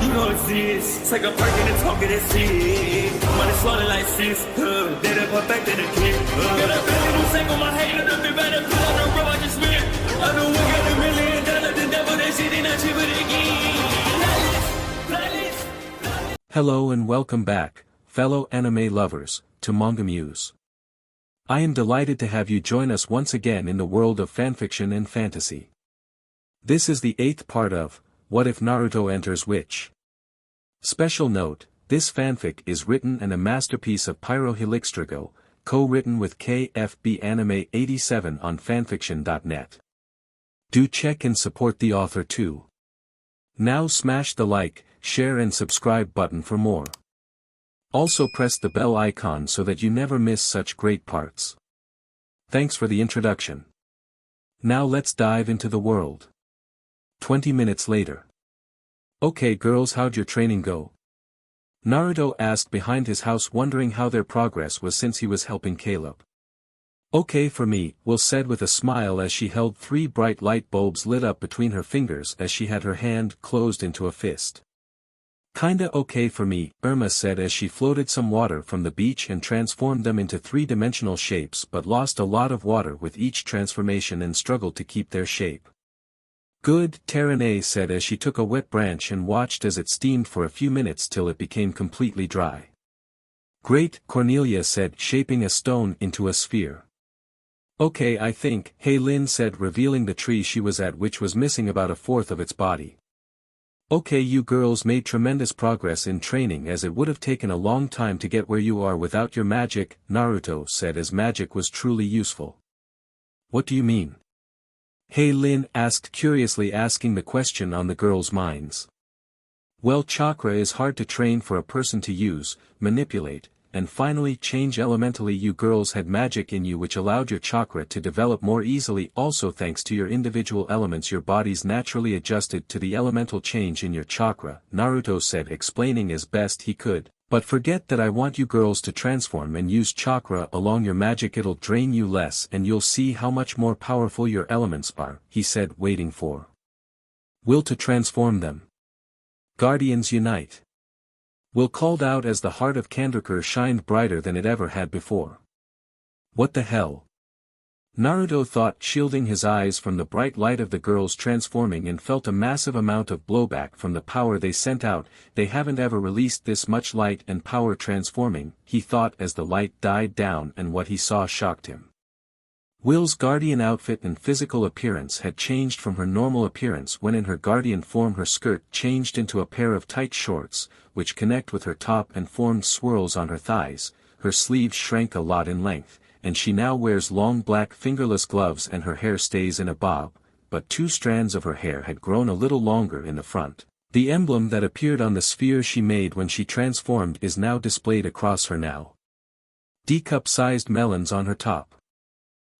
You know it's this. Take a perk and a talk of that shit. Money swallowed like sis. Did it perfect in the kid. Got a billion who sang on my head. Look up better put on the road I just spent. I know we got $1 million. The devil that shit ain't not cheaper than again. Hello and welcome back, fellow anime lovers, to MangaMuse. I am delighted to have you join us once again in the world of fanfiction and fantasy. This is the 8th part of What If Naruto Enters Witch? Special note, this fanfic is written and a masterpiece of pyrohelixdrago, co-written with KFB Anime 87 on fanfiction.net. Do check and support the author too. Now smash the like, share and subscribe button for more. Also press the bell icon so that you never miss such great parts. Thanks for the introduction. Now let's dive into the world. 20 minutes later. Okay girls, how'd your training go? Naruto asked behind his house, wondering how their progress was since he was helping Caleb. Okay for me, Will said with a smile as she held 3 bright light bulbs lit up between her fingers as she had her hand closed into a fist. Kinda okay for me, Irma said as she floated some water from the beach and transformed them into 3-dimensional shapes but lost a lot of water with each transformation and struggled to keep their shape. Good, Terene said as she took a wet branch and watched as it steamed for a few minutes till it became completely dry. Great, Cornelia said, shaping a stone into a sphere. Okay, I think, Hey Lin said, revealing the tree she was at, which was missing about 1/4 of its body. Okay, you girls made tremendous progress in training as it would have taken a long time to get where you are without your magic, Naruto said as magic was truly useful. What do you mean? Hey Lin asked curiously, asking the question on the girls' minds. Well, chakra is hard to train for a person to use, manipulate, and finally change elementally. You girls had magic in you which allowed your chakra to develop more easily. Also thanks to your individual elements your bodies naturally adjusted to the elemental change in your chakra, Naruto said, explaining as best he could. But forget that, I want you girls to transform and use chakra along your magic. It'll drain you less and you'll see how much more powerful your elements are, he said, waiting for Will to transform them. Guardians unite. Will called out as the heart of Kandorkar shined brighter than it ever had before. What the hell? Naruto thought, shielding his eyes from the bright light of the girls transforming, and felt a massive amount of blowback from the power they sent out. They haven't ever released this much light and power transforming, he thought as the light died down, and what he saw shocked him. Will's guardian outfit and physical appearance had changed from her normal appearance when in her guardian form. Her skirt changed into a pair of tight shorts, which connect with her top and formed swirls on her thighs. Her sleeves shrank a lot in length, and she now wears long black fingerless gloves, and her hair stays in a bob, but 2 strands of her hair had grown a little longer in the front. The emblem that appeared on the sphere she made when she transformed is now displayed across her now. D-cup-sized melons on her top.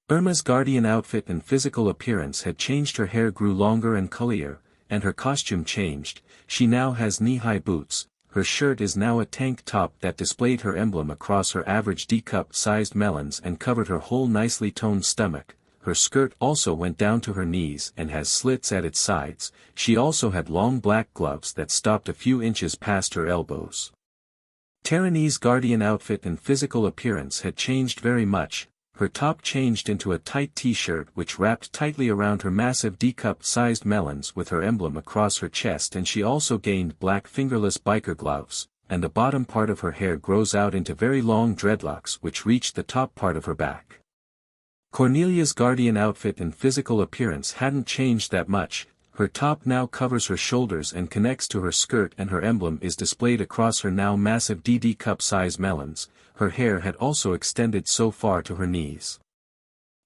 Irma's guardian outfit and physical appearance had changed. Her hair grew longer and curlier, and her costume changed. She now has knee-high boots. Her shirt is now a tank top that displayed her emblem across her average D-cup-sized melons and covered her whole nicely toned stomach. Her skirt also went down to her knees and has slits at its sides. She also had long black gloves that stopped a few inches past her elbows. Terene's guardian outfit and physical appearance had changed very much. Her top changed into a tight t-shirt which wrapped tightly around her massive D-cup-sized melons with her emblem across her chest, and she also gained black fingerless biker gloves, and the bottom part of her hair grows out into very long dreadlocks which reached the top part of her back. Cornelia's guardian outfit and physical appearance hadn't changed that much. Her top now covers her shoulders and connects to her skirt, and her emblem is displayed across her now massive D-cup-size melons. Her hair had also extended so far to her knees.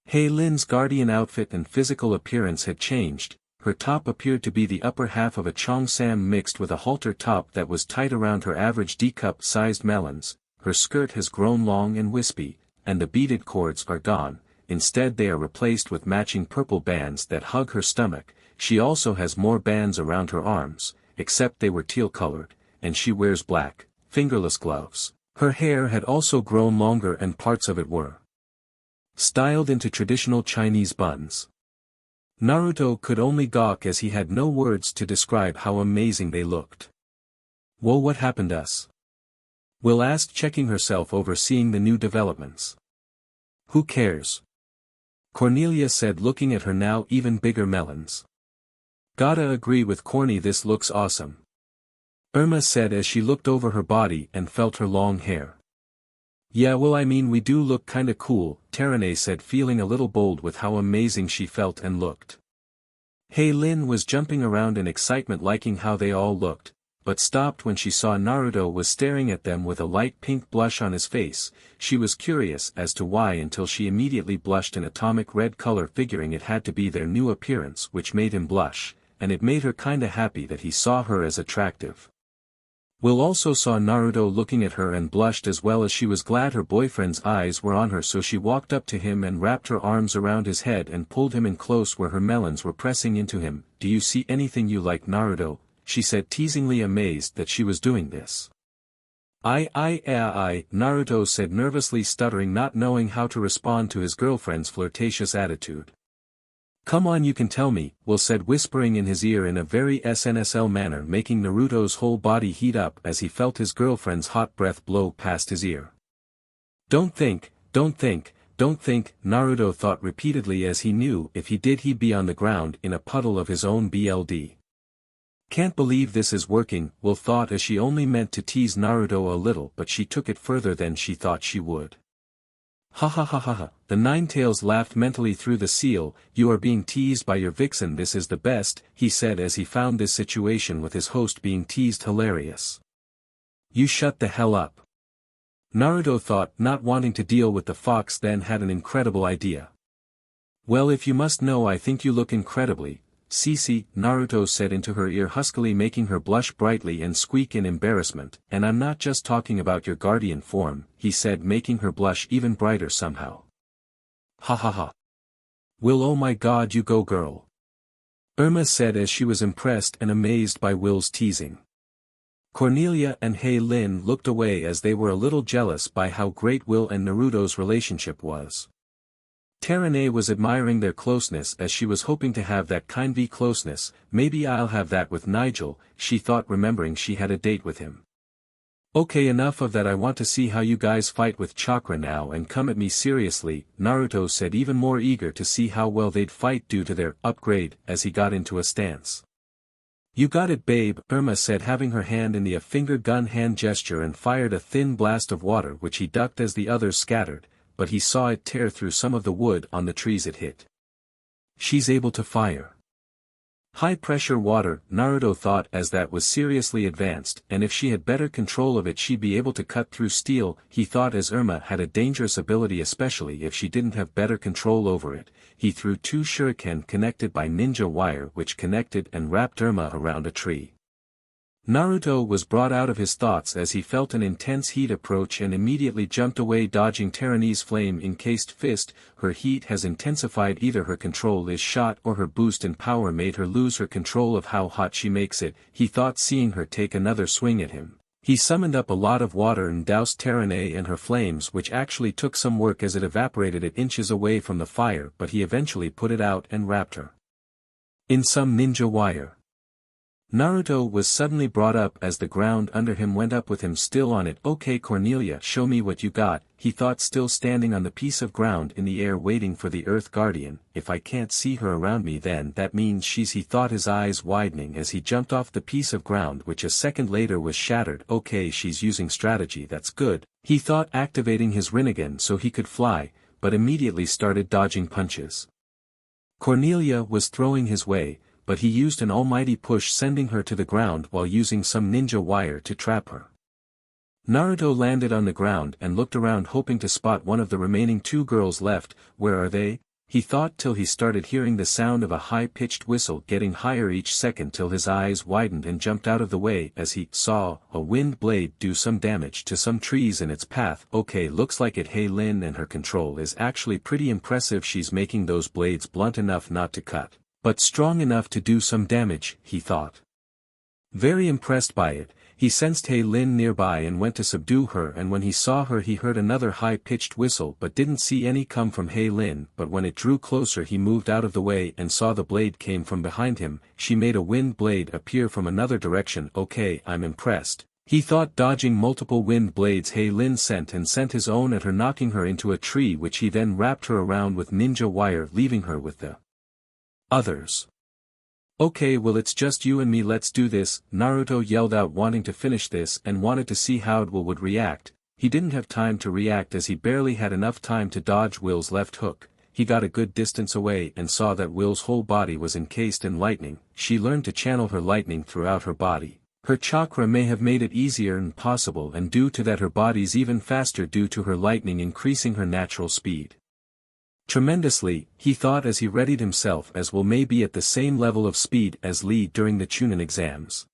Hey Lin's guardian outfit and physical appearance had changed. Her top appeared to be the upper half of a cheongsam mixed with a halter top that was tight around her average D-cup-sized melons. Her skirt has grown long and wispy, and the beaded cords are gone. Instead they are replaced with matching purple bands that hug her stomach. She also has more bands around her arms, except they were teal-colored, and she wears black, fingerless gloves. Her hair had also grown longer and parts of it were styled into traditional Chinese buns. Naruto could only gawk as he had no words to describe how amazing they looked. Whoa, what happened us? Will asked, checking herself over seeing the new developments. Who cares? Cornelia said, looking at her now even bigger melons. Gotta agree with Corny, this looks awesome. Irma said as she looked over her body and felt her long hair. Yeah, well, I mean, we do look kinda cool, Terene said, feeling a little bold with how amazing she felt and looked. Hey Lin was jumping around in excitement, liking how they all looked, but stopped when she saw Naruto was staring at them with a light pink blush on his face. She was curious as to why until she immediately blushed an atomic red color, figuring it had to be their new appearance which made him blush, and it made her kinda happy that he saw her as attractive. Will also saw Naruto looking at her and blushed as well, as she was glad her boyfriend's eyes were on her, so she walked up to him and wrapped her arms around his head and pulled him in close where her melons were pressing into him. Do you see anything you like, Naruto? She said, teasingly, amazed that she was doing this. I, Naruto said, nervously stuttering, not knowing how to respond to his girlfriend's flirtatious attitude. Come on, you can tell me, Will said, whispering in his ear in a very SNSL manner, making Naruto's whole body heat up as he felt his girlfriend's hot breath blow past his ear. Don't think, Naruto thought repeatedly, as he knew if he did he'd be on the ground in a puddle of his own BLD. Can't believe this is working, Will thought, as she only meant to tease Naruto a little, but she took it further than she thought she would. Ha ha ha ha ha, the Ninetales laughed mentally through the seal. You are being teased by your vixen, this is the best, he said as he found this situation with his host being teased hilarious. You shut the hell up. Naruto thought, not wanting to deal with the fox, then had an incredible idea. Well, if you must know, I think you look incredibly, Cici, Naruto said into her ear huskily, making her blush brightly and squeak in embarrassment. And I'm not just talking about your guardian form, he said, making her blush even brighter somehow. Ha ha ha. Will, oh my god, you go girl. Irma said as she was impressed and amazed by Will's teasing. Cornelia and Hei Lin looked away as they were a little jealous by how great Will and Naruto's relationship was. Terene was admiring their closeness as she was hoping to have that kind of closeness. Maybe I'll have that with Nigel, she thought, remembering she had a date with him. Okay, enough of that, I want to see how you guys fight with chakra now, and come at me seriously, Naruto said, even more eager to see how well they'd fight due to their upgrade as he got into a stance. You got it, babe, Irma said, having her hand in the finger gun hand gesture, and fired a thin blast of water which he ducked as the others scattered, but he saw it tear through some of the wood on the trees it hit. She's able to fire high-pressure water, Naruto thought, as that was seriously advanced, and if she had better control of it she'd be able to cut through steel, he thought, as Irma had a dangerous ability, especially if she didn't have better control over it. He threw 2 shuriken connected by ninja wire which connected and wrapped Irma around a tree. Naruto was brought out of his thoughts as he felt an intense heat approach and immediately jumped away, dodging Terene's flame-encased fist. Her heat has intensified, either her control is shot or her boost in power made her lose her control of how hot she makes it, he thought, seeing her take another swing at him. He summoned up a lot of water and doused Terene and her flames, which actually took some work as it evaporated it inches away from the fire, but he eventually put it out and wrapped her in some ninja wire. Naruto was suddenly brought up as the ground under him went up with him still on it. Okay, Cornelia, show me what you got, he thought, still standing on the piece of ground in the air waiting for the Earth Guardian. If I can't see her around me, then that means she's, he thought, his eyes widening as he jumped off the piece of ground, which a second later was shattered. Okay, she's using strategy, that's good, he thought, activating his Rinnegan so he could fly, but immediately started dodging punches. Cornelia was throwing his way, but he used an almighty push, sending her to the ground while using some ninja wire to trap her. Naruto landed on the ground and looked around, hoping to spot one of the remaining 2 girls left. Where are they? He thought, till he started hearing the sound of a high-pitched whistle getting higher each second, till his eyes widened and jumped out of the way as he saw a wind blade do some damage to some trees in its path. Okay, looks like it. Hei Lin and her control is actually pretty impressive. She's making those blades blunt enough not to cut, but strong enough to do some damage, he thought. Very impressed by it, he sensed Hei Lin nearby and went to subdue her, and when he saw her he heard another high-pitched whistle but didn't see any come from Hei Lin, but when it drew closer he moved out of the way and saw the blade came from behind him. She made a wind blade appear from another direction. Okay, I'm impressed, He thought dodging multiple wind blades Lin sent his own at her, knocking her into a tree, which he then wrapped her around with ninja wire, leaving her with the others. Okay, well, it's just you and me, let's do this, Naruto yelled out, wanting to finish this and wanted to see how Will would react. He didn't have time to react as he barely had enough time to dodge Will's left hook. He got a good distance away and saw that Will's whole body was encased in lightning. She learned to channel her lightning throughout her body. Her chakra may have made it easier and possible, and due to that her body's even faster due to her lightning increasing her natural speed tremendously, he thought as he readied himself, as Will may be at the same level of speed as Lee during the Chunin exams.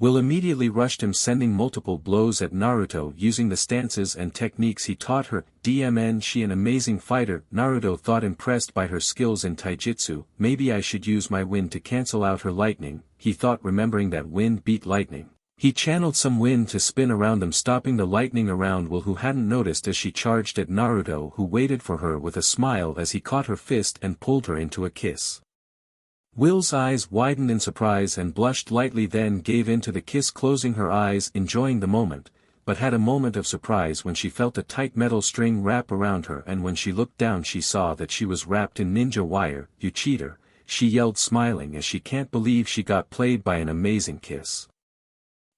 Will immediately rushed him, sending multiple blows at Naruto using the stances and techniques he taught her. She an amazing fighter, Naruto thought, impressed by her skills in taijutsu. Maybe I should use my wind to cancel out her lightning, he thought, remembering that wind beat lightning. He channeled some wind to spin around them, stopping the lightning around Will, who hadn't noticed as she charged at Naruto, who waited for her with a smile as he caught her fist and pulled her into a kiss. Will's eyes widened in surprise and blushed lightly, then gave in to the kiss, closing her eyes enjoying the moment, but had a moment of surprise when she felt a tight metal string wrap around her, and when she looked down she saw that she was wrapped in ninja wire. You cheater, she yelled, smiling as she can't believe she got played by an amazing kiss.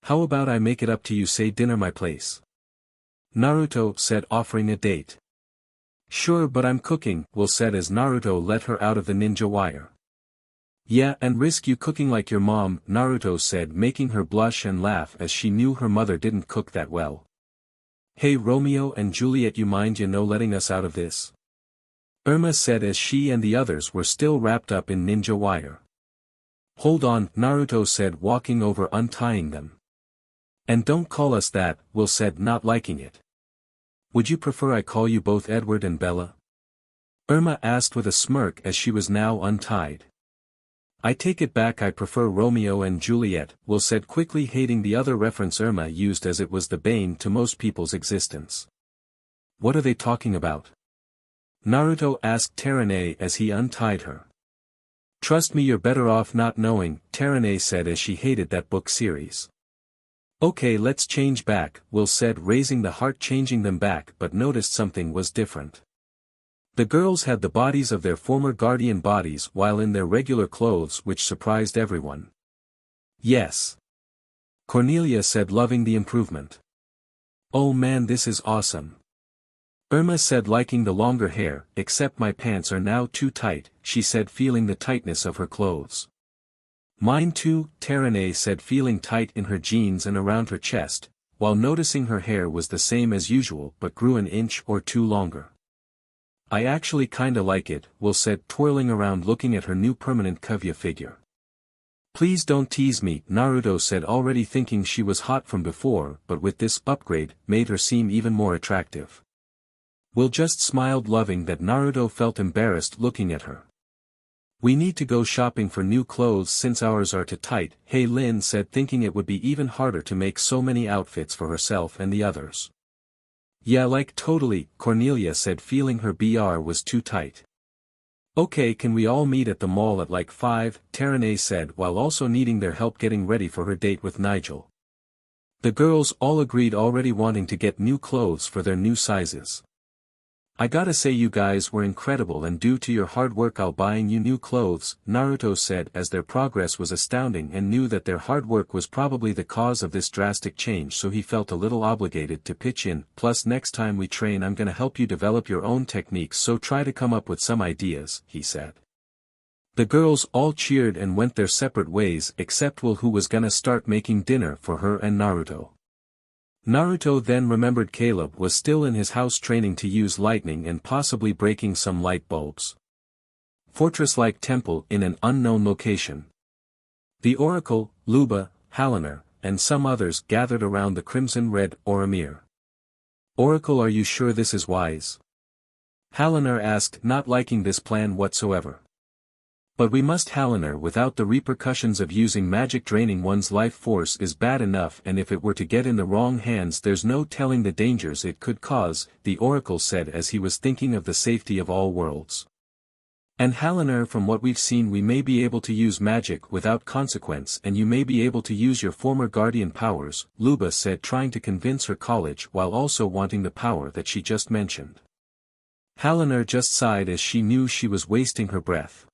How about I make it up to you, say dinner my place? Naruto said, offering a date. Sure, but I'm cooking, Will said as Naruto let her out of the ninja wire. Yeah, and risk you cooking like your mom, Naruto said, making her blush and laugh as she knew her mother didn't cook that well. Hey Romeo and Juliet, you mind letting us out of this? Irma said as she and the others were still wrapped up in ninja wire. Hold on, Naruto said, walking over, untying them. And don't call us that, Will said, not liking it. Would you prefer I call you both Edward and Bella? Irma asked with a smirk as she was now untied. I take it back, I prefer Romeo and Juliet, Will said quickly, hating the other reference Irma used as it was the bane to most people's existence. What are they talking about? Naruto asked Terane as he untied her. Trust me, you're better off not knowing, Terane said as she hated that book series. Okay, let's change back, Will said, raising the heart, changing them back, but noticed something was different. The girls had the bodies of their former guardian bodies while in their regular clothes, which surprised everyone. Yes. Cornelia said, loving the improvement. Oh man, this is awesome. Irma said, liking the longer hair, except my pants are now too tight, she said, feeling the tightness of her clothes. Mine too, Terane said, feeling tight in her jeans and around her chest, while noticing her hair was the same as usual but grew an inch or two longer. I actually kinda like it, Will said, twirling around looking at her new permanent Kaguya figure. Please don't tease me, Naruto said, already thinking she was hot from before, but with this upgrade, made her seem even more attractive. Will just smiled, loving that Naruto felt embarrassed looking at her. We need to go shopping for new clothes since ours are too tight, Lin said, thinking it would be even harder to make so many outfits for herself and the others. Yeah, like totally, Cornelia said, feeling her BR was too tight. Okay, can we all meet at the mall at like 5, Terane said, while also needing their help getting ready for her date with Nigel. The girls all agreed, already wanting to get new clothes for their new sizes. I gotta say you guys were incredible, and due to your hard work I'll buying you new clothes, Naruto said, as their progress was astounding and knew that their hard work was probably the cause of this drastic change, so he felt a little obligated to pitch in. Plus next time we train I'm gonna help you develop your own techniques, so try to come up with some ideas, he said. The girls all cheered and went their separate ways except Will, who was gonna start making dinner for her and Naruto. Naruto then remembered Caleb was still in his house training to use lightning and possibly breaking some light bulbs. Fortress-like temple in an unknown location. The Oracle, Luba, Halaner, and some others gathered around the crimson-red Oromir. Oracle, are you sure this is wise? Halaner asked, not liking this plan whatsoever. But we must, Halaner, without the repercussions of using magic draining one's life force is bad enough, and if it were to get in the wrong hands there's no telling the dangers it could cause, the Oracle said as he was thinking of the safety of all worlds. And Halaner, from what we've seen, we may be able to use magic without consequence, and you may be able to use your former guardian powers, Luba said, trying to convince her college while also wanting the power that she just mentioned. Halaner just sighed as she knew she was wasting her breath.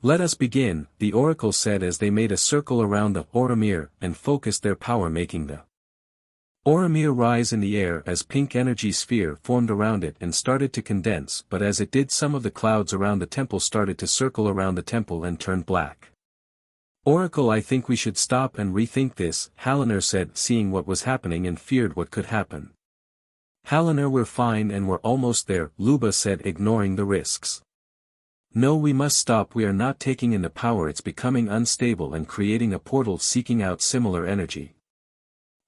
Let us begin, the oracle said as they made a circle around the Oromir and focused their power, making the Oromir rise in the air as pink energy sphere formed around it and started to condense, but as it did, some of the clouds around the temple started to circle around the temple and turned black. Oracle, I think we should stop and rethink this, Halaner said, seeing what was happening and feared what could happen. Halaner, we're fine and we're almost there, Luba said, ignoring the risks. No, we must stop, we are not taking in the power, it's becoming unstable and creating a portal seeking out similar energy.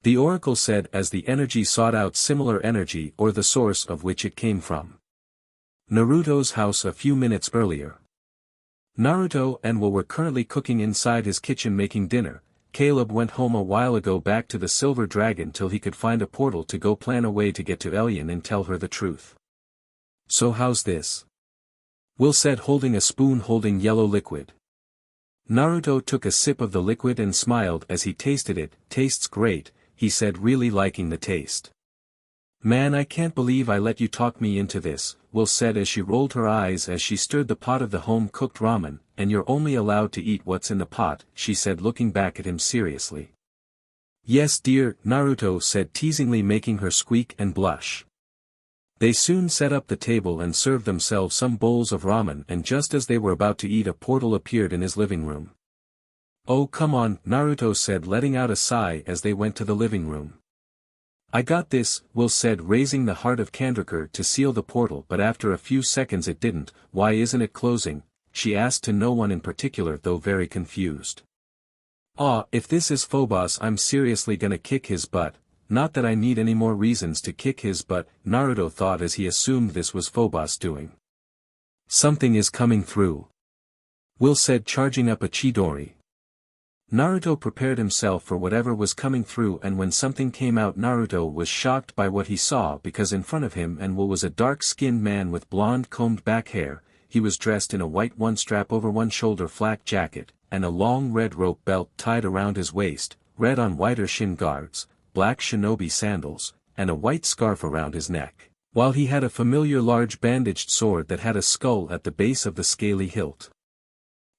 The oracle said as the energy sought out similar energy or the source of which it came from. Naruto's house a few minutes earlier. Naruto and Will were currently cooking inside his kitchen making dinner. Caleb went home a while ago back to the Silver Dragon till he could find a portal to go plan a way to get to Elian and tell her the truth. So how's this? Will said, holding a spoon holding yellow liquid. Naruto took a sip of the liquid and smiled as he tasted it. Tastes great, he said, really liking the taste. Man, I can't believe I let you talk me into this, Will said as she rolled her eyes as she stirred the pot of the home-cooked ramen, and you're only allowed to eat what's in the pot, she said, looking back at him seriously. Yes dear, Naruto said, teasingly, making her squeak and blush. They soon set up the table and served themselves some bowls of ramen, and just as they were about to eat, a portal appeared in his living room. Oh come on, Naruto said, letting out a sigh as they went to the living room. I got this, Will said, raising the heart of Kandrakar to seal the portal, but after a few seconds it didn't. Why isn't it closing? She asked, to no one in particular, though very confused. If this is Phobos, I'm seriously gonna kick his butt. Not that I need any more reasons to kick his butt, Naruto thought as he assumed this was Phobos doing. Something is coming through, Will said, charging up a Chidori. Naruto prepared himself for whatever was coming through, and when something came out, Naruto was shocked by what he saw, because in front of him and Will was a dark-skinned man with blonde combed-back hair. He was dressed in a white one-strap over one shoulder flak jacket, and a long red rope belt tied around his waist, red on whiter shin guards, black shinobi sandals, and a white scarf around his neck, while he had a familiar large bandaged sword that had a skull at the base of the scaly hilt.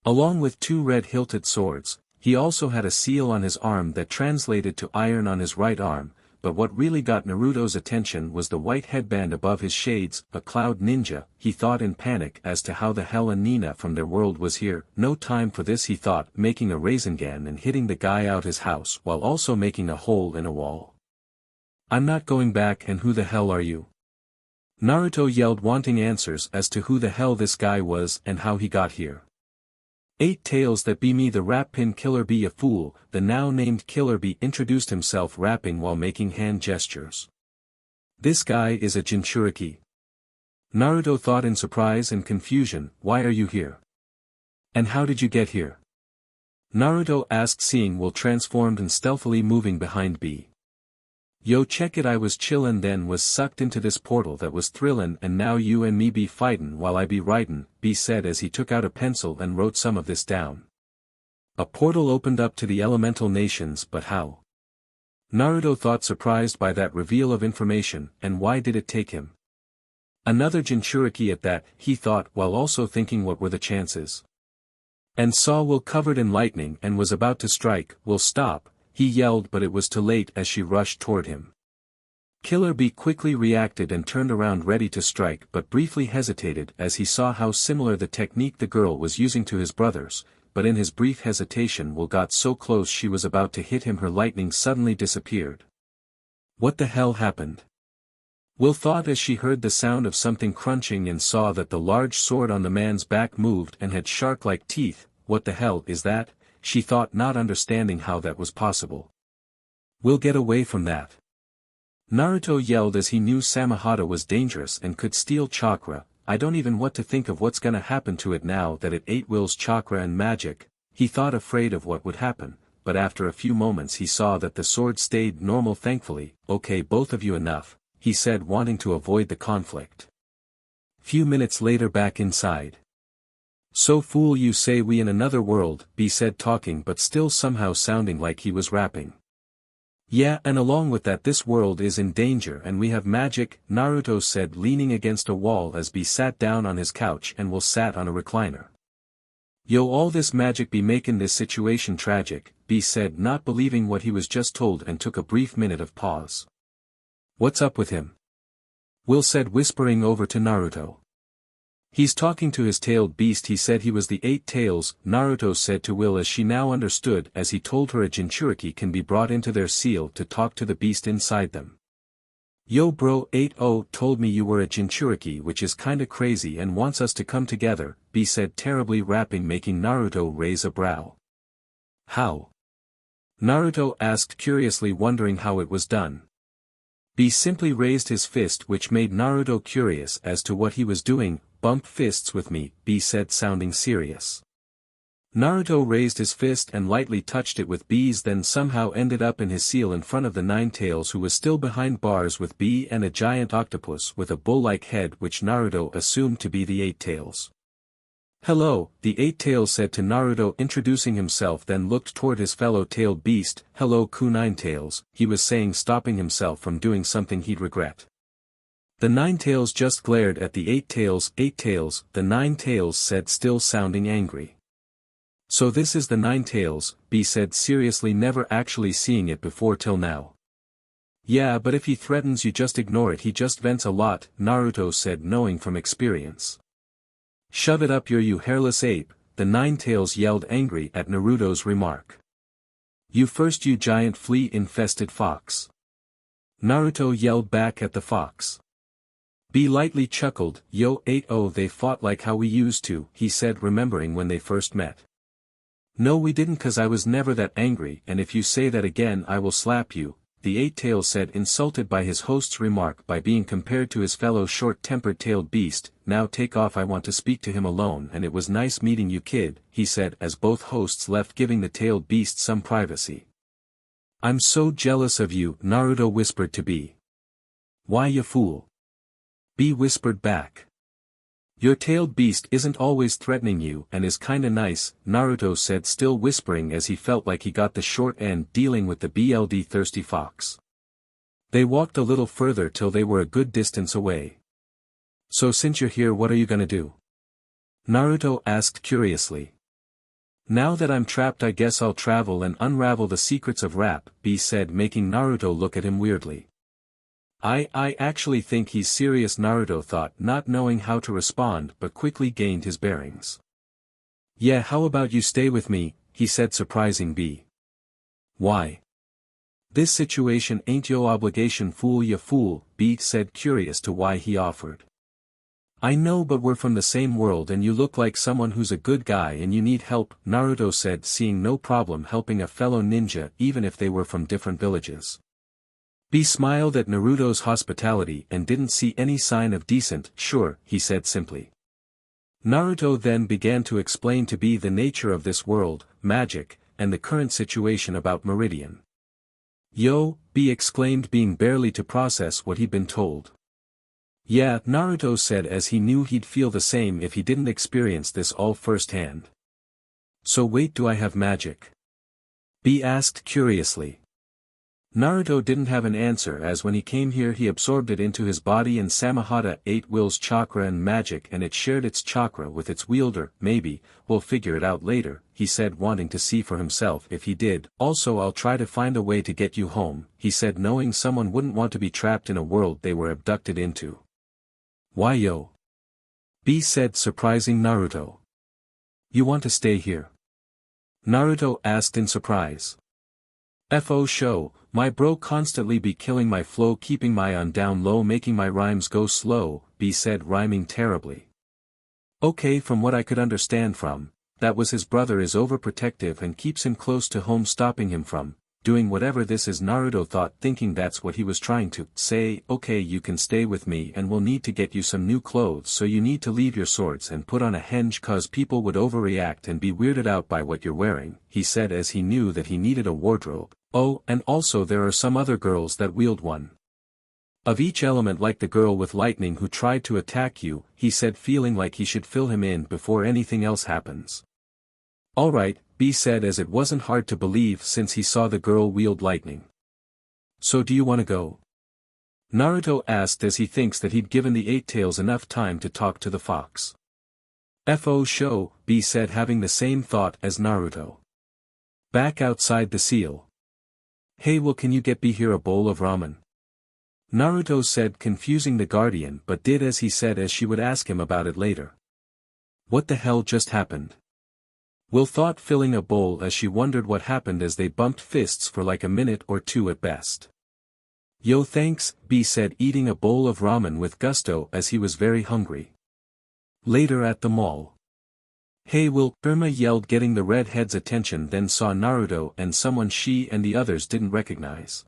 Along with two red-hilted swords, he also had a seal on his arm that translated to iron on his right arm, but what really got Naruto's attention was the white headband above his shades. A cloud ninja, he thought in panic as to how the hell a Nina from their world was here. No time for this, he thought, making a rasengan and hitting the guy out his house while also making a hole in a wall. I'm not going back, and who the hell are you? Naruto yelled, wanting answers as to who the hell this guy was and how he got here. 8 tails that be me, the rap pin Killer Bee, a fool. The now named Killer Bee introduced himself, rapping while making hand gestures. This guy is a Jinchuriki. Naruto thought in surprise and confusion. Why are you here? And how did you get here? Naruto asked, seeing Will transformed and stealthily moving behind Bee. Yo, check it, I was chillin' then was sucked into this portal that was thrillin', and now you and me be fightin' while I be writin', B said as he took out a pencil and wrote some of this down. A portal opened up to the elemental nations, but how? Naruto thought, surprised by that reveal of information, and why did it take him? Another Jinchuriki at that, he thought, while also thinking what were the chances. And saw Will covered in lightning and was about to strike. Will, stop, he yelled, but it was too late as she rushed toward him. Killer Bee quickly reacted and turned around ready to strike, but briefly hesitated as he saw how similar the technique the girl was using to his brothers, but in his brief hesitation Will got so close she was about to hit him, her lightning suddenly disappeared. What the hell happened? Will thought as she heard the sound of something crunching and saw that the large sword on the man's back moved and had shark-like teeth. What the hell is that? She thought, not understanding how that was possible. Will, get away from that. Naruto yelled as he knew Samahata was dangerous and could steal chakra. I don't even want to think of what's gonna happen to it now that it ate Will's chakra and magic. He thought, afraid of what would happen, but after a few moments he saw that the sword stayed normal, thankfully. Okay, both of you, enough, he said, wanting to avoid the conflict. Few minutes later, back inside. So fool you say we in another world, B said talking but still somehow sounding like he was rapping. Yeah, and along with that this world is in danger and we have magic, Naruto said leaning against a wall as B sat down on his couch and Will sat on a recliner. Yo, all this magic be making this situation tragic, B said not believing what he was just told and took a brief minute of pause. What's up with him? Will said whispering over to Naruto. He's talking to his tailed beast. He said he was the 8 tails, Naruto said to Will as she now understood as he told her a Jinchuriki can be brought into their seal to talk to the beast inside them. Yo bro 80 told me you were a Jinchuriki which is kinda crazy and wants us to come together, B said terribly rapping making Naruto raise a brow. How? Naruto asked curiously wondering how it was done. B simply raised his fist which made Naruto curious as to what he was doing. Bump fists with me, B said sounding serious. Naruto raised his fist and lightly touched it with B's then somehow ended up in his seal in front of the 9 tails who was still behind bars with B and a giant octopus with a bull-like head which Naruto assumed to be the 8 tails. Hello, the 8 tails said to Naruto introducing himself then looked toward his fellow tailed beast. Hello Ku 9 tails, he was saying stopping himself from doing something he'd regret. The 9 tails just glared at the 8 tails, the 9 tails said still sounding angry. So this is the 9 tails, B said seriously never actually seeing it before till now. Yeah but if he threatens you just ignore it he just vents a lot, Naruto said knowing from experience. Shove it up you hairless ape, the 9 tails yelled angry at Naruto's remark. You first you giant flea-infested fox. Naruto yelled back at the fox. B lightly chuckled, yo 80 they fought like how we used to, he said remembering when they first met. No we didn't cause I was never that angry and if you say that again I will slap you, the 8 tails said insulted by his host's remark by being compared to his fellow short-tempered tailed beast. Now take off I want to speak to him alone and it was nice meeting you kid, he said as both hosts left giving the tailed beast some privacy. I'm so jealous of you, Naruto whispered to B. Why you fool? B whispered back. Your tailed beast isn't always threatening you and is kinda nice, Naruto said still whispering as he felt like he got the short end dealing with the BLD thirsty fox. They walked a little further till they were a good distance away. So since you're here what are you gonna do? Naruto asked curiously. Now that I'm trapped I guess I'll travel and unravel the secrets of rap, B said making Naruto look at him weirdly. I actually think he's serious Naruto thought not knowing how to respond but quickly gained his bearings. Yeah how about you stay with me, he said surprising B. Why? This situation ain't yo obligation fool ya fool, B said curious to why he offered. I know but we're from the same world and you look like someone who's a good guy and you need help, Naruto said seeing no problem helping a fellow ninja even if they were from different villages. B smiled at Naruto's hospitality and didn't see any sign of decent, sure, he said simply. Naruto then began to explain to B the nature of this world, magic, and the current situation about Meridian. Yo, B exclaimed being barely to process what he'd been told. Yeah, Naruto said as he knew he'd feel the same if he didn't experience this all firsthand. So wait do I have magic? B asked curiously. Naruto didn't have an answer as when he came here he absorbed it into his body and Samahata ate Will's chakra and magic and it shared its chakra with its wielder, maybe, we'll figure it out later, he said wanting to see for himself if he did, also I'll try to find a way to get you home, he said knowing someone wouldn't want to be trapped in a world they were abducted into. Why yo? B said surprising Naruto. You want to stay here? Naruto asked in surprise. FO show, my bro constantly be killing my flow keeping my on down low making my rhymes go slow, B said rhyming terribly. Okay from what I could understand from, that was his brother is overprotective and keeps him close to home stopping him from, doing whatever this is Naruto thought thinking that's what he was trying to say okay you can stay with me and we'll need to get you some new clothes so you need to leave your swords and put on a henge cause people would overreact and be weirded out by what you're wearing, he said as he knew that he needed a wardrobe. Oh, and also there are some other girls that wield one. Of each element, like the girl with lightning who tried to attack you, he said, feeling like he should fill him in before anything else happens. Alright, B said, as it wasn't hard to believe since he saw the girl wield lightning. So do you want to go? Naruto asked, as he thinks that he'd given the Eight Tails enough time to talk to the fox. FO show, B said, having the same thought as Naruto. Back outside the seal. Hey, well, can you get B here a bowl of ramen? Naruto said, confusing the guardian, but did as he said, as she would ask him about it later. What the hell just happened? Will thought, filling a bowl as she wondered what happened as they bumped fists for like a minute or two at best. Yo, thanks, B said, eating a bowl of ramen with gusto as he was very hungry. Later at the mall. Hey, Will, Irma yelled, getting the redhead's attention, then saw Naruto and someone she and the others didn't recognize.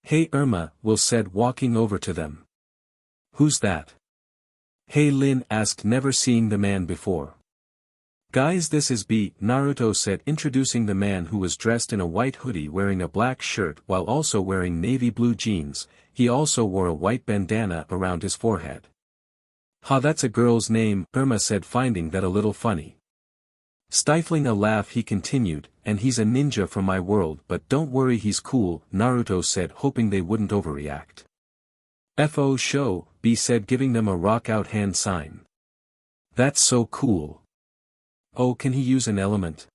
Hey Irma, Will said, walking over to them. Who's that? Hey Lin asked, never seeing the man before. Guys, this is B, Naruto said, introducing the man who was dressed in a white hoodie wearing a black shirt while also wearing navy blue jeans. He also wore a white bandana around his forehead. Ha, that's a girl's name, Irma said, finding that a little funny. Stifling a laugh, he continued, and he's a ninja from my world, but don't worry, he's cool, Naruto said, hoping they wouldn't overreact. FO show, B said, giving them a rock out hand sign. That's so cool. Oh, can he use an element?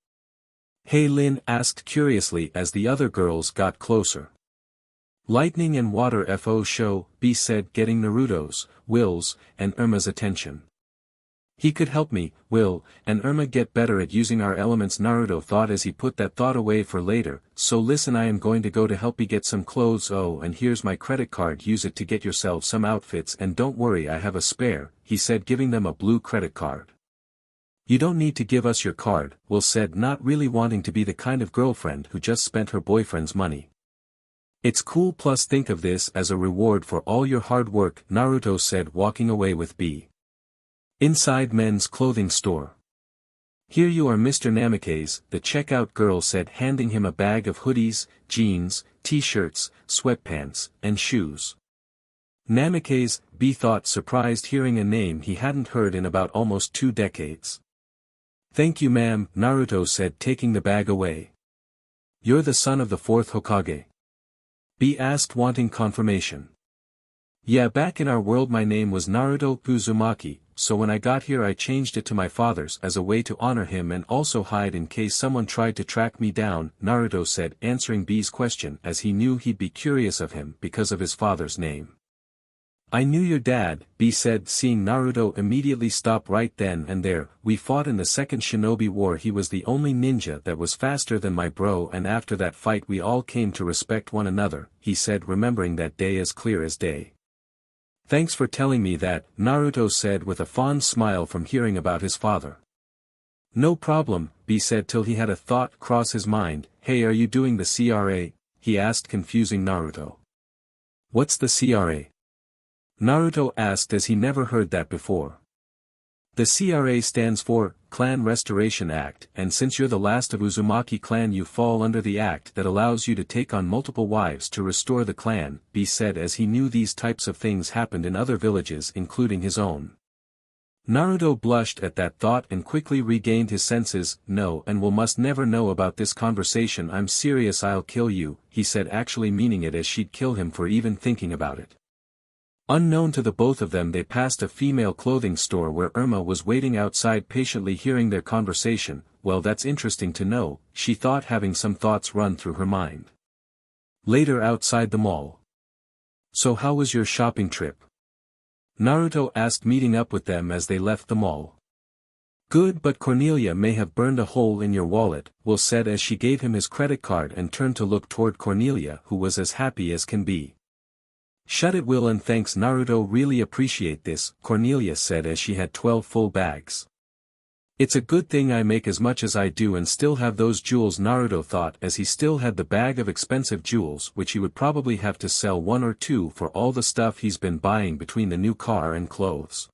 Hey Lin asked curiously as the other girls got closer. Lightning and water, FO show, B said, getting Naruto's, Will's, and Irma's attention. He could help me, Will, and Irma get better at using our elements, Naruto thought as he put that thought away for later. So listen, I am going to go to help you get some clothes. Oh, and here's my credit card, use it to get yourself some outfits, and don't worry, I have a spare, he said, giving them a blue credit card. You don't need to give us your card, Will said, not really wanting to be the kind of girlfriend who just spent her boyfriend's money. It's cool, plus think of this as a reward for all your hard work, Naruto said, walking away with B. Inside men's clothing store. Here you are, Mr. Namikaze, the checkout girl said, handing him a bag of hoodies, jeans, t-shirts, sweatpants, and shoes. Namikaze, B thought, surprised hearing a name he hadn't heard in about almost 2 decades. Thank you, ma'am, Naruto said, taking the bag away. You're the son of the 4th Hokage? B asked, wanting confirmation. Yeah, back in our world my name was Naruto Uzumaki, so when I got here I changed it to my father's as a way to honor him and also hide in case someone tried to track me down, Naruto said, answering B's question as he knew he'd be curious of him because of his father's name. I knew your dad, B said, seeing Naruto immediately stop right then and there. We fought in the Second Shinobi War. He was the only ninja that was faster than my bro, and after that fight we all came to respect one another, he said, remembering that day as clear as day. Thanks for telling me that, Naruto said with a fond smile from hearing about his father. No problem, B said, till he had a thought cross his mind. Hey, are you doing the CRA? He asked, confusing Naruto. What's the CRA? Naruto asked as he never heard that before. The CRA stands for Clan Restoration Act, and since you're the last of Uzumaki clan you fall under the act that allows you to take on multiple wives to restore the clan, B said, as he knew these types of things happened in other villages including his own. Naruto blushed at that thought and quickly regained his senses. No, and Will must never know about this conversation. I'm serious, I'll kill you, he said, actually meaning it, as she'd kill him for even thinking about it. Unknown to the both of them, they passed a female clothing store where Irma was waiting outside patiently hearing their conversation. Well, that's interesting to know, she thought, having some thoughts run through her mind. Later, outside the mall. So how was your shopping trip? Naruto asked, meeting up with them as they left the mall. Good, but Cornelia may have burned a hole in your wallet, Will said as she gave him his credit card and turned to look toward Cornelia, who was as happy as can be. Shut it, Will, and thanks, Naruto, really appreciate this, Cornelia said as she had 12 full bags. It's a good thing I make as much as I do and still have those jewels, Naruto thought, as he still had the bag of expensive jewels which he would probably have to sell 1 or 2 for all the stuff he's been buying between the new car and clothes.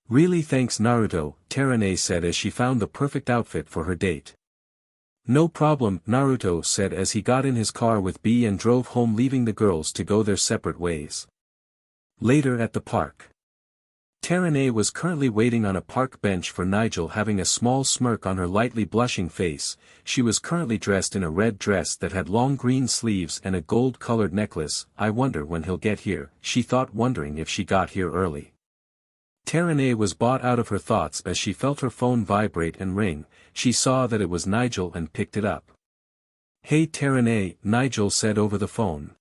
Really, thanks, Naruto, Terane said as she found the perfect outfit for her date. No problem, Naruto said as he got in his car with B and drove home, leaving the girls to go their separate ways. Later at the park. Terene was currently waiting on a park bench for Nigel, having a small smirk on her lightly blushing face. She was currently dressed in a red dress that had long green sleeves and a gold-colored necklace. I wonder when he'll get here, she thought, wondering if she got here early. Terene was brought out of her thoughts as she felt her phone vibrate and ring. She saw that it was Nigel and picked it up. "Hey Terene," Nigel said over the phone.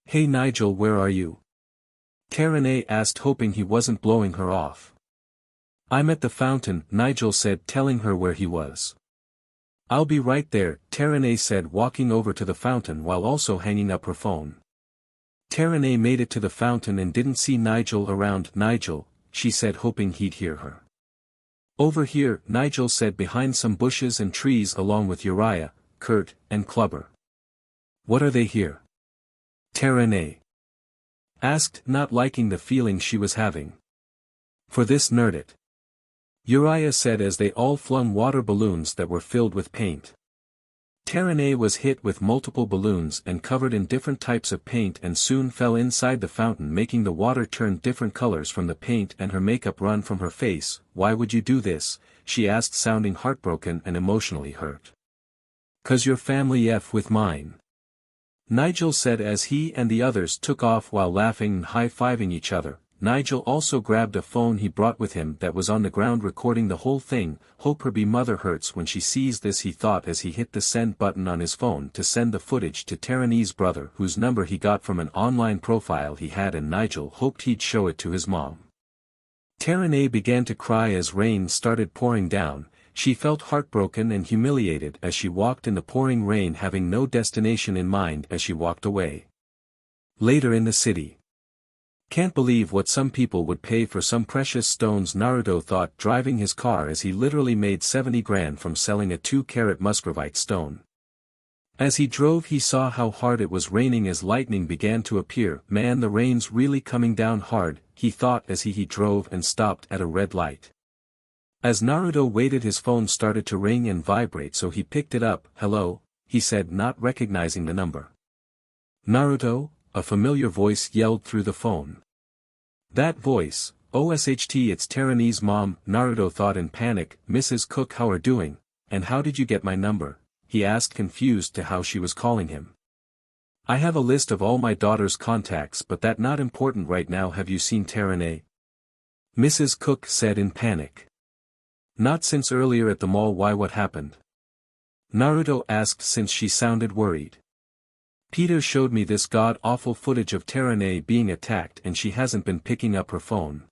"Hey Nigel, where are you?" Terene asked, hoping he wasn't blowing her off. "I'm at the fountain," Nigel said, telling her where he was. "I'll be right there," Terene said, walking over to the fountain while also hanging up her phone. Terene made it to the fountain and didn't see Nigel around. "Nigel," she said, hoping he'd hear her. "Over here," Nigel said, behind some bushes and trees, along with Jiraiya, Kurt, and Clubber. "What are they here?" Terene asked, not liking the feeling she was having. "For this nerdit," Jiraiya said as they all flung water balloons that were filled with paint. Terene was hit with multiple balloons and covered in different types of paint and soon fell inside the fountain, making the water turn different colors from the paint and her makeup run from her face. "Why would you do this?" she asked, sounding heartbroken and emotionally hurt. "'Cause your family F with mine," Nigel said as he and the others took off while laughing and high-fiving each other. Nigel also grabbed a phone he brought with him that was on the ground, recording the whole thing. "Hope her mother hurts when she sees this," he thought as he hit the send button on his phone to send the footage to Terene's brother, whose number he got from an online profile he had, and Nigel hoped he'd show it to his mom. Terene began to cry as rain started pouring down. She felt heartbroken and humiliated as she walked in the pouring rain, having no destination in mind as she walked away. Later in the city. "Can't believe what some people would pay for some precious stones," Naruto thought, driving his car as he literally made 70 grand from selling a 2-carat muscovite stone. As he drove, he saw how hard it was raining as lightning began to appear. "Man, the rain's really coming down hard," he thought as he drove and stopped at a red light. As Naruto waited, his phone started to ring and vibrate, so he picked it up. "Hello," he said, not recognizing the number. "Naruto?" a familiar voice yelled through the phone. That voice, "OSHT, it's Terene's mom," Naruto thought in panic. "Mrs. Cook, how are doing, and how did you get my number?" he asked, confused to how she was calling him. "I have a list of all my daughter's contacts, but that not important right now. Have you seen Terene?" Mrs. Cook said in panic. "Not since earlier at the mall. Why, what happened?" Naruto asked, since she sounded worried. "Peter showed me this god-awful footage of Terene being attacked and she hasn't been picking up her phone,"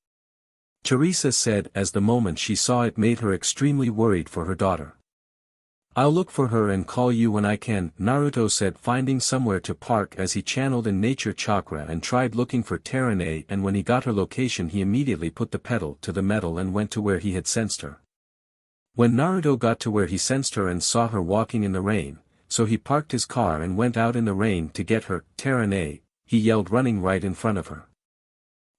Teresa said, as the moment she saw it made her extremely worried for her daughter. "I'll look for her and call you when I can," Naruto said, finding somewhere to park as he channeled in nature chakra and tried looking for Terene, and when he got her location he immediately put the pedal to the metal and went to where he had sensed her. When Naruto got to where he sensed her and saw her walking in the rain, so he parked his car and went out in the rain to get her. "Terene," he yelled, running right in front of her.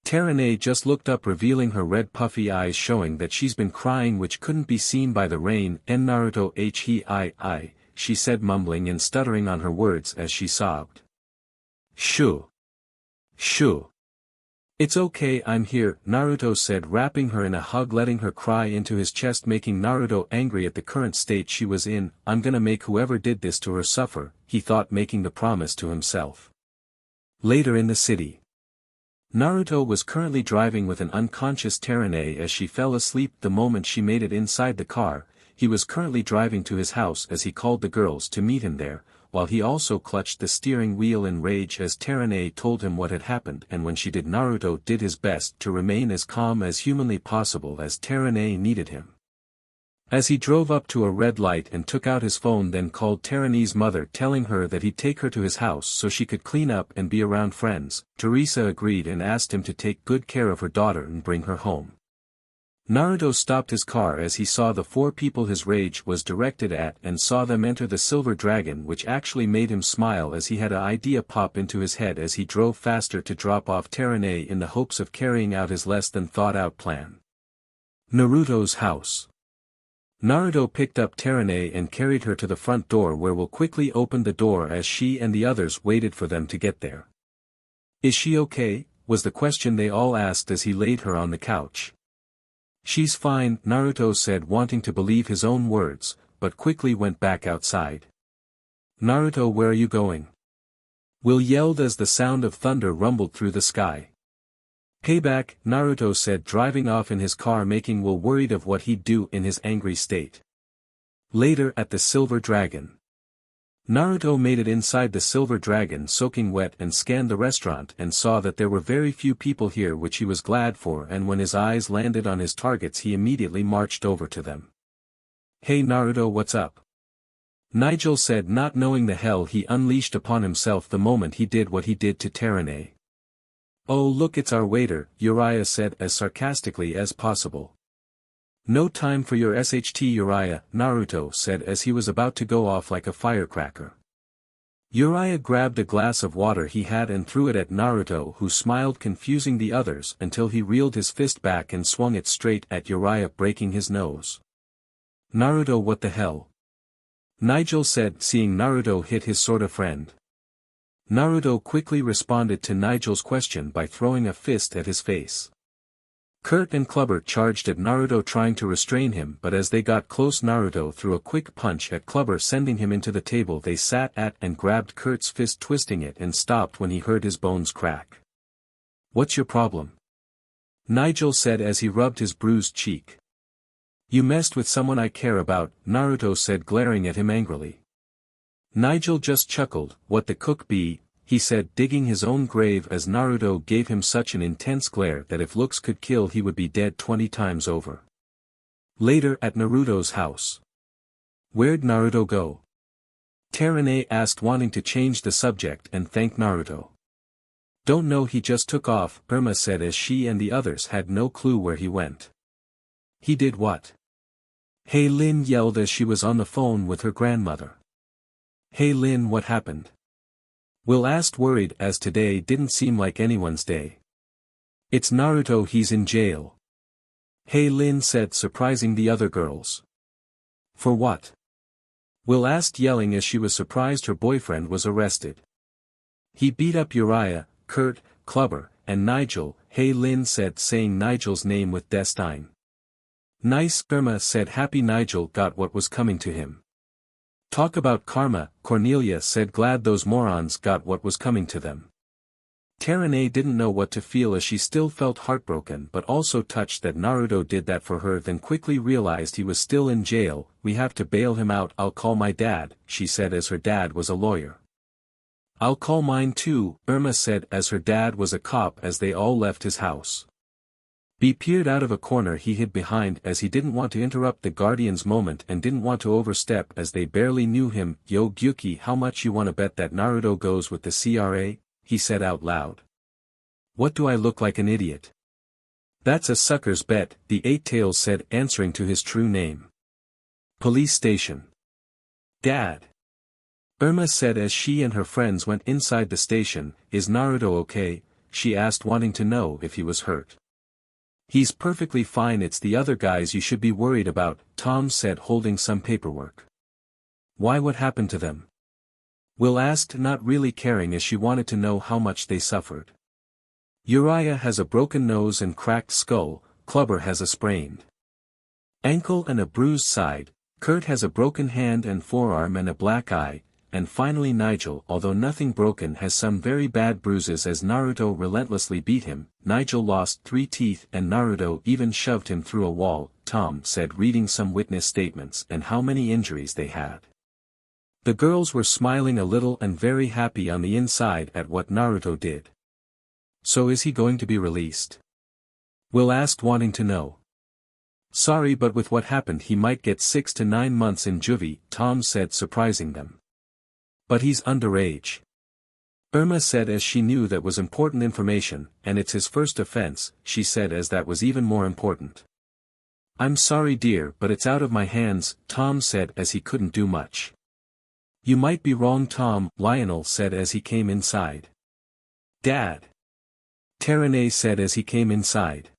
Terene just looked up, revealing her red puffy eyes, showing that she's been crying, which couldn't be seen by the rain. "And Naruto, I," she said, mumbling and stuttering on her words as she sobbed. Shoo. "It's okay, I'm here," Naruto said, wrapping her in a hug, letting her cry into his chest, making Naruto angry at the current state she was in. "I'm gonna make whoever did this to her suffer," he thought, making the promise to himself. Later in the city. Naruto was currently driving with an unconscious Terene as she fell asleep the moment she made it inside the car. He was currently driving to his house as he called the girls to meet him there, while he also clutched the steering wheel in rage as Terene told him what had happened, and when she did, Naruto did his best to remain as calm as humanly possible as Terene needed him. As he drove up to a red light and took out his phone, then called Terene's mother, telling her that he'd take her to his house so she could clean up and be around friends. Teresa agreed and asked him to take good care of her daughter and bring her home. Naruto stopped his car as he saw the 4 people his rage was directed at and saw them enter the silver dragon, which actually made him smile as he had an idea pop into his head as he drove faster to drop off Terene in the hopes of carrying out his less than thought out plan. Naruto's house. Naruto picked up Terene and carried her to the front door, where Will quickly opened the door as she and the others waited for them to get there. "Is she okay?" was the question they all asked as he laid her on the couch. She's fine, Naruto said, wanting to believe his own words, but quickly went back outside. Naruto, where are you going? Will yelled as the sound of thunder rumbled through the sky. Payback, Naruto said, driving off in his car, making Will worried of what he'd do in his angry state. Later at the Silver Dragon. Naruto made it inside the Silver Dragon soaking wet and scanned the restaurant and saw that there were very few people here, which he was glad for, and when his eyes landed on his targets he immediately marched over to them. Hey Naruto, what's up? Nigel said, not knowing the hell he unleashed upon himself the moment he did what he did to Terane. Oh look, it's our waiter, Jiraiya said as sarcastically as possible. No time for your SHT, Jiraiya, Naruto said as he was about to go off like a firecracker. Jiraiya grabbed a glass of water he had and threw it at Naruto, who smiled, confusing the others until he reeled his fist back and swung it straight at Jiraiya, breaking his nose. Naruto, what the hell? Nigel said, seeing Naruto hit his sorta friend. Naruto quickly responded to Nigel's question by throwing a fist at his face. Kurt and Clubber charged at Naruto trying to restrain him, but as they got close Naruto threw a quick punch at Clubber, sending him into the table they sat at, and grabbed Kurt's fist, twisting it, and stopped when he heard his bones crack. What's your problem? Nigel said as he rubbed his bruised cheek. You messed with someone I care about, Naruto said, glaring at him angrily. Nigel just chuckled. What the cook be, he said, digging his own grave as Naruto gave him such an intense glare that if looks could kill he would be dead 20 times over. Later at Naruto's house. Where'd Naruto go? Terane asked, wanting to change the subject and thank Naruto. Don't know, he just took off, Irma said as she and the others had no clue where he went. He did what? Hey Lin yelled as she was on the phone with her grandmother. Hey Lin, what happened? Will asked, worried as today didn't seem like anyone's day. It's Naruto, he's in jail. Hey Lin said, surprising the other girls. For what? Will asked, yelling as she was surprised her boyfriend was arrested. He beat up Jiraiya, Kurt, Clubber, and Nigel, Hey Lin said, saying Nigel's name with Destine. Nice, Irma said, happy Nigel got what was coming to him. Talk about karma, Cornelia said, glad those morons got what was coming to them. Terane didn't know what to feel as she still felt heartbroken but also touched that Naruto did that for her, then quickly realized he was still in jail. We have to bail him out. I'll call my dad, she said as her dad was a lawyer. I'll call mine too, Irma said as her dad was a cop, as they all left his house. B peered out of a corner he hid behind as he didn't want to interrupt the Guardian's moment and didn't want to overstep as they barely knew him. Yo Gyuki, how much you wanna bet that Naruto goes with the CRA? He said out loud. What, do I look like an idiot? That's a sucker's bet, the Eight Tails said, answering to his true name. Police station. Dad. Irma said as she and her friends went inside the station. Is Naruto okay? She asked, wanting to know if he was hurt. He's perfectly fine, it's the other guys you should be worried about, Tom said, holding some paperwork. Why, what happened to them? Will asked, not really caring as she wanted to know how much they suffered. Jiraiya has a broken nose and cracked skull, Clubber has a sprained ankle and a bruised side, Kurt has a broken hand and forearm and a black eye, and finally Nigel, although nothing broken, has some very bad bruises as Naruto relentlessly beat him. Nigel lost 3 teeth and Naruto even shoved him through a wall, Tom said, reading some witness statements and how many injuries they had. The girls were smiling a little and very happy on the inside at what Naruto did. So is he going to be released? Will asked, wanting to know. Sorry, but with what happened he might get 6 to 9 months in juvie, Tom said, surprising them. But he's underage. Irma said as she knew that was important information, and it's his first offense, she said, as that was even more important. I'm sorry dear, but it's out of my hands, Tom said as he couldn't do much. You might be wrong Tom, Lionel said as he came inside. Dad. Terane said as he came inside.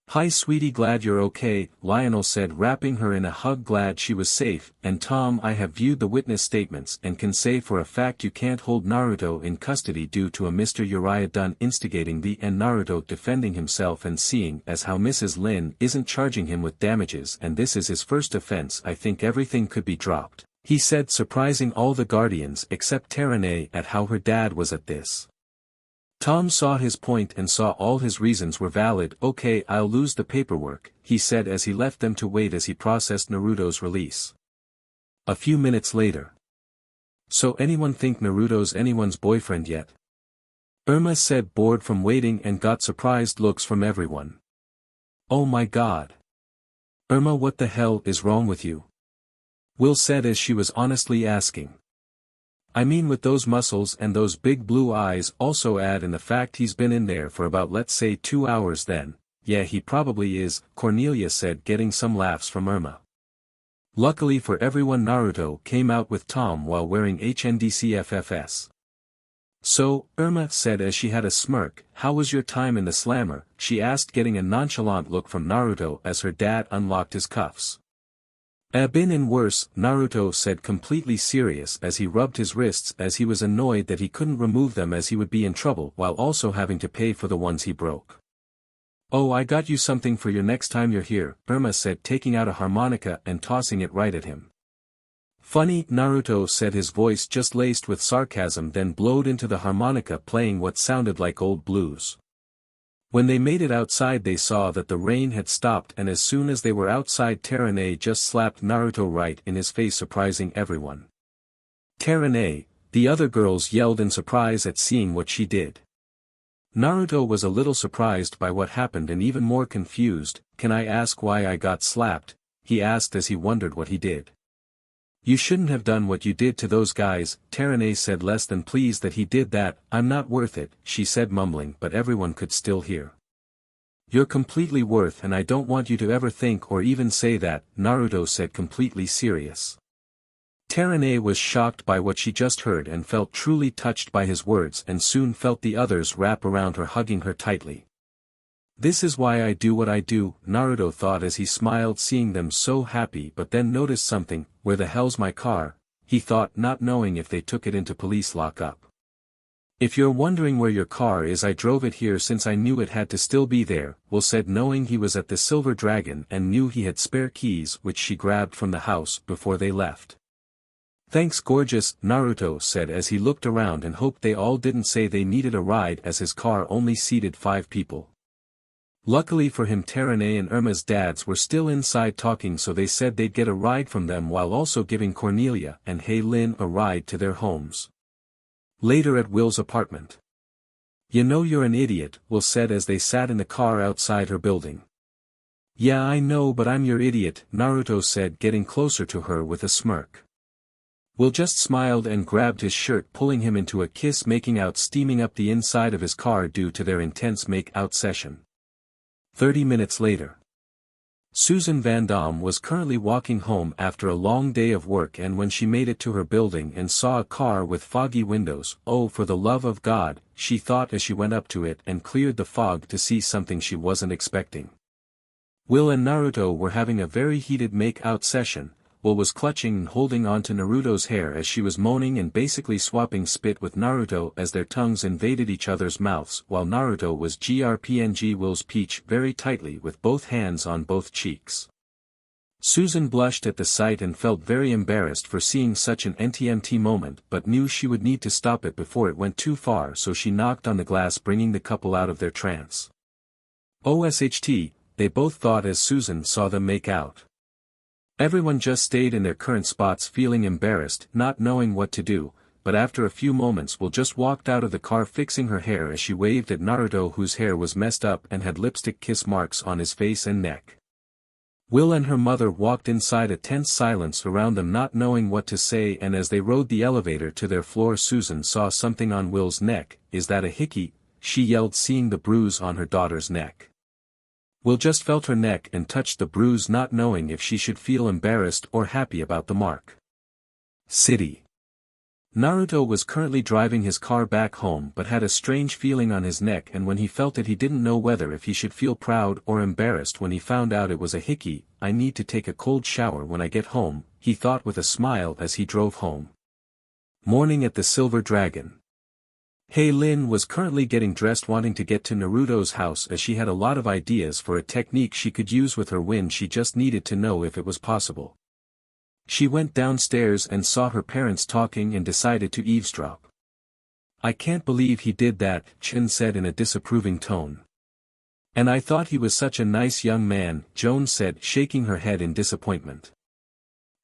"Hi sweetie, glad you're okay," Lionel said, wrapping her in a hug, glad she was safe. "And Tom, I have viewed the witness statements and can say for a fact you can't hold Naruto in custody due to a Mr. Jiraiya done instigating the and Naruto defending himself, and seeing as how Mrs. Lin isn't charging him with damages and this is his first offense, I think everything could be dropped," he said, surprising all the guardians except Terane at how her dad was at this. Tom saw his point and saw all his reasons were valid. "Okay, I'll lose the paperwork," he said as he left them to wait as he processed Naruto's release. A few minutes later. "So anyone think Naruto's anyone's boyfriend yet?" Irma said, bored from waiting, and got surprised looks from everyone. "Oh my god. Irma, what the hell is wrong with you?" Will said as she was honestly asking. "I mean, with those muscles and those big blue eyes, also add in the fact he's been in there for about let's say 2 hours then, yeah he probably is," Cornelia said, getting some laughs from Irma. Luckily for everyone, Naruto came out with Tom while wearing HNDCFFS. "So," Irma said as she had a smirk, "how was your time in the slammer?" she asked, getting a nonchalant look from Naruto as her dad unlocked his cuffs. "Been in worse," Naruto said, completely serious as he rubbed his wrists as he was annoyed that he couldn't remove them as he would be in trouble while also having to pay for the ones he broke. "Oh, I got you something for your next time you're here," Irma said, taking out a harmonica and tossing it right at him. "Funny," Naruto said, his voice just laced with sarcasm, then blowed into the harmonica playing what sounded like old blues. When they made it outside they saw that the rain had stopped, and as soon as they were outside Terane just slapped Naruto right in his face, surprising everyone. "Terane," the other girls yelled in surprise at seeing what she did. Naruto was a little surprised by what happened and even more confused. "Can I ask why I got slapped?" he asked as he wondered what he did. "You shouldn't have done what you did to those guys," Terane said, less than pleased that he did that. "I'm not worth it," she said, mumbling, but everyone could still hear. "You're completely worth, and I don't want you to ever think or even say that," Naruto said, completely serious. Terane was shocked by what she just heard and felt truly touched by his words, and soon felt the others wrap around her, hugging her tightly. "This is why I do what I do," Naruto thought as he smiled seeing them so happy, but then noticed something. "Where the hell's my car?" he thought, not knowing if they took it into police lockup. "If you're wondering where your car is, I drove it here since I knew it had to still be there," Will said, knowing he was at the Silver Dragon and knew he had spare keys which she grabbed from the house before they left. "Thanks gorgeous," Naruto said as he looked around and hoped they all didn't say they needed a ride as his car only seated 5 people. Luckily for him, Terane and Irma's dads were still inside talking, so they said they'd get a ride from them while also giving Cornelia and Hey Lin a ride to their homes. Later at Will's apartment. "You know you're an idiot," Will said as they sat in the car outside her building. "Yeah, I know, but I'm your idiot," Naruto said, getting closer to her with a smirk. Will just smiled and grabbed his shirt, pulling him into a kiss, making out steaming up the inside of his car due to their intense make-out session. 30 minutes later. Susan Vandom was currently walking home after a long day of work, and when she made it to her building and saw a car with foggy windows, "Oh, for the love of God," she thought as she went up to it and cleared the fog to see something she wasn't expecting. Will and Naruto were having a very heated make-out session. Will was clutching and holding on to Naruto's hair as she was moaning and basically swapping spit with Naruto as their tongues invaded each other's mouths, while Naruto was grpng Will's peach very tightly with both hands on both cheeks. Susan blushed at the sight and felt very embarrassed for seeing such an NTMT moment, but knew she would need to stop it before it went too far, so she knocked on the glass, bringing the couple out of their trance. OSHT, they both thought as Susan saw them make out. Everyone just stayed in their current spots, feeling embarrassed, not knowing what to do, but after a few moments Will just walked out of the car fixing her hair as she waved at Naruto, whose hair was messed up and had lipstick kiss marks on his face and neck. Will and her mother walked inside, a tense silence around them, not knowing what to say, and as they rode the elevator to their floor Susan saw something on Will's neck. "Is that a hickey?" she yelled, seeing the bruise on her daughter's neck. Will just felt her neck and touched the bruise, not knowing if she should feel embarrassed or happy about the mark. City. Naruto was currently driving his car back home but had a strange feeling on his neck, and when he felt it he didn't know whether if he should feel proud or embarrassed when he found out it was a hickey. I need to take a cold shower when I get home, he thought with a smile as he drove home. Morning at the Silver Dragon. Lin was currently getting dressed, wanting to get to Naruto's house as she had a lot of ideas for a technique she could use with her wind. She just needed to know if it was possible. She went downstairs and saw her parents talking and decided to eavesdrop. I can't believe he did that, Chin said in a disapproving tone. And I thought he was such a nice young man, Joan said, shaking her head in disappointment.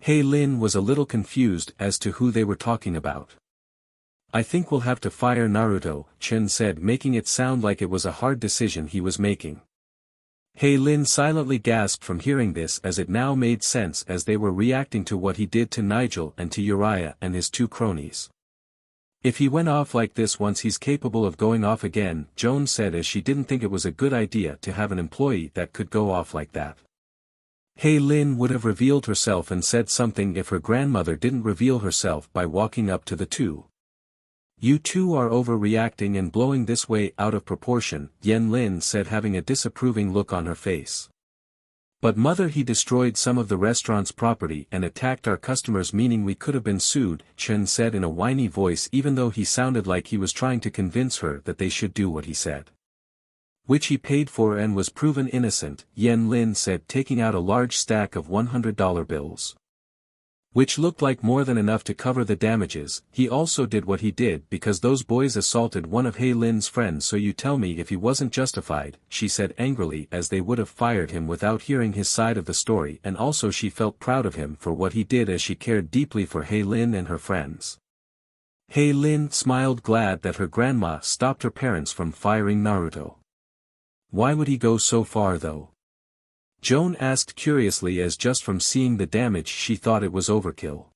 Lin was a little confused as to who they were talking about. I think we'll have to fire Naruto, Chin said, making it sound like it was a hard decision he was making. Lin silently gasped from hearing this, as it now made sense as they were reacting to what he did to Nigel and to Jiraiya and his two cronies. If he went off like this once, he's capable of going off again, Joan said, as she didn't think it was a good idea to have an employee that could go off like that. Lin would have revealed herself and said something if her grandmother didn't reveal herself by walking up to the two. You two are overreacting and blowing this way out of proportion, Lin said, having a disapproving look on her face. But mother, he destroyed some of the restaurant's property and attacked our customers, meaning we could have been sued, Chen said in a whiny voice, even though he sounded like he was trying to convince her that they should do what he said. Which he paid for and was proven innocent, Lin said, taking out a large stack of $100 bills. Which looked like more than enough to cover the damages. He also did what he did because those boys assaulted one of Lin's friends, so you tell me if he wasn't justified, she said angrily, as they would have fired him without hearing his side of the story, and also she felt proud of him for what he did as she cared deeply for Lin and her friends. Lin smiled, glad that her grandma stopped her parents from firing Naruto. Why would he go so far though? Joan asked curiously, as just from seeing the damage she thought it was overkill.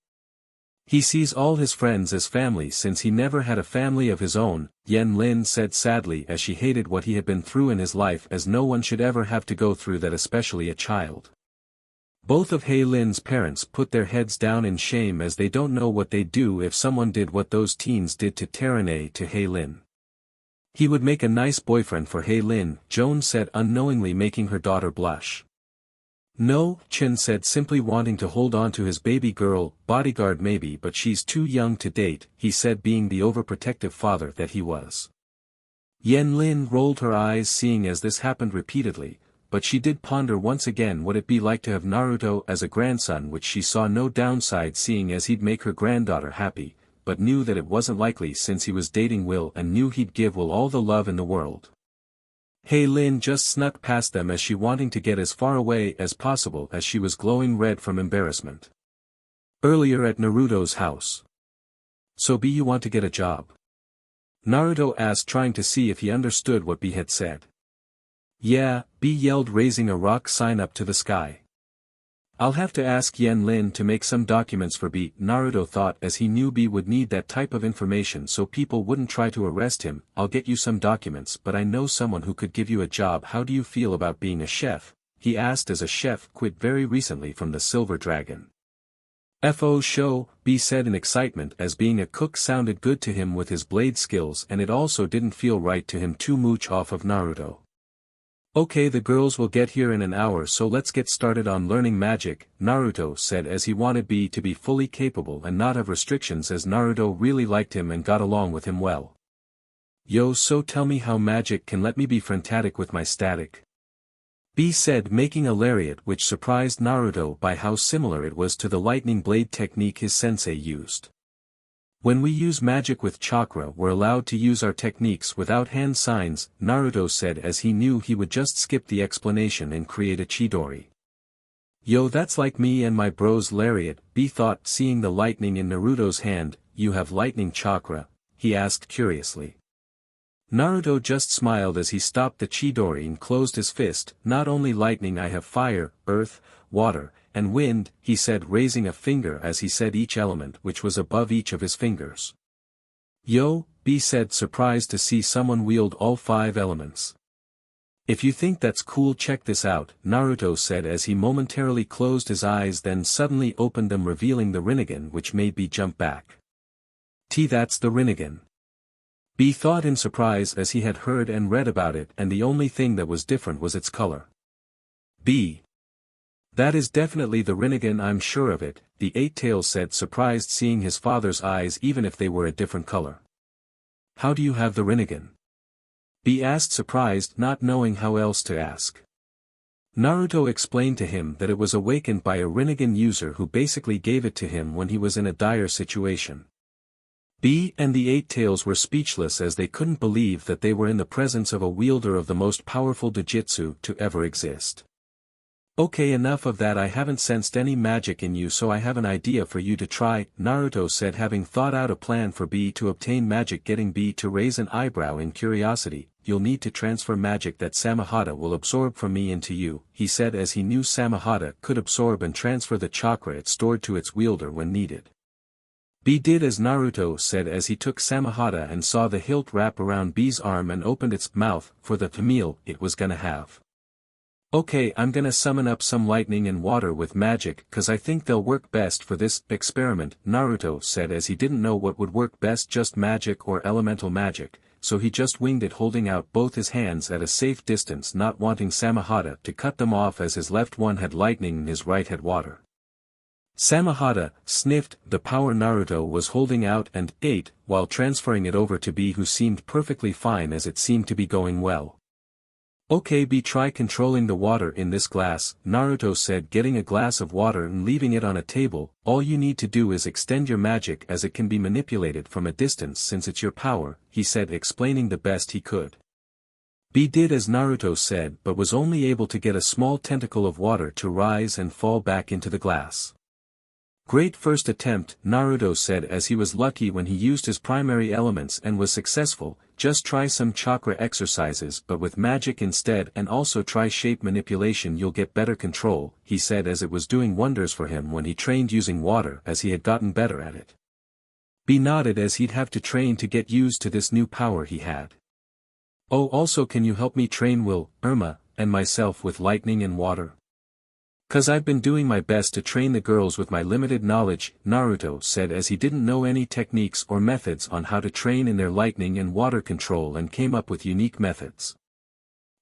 He sees all his friends as family since he never had a family of his own, Lin said sadly, as she hated what he had been through in his life, as no one should ever have to go through that, especially a child. Both of Lin's parents put their heads down in shame, as they don't know what they'd do if someone did what those teens did to Terene to Lin. He would make a nice boyfriend for Lin, Joan said, unknowingly making her daughter blush. No, Chin said, simply wanting to hold on to his baby girl, bodyguard maybe, but she's too young to date, he said, being the overprotective father that he was. Lin rolled her eyes seeing as this happened repeatedly, but she did ponder once again what it'd be like to have Naruto as a grandson, which she saw no downside seeing as he'd make her granddaughter happy, but knew that it wasn't likely since he was dating Will and knew he'd give Will all the love in the world. Lin just snuck past them as she wanting to get as far away as possible, as she was glowing red from embarrassment. Earlier at Naruto's house. So B, you want to get a job? Naruto asked, trying to see if he understood what B had said. Yeah, B yelled, raising a rock sign up to the sky. I'll have to ask Lin to make some documents for B, Naruto thought, as he knew B would need that type of information so people wouldn't try to arrest him. I'll get you some documents, but I know someone who could give you a job. How do you feel about being a chef? He asked, as a chef quit very recently from the Silver Dragon. FO show, B said in excitement, as being a cook sounded good to him with his blade skills, and it also didn't feel right to him to mooch off of Naruto. Okay, the girls will get here in an hour, so let's get started on learning magic, Naruto said, as he wanted B to be fully capable and not have restrictions, as Naruto really liked him and got along with him well. Yo, so tell me how magic can let me be frantic with my static. B said, making a lariat, which surprised Naruto by how similar it was to the lightning blade technique his sensei used. When we use magic with chakra, we're allowed to use our techniques without hand signs, Naruto said, as he knew he would just skip the explanation and create a chidori. Yo, that's like me and my bro's lariat, B thought, seeing the lightning in Naruto's hand. You have lightning chakra? He asked curiously. Naruto just smiled as he stopped the chidori and closed his fist. Not only lightning, I have fire, earth, water, and wind, he said, raising a finger as he said each element which was above each of his fingers. Yo, B said, surprised to see someone wield all 5 elements. If you think that's cool, check this out, Naruto said as he momentarily closed his eyes, then suddenly opened them, revealing the Rinnegan, which made B jump back. That's the Rinnegan. B thought in surprise as he had heard and read about it, and the only thing that was different was its color. B. That is definitely the Rinnegan, I'm sure of it, the Eight-Tails said, surprised seeing his father's eyes even if they were a different color. How do you have the Rinnegan? B asked, surprised, not knowing how else to ask. Naruto explained to him that it was awakened by a Rinnegan user who basically gave it to him when he was in a dire situation. B and the Eight-Tails were speechless as they couldn't believe that they were in the presence of a wielder of the most powerful dojutsu to ever exist. Okay, enough of that. I haven't sensed any magic in you, so I have an idea for you to try, Naruto said, having thought out a plan for B to obtain magic. Getting B to raise an eyebrow in curiosity. You'll need to transfer magic that Samehada will absorb from me into you, he said, as he knew Samehada could absorb and transfer the chakra it stored to its wielder when needed. B did as Naruto said as he took Samehada and saw the hilt wrap around B's arm and opened its mouth for the meal it was gonna have. Okay, I'm gonna summon up some lightning and water with magic, cause I think they'll work best for this experiment, Naruto said, as he didn't know what would work best, just magic or elemental magic, so he just winged it, holding out both his hands at a safe distance, not wanting Samehada to cut them off as his left one had lightning and his right had water. Samehada sniffed the power Naruto was holding out and ate, while transferring it over to B, who seemed perfectly fine as it seemed to be going well. Okay, B, try controlling the water in this glass, Naruto said, getting a glass of water and leaving it on a table. All you need to do is extend your magic as it can be manipulated from a distance since it's your power, he said, explaining the best he could. B did as Naruto said, but was only able to get a small tentacle of water to rise and fall back into the glass. Great first attempt, Naruto said, as he was lucky when he used his primary elements and was successful. Just try some chakra exercises but with magic instead, and also try shape manipulation, you'll get better control, he said, as it was doing wonders for him when he trained using water, as he had gotten better at it. B nodded as he'd have to train to get used to this new power he had. Oh, also can you help me train Will, Irma, and myself with lightning and water? Cause I've been doing my best to train the girls with my limited knowledge, Naruto said, as he didn't know any techniques or methods on how to train in their lightning and water control and came up with unique methods.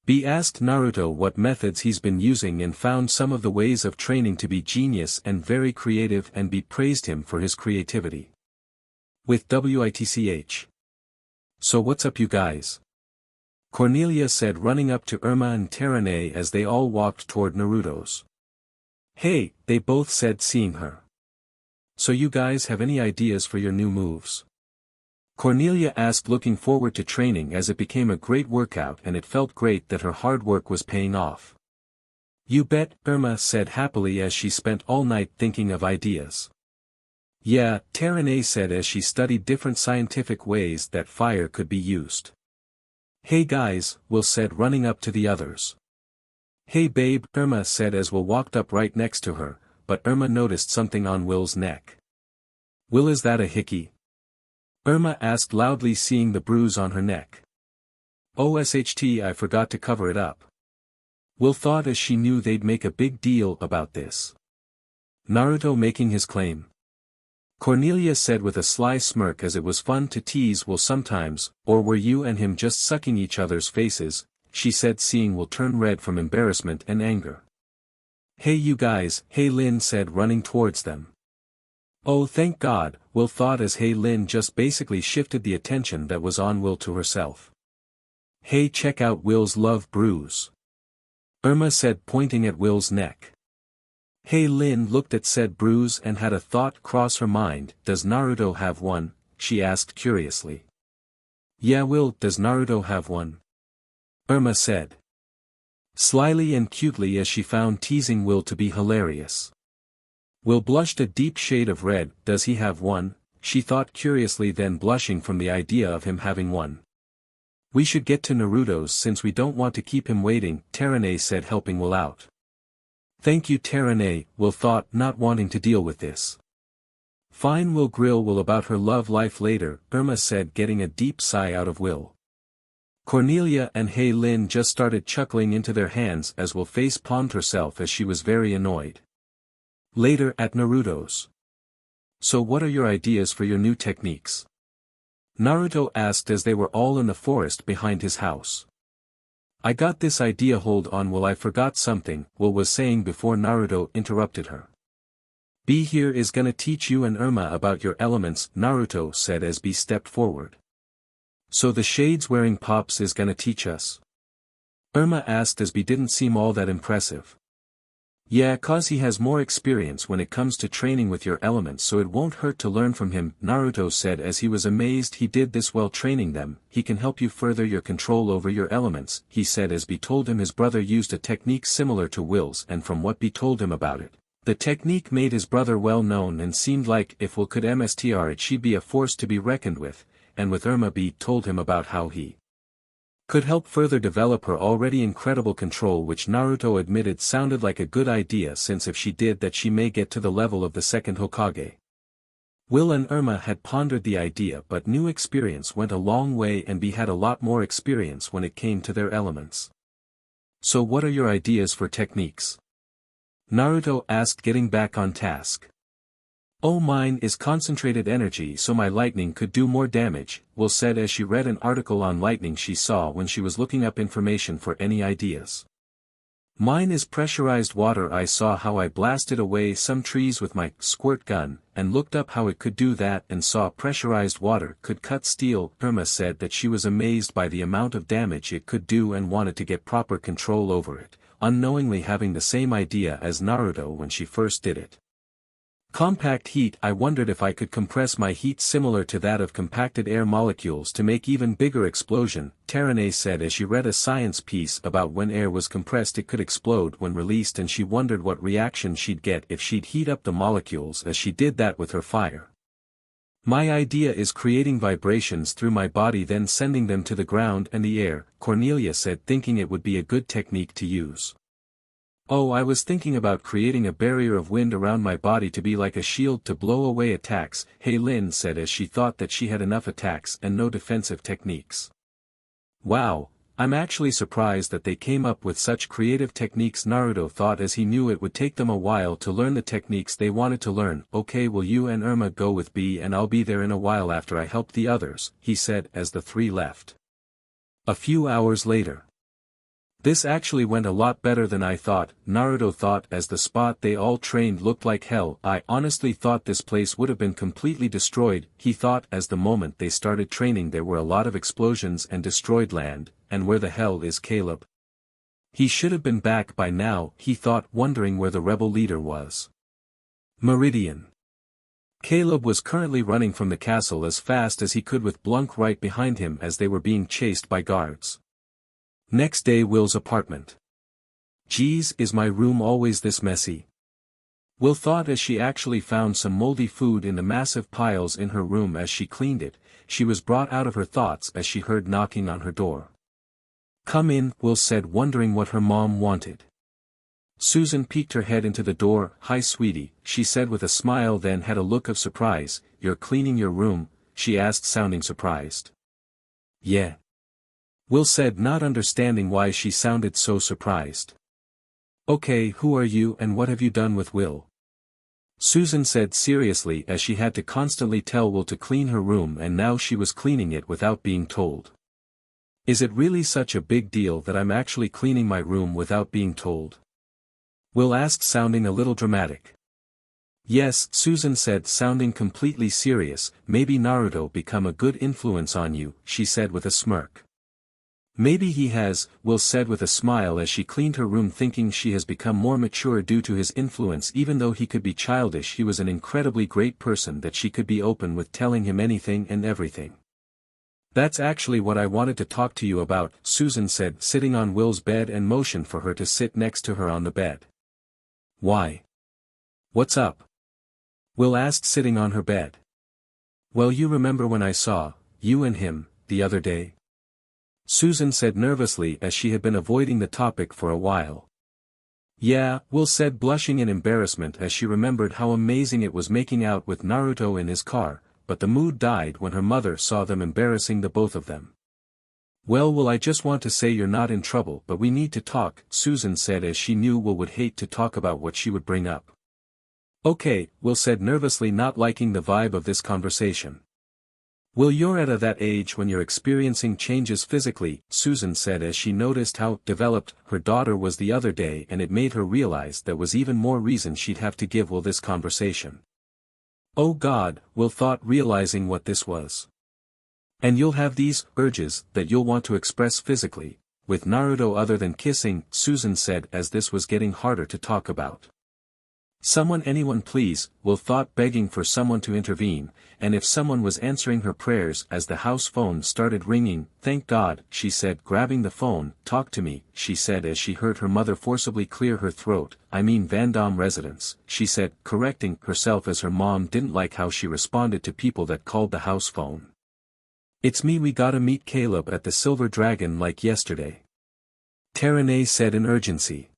B asked Naruto what methods he's been using and found some of the ways of training to be genius and very creative, and B praised him for his creativity. With W.I.T.C.H. So what's up, you guys? Cornelia said, running up to Irma and Terane as they all walked toward Naruto's. Hey, they both said, seeing her. So you guys have any ideas for your new moves? Cornelia asked, looking forward to training as it became a great workout and it felt great that her hard work was paying off. You bet, Irma said happily as she spent all night thinking of ideas. Yeah, Terane said as she studied different scientific ways that fire could be used. Hey guys, Will said, running up to the others. Hey babe, Irma said as Will walked up right next to her, but Irma noticed something on Will's neck. Will, is that a hickey? Irma asked loudly, seeing the bruise on her neck. OSHT, I forgot to cover it up. Will thought as she knew they'd make a big deal about this. Naruto making his claim. Cornelia said with a sly smirk as it was fun to tease Will sometimes, or were you and him just sucking each other's faces, she said, seeing Will turn red from embarrassment and anger. Hey you guys, Hey Lin said, running towards them. Oh thank God, Will thought as Hey Lin just basically shifted the attention that was on Will to herself. Hey, check out Will's love bruise. Irma said, pointing at Will's neck. Hey Lin looked at said bruise and had a thought cross her mind. Does Naruto have one? She asked curiously. Yeah Will, does Naruto have one? Irma said. Slyly and cutely, as she found teasing Will to be hilarious. Will blushed a deep shade of red. Does he have one? She thought curiously, then blushing from the idea of him having one. We should get to Naruto's since we don't want to keep him waiting, Terane said, helping Will out. Thank you Terane, Will thought, not wanting to deal with this. Fine, we'll grill Will about her love life later, Irma said, getting a deep sigh out of Will. Cornelia and Hey Lin just started chuckling into their hands as Will face palmed herself as she was very annoyed. Later at Naruto's. So what are your ideas for your new techniques? Naruto asked as they were all in the forest behind his house. I got this idea, hold on, well, I forgot something, Will was saying before Naruto interrupted her. B here is gonna teach you and Irma about your elements, Naruto said as B stepped forward. So the shades wearing Pops is gonna teach us? Irma asked as B didn't seem all that impressive. Yeah, cause he has more experience when it comes to training with your elements, so it won't hurt to learn from him, Naruto said as he was amazed he did this while training them. He can help you further your control over your elements, he said as B told him his brother used a technique similar to Will's, and from what B told him about it, the technique made his brother well known and seemed like if Will could mstr it, she'd be a force to be reckoned with, and with Irma, B told him about how he could help further develop her already incredible control, which Naruto admitted sounded like a good idea, since if she did that she may get to the level of the second Hokage. Will and Irma had pondered the idea, but new experience went a long way and B had a lot more experience when it came to their elements. So what are your ideas for techniques? Naruto asked, getting back on task. Oh, mine is concentrated energy, so my lightning could do more damage, Will said as she read an article on lightning she saw when she was looking up information for any ideas. Mine is pressurized water. I saw how I blasted away some trees with my squirt gun, and looked up how it could do that and saw pressurized water could cut steel. Irma said that she was amazed by the amount of damage it could do and wanted to get proper control over it, unknowingly having the same idea as Naruto when she first did it. Compact heat. I wondered if I could compress my heat similar to that of compacted air molecules to make even bigger explosion, Terane said as she read a science piece about when air was compressed it could explode when released, and she wondered what reaction she'd get if she'd heat up the molecules as she did that with her fire. My idea is creating vibrations through my body then sending them to the ground and the air, Cornelia said, thinking it would be a good technique to use. Oh, I was thinking about creating a barrier of wind around my body to be like a shield to blow away attacks, Lin said as she thought that she had enough attacks and no defensive techniques. Wow, I'm actually surprised that they came up with such creative techniques, Naruto thought as he knew it would take them a while to learn the techniques they wanted to learn. Okay, will you and Irma go with B and I'll be there in a while after I help the others, he said as the three left. A few hours later. This actually went a lot better than I thought, Naruto thought as the spot they all trained looked like hell. I honestly thought this place would have been completely destroyed, he thought as the moment they started training there were a lot of explosions and destroyed land, and where the hell is Caleb? He should have been back by now, he thought, wondering where the rebel leader was. Meridian. Caleb was currently running from the castle as fast as he could with Blunk right behind him as they were being chased by guards. Next day, Will's apartment. Geez, is my room always this messy? Will thought as she actually found some moldy food in the massive piles in her room. As she cleaned it, she was brought out of her thoughts as she heard knocking on her door. Come in, Will said, wondering what her mom wanted. Susan peeked her head into the door. Hi sweetie, she said with a smile, then had a look of surprise. You're cleaning your room? She asked, sounding surprised. Yeah. Will said, not understanding why she sounded so surprised. Okay, who are you and what have you done with Will? Susan said seriously as she had to constantly tell Will to clean her room and now she was cleaning it without being told. Is it really such a big deal that I'm actually cleaning my room without being told? Will asked, sounding a little dramatic. Yes, Susan said, sounding completely serious. Maybe Naruto become a good influence on you, she said with a smirk. Maybe he has, Will said with a smile as she cleaned her room, thinking she has become more mature due to his influence. Even though he could be childish, he was an incredibly great person that she could be open with, telling him anything and everything. That's actually what I wanted to talk to you about, Susan said, sitting on Will's bed and motioned for her to sit next to her on the bed. Why? What's up? Will asked, sitting on her bed. Well, you remember when I saw you and him the other day? Susan said nervously as she had been avoiding the topic for a while. Yeah, Will said, blushing in embarrassment as she remembered how amazing it was making out with Naruto in his car, but the mood died when her mother saw them embarrassing the both of them. Well, I just want to say you're not in trouble, but we need to talk, Susan said as she knew Will would hate to talk about what she would bring up. Okay, Will said nervously, not liking the vibe of this conversation. Well, you're at that age when you're experiencing changes physically, Susan said as she noticed how developed her daughter was the other day, and it made her realize there was even more reason she'd have to give Will this conversation. Oh God, Will thought, realizing what this was. And you'll have these urges that you'll want to express physically, with Naruto other than kissing, Susan said as this was getting harder to talk about. Anyone please, Will thought, begging for someone to intervene, and if someone was answering her prayers as the house phone started ringing. Thank God, she said, grabbing the phone. Talk to me, she said as she heard her mother forcibly clear her throat. I mean Vandom residence, she said, correcting herself as her mom didn't like how she responded to people that called the house phone. It's me, we gotta meet Caleb at the Silver Dragon like yesterday. Terene said in urgency.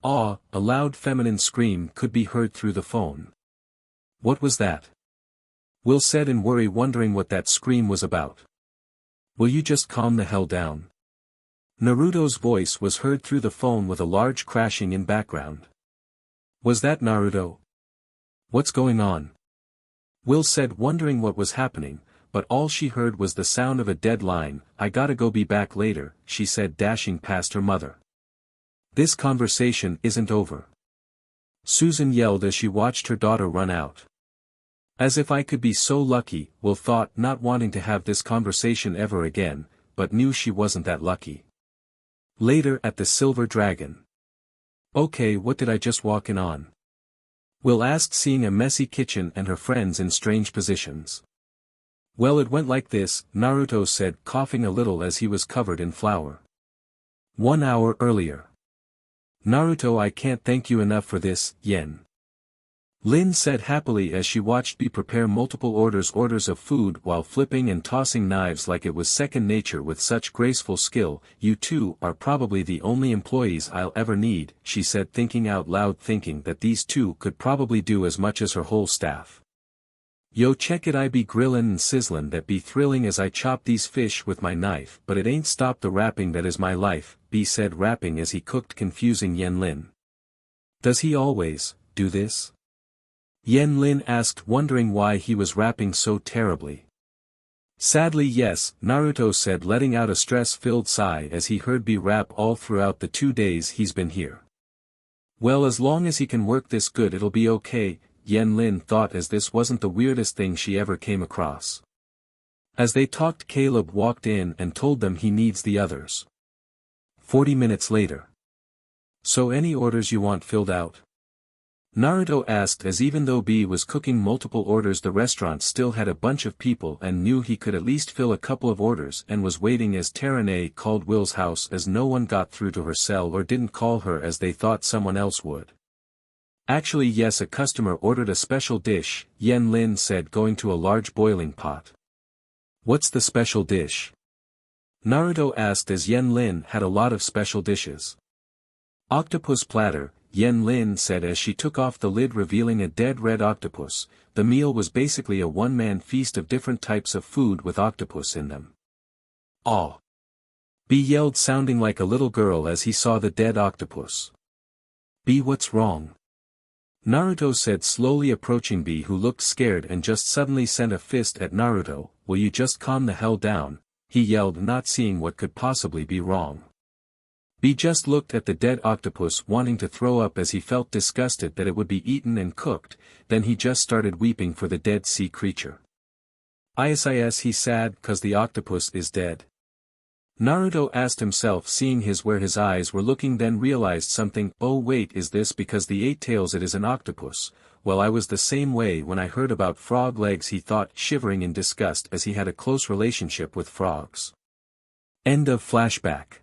A loud feminine scream could be heard through the phone. What was that? Will said in worry, wondering what that scream was about. Will you just calm the hell down? Naruto's voice was heard through the phone with a large crashing in background. Was that Naruto? What's going on? Will said, wondering what was happening, but all she heard was the sound of a dead line. I gotta go, be back later, she said, dashing past her mother. This conversation isn't over. Susan yelled as she watched her daughter run out. As if I could be so lucky, Will thought, not wanting to have this conversation ever again, but knew she wasn't that lucky. Later at the Silver Dragon. Okay, what did I just walk in on? Will asked, seeing a messy kitchen and her friends in strange positions. Well, it went like this, Naruto said, coughing a little as he was covered in flour. 1 hour earlier. Naruto, I can't thank you enough for this, Yen. Lin said happily as she watched B prepare multiple orders of food while flipping and tossing knives like it was second nature with such graceful skill. You two are probably the only employees I'll ever need, she said, thinking out loud, thinking that these two could probably do as much as her whole staff. Yo, check it, I be grillin' and sizzlin' that be thrilling as I chop these fish with my knife, but it ain't stopped the rapping that is my life, B said, rapping as he cooked, confusing Yen Lin. Does he always do this? Yen Lin asked, wondering why he was rapping so terribly. Sadly yes, Naruto said, letting out a stress-filled sigh as he heard B rap all throughout the 2 days he's been here. Well, as long as he can work this good it'll be okay, Yen Lin thought, as this wasn't the weirdest thing she ever came across. As they talked, Caleb walked in and told them he needs the others. 40 minutes later. So any orders you want filled out? Naruto asked, as even though B was cooking multiple orders the restaurant still had a bunch of people and knew he could at least fill a couple of orders, and was waiting as Terene called Will's house as no one got through to her cell or didn't call her as they thought someone else would. Actually yes, a customer ordered a special dish, Yen Lin said, going to a large boiling pot. What's the special dish? Naruto asked, as Yen Lin had a lot of special dishes. Octopus platter, Yen Lin said as she took off the lid, revealing a dead red octopus. The meal was basically a one-man feast of different types of food with octopus in them. Aw! B yelled, sounding like a little girl as he saw the dead octopus. B, what's wrong? Naruto said, slowly approaching B, who looked scared and just suddenly sent a fist at Naruto. Will you just calm the hell down? He yelled, not seeing what could possibly be wrong. B just looked at the dead octopus, wanting to throw up as he felt disgusted that it would be eaten and cooked. Then he just started weeping for the dead sea creature. Is he sad 'cause the octopus is dead? Naruto asked himself, seeing where his eyes were looking, then realized something. Oh wait, is this because the 8 tails it is an octopus? Well, I was the same way when I heard about frog legs, he thought, shivering in disgust as he had a close relationship with frogs. End of flashback.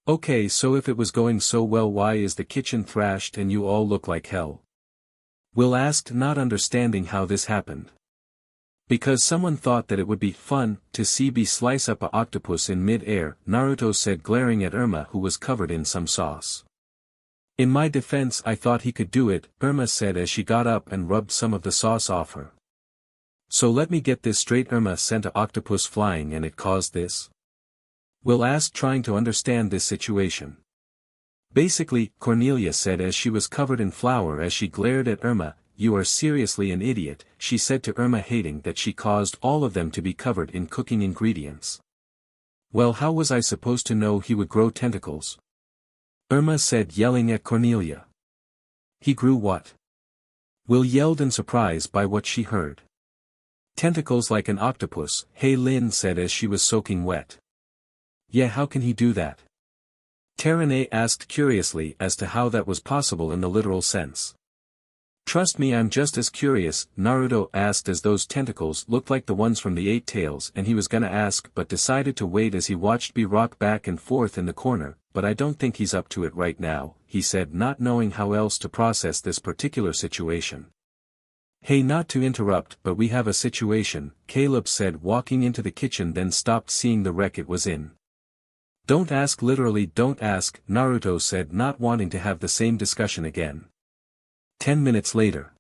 Okay, so if it was going so well, why is the kitchen thrashed and you all look like hell? Will asked, not understanding how this happened. Because someone thought that it would be fun to see B slice up a octopus in mid-air, Naruto said, glaring at Irma, who was covered in some sauce. In my defense, I thought he could do it, Irma said as she got up and rubbed some of the sauce off her. So let me get this straight, Irma sent a octopus flying and it caused this? Will asked, trying to understand this situation. Basically, Cornelia said as she was covered in flour as she glared at Irma, you are seriously an idiot, she said to Irma, hating that she caused all of them to be covered in cooking ingredients. Well, how was I supposed to know he would grow tentacles? Irma said, yelling at Cornelia. He grew what? Will yelled in surprise by what she heard. Tentacles like an octopus, Lin said as she was soaking wet. Yeah, how can he do that? Terene asked curiously as to how that was possible in the literal sense. Trust me, I'm just as curious, Naruto asked as those tentacles looked like the ones from the Eight Tails, and he was gonna ask but decided to wait as he watched B rock back and forth in the corner, but I don't think he's up to it right now, he said, not knowing how else to process this particular situation. Hey, not to interrupt, but we have a situation, Caleb said, walking into the kitchen, then stopped seeing the wreck it was in. Don't ask, literally don't ask, Naruto said, not wanting to have the same discussion again. 10 minutes later.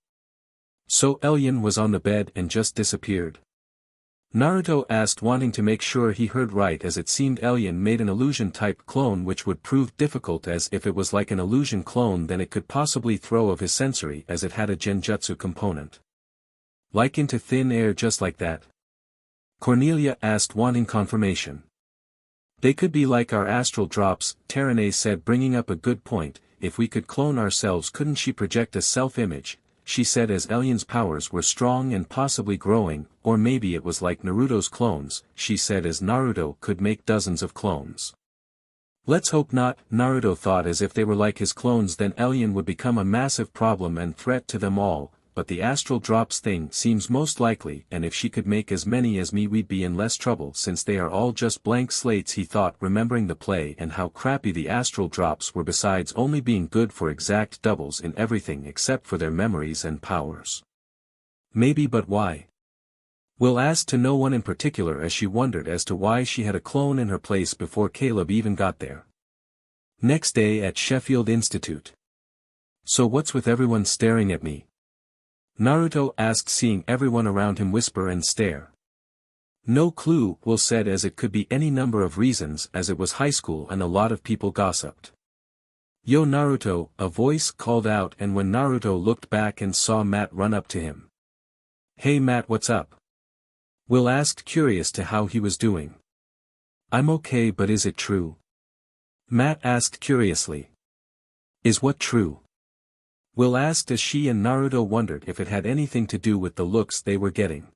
So Elian was on the bed and just disappeared? Naruto asked, wanting to make sure he heard right, as it seemed Elian made an illusion-type clone, which would prove difficult, as if it was like an illusion clone then it could possibly throw of his sensory, as it had a genjutsu component. Like into thin air, just like that? Cornelia asked, wanting confirmation. They could be like our astral drops, Terene said, bringing up a good point. If we could clone ourselves, couldn't she project a self-image? She said, as Elian's powers were strong and possibly growing, or maybe it was like Naruto's clones, she said, as Naruto could make dozens of clones. Let's hope not, Naruto thought, as if they were like his clones then Elian would become a massive problem and threat to them all, but the astral drops thing seems most likely, and if she could make as many as me we'd be in less trouble since they are all just blank slates, he thought, remembering the play and how crappy the astral drops were, besides only being good for exact doubles in everything except for their memories and powers. Maybe, but why? Will asked to no one in particular, as she wondered as to why she had a clone in her place before Caleb even got there. Next day at Sheffield Institute. So what's with everyone staring at me? Naruto asked, seeing everyone around him whisper and stare. No clue, Will said, as it could be any number of reasons, as it was high school and a lot of people gossiped. Yo Naruto, a voice called out, and when Naruto looked back and saw Matt run up to him. Hey Matt, what's up? Will asked, curious to how he was doing. I'm okay, but is it true? Matt asked curiously. Is what true? Will asked, as she and Naruto wondered if it had anything to do with the looks they were getting.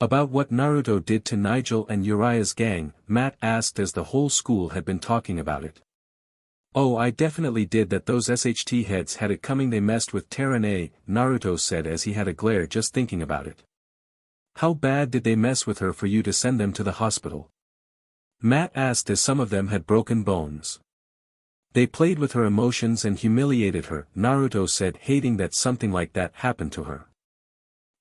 About what Naruto did to Nigel and Jiraiya's gang, Matt asked, as the whole school had been talking about it. Oh, I definitely did that. Those SHT heads had it coming. They messed with Terene, Naruto said, as he had a glare just thinking about it. How bad did they mess with her for you to send them to the hospital? Matt asked, as some of them had broken bones. They played with her emotions and humiliated her, Naruto said, hating that something like that happened to her.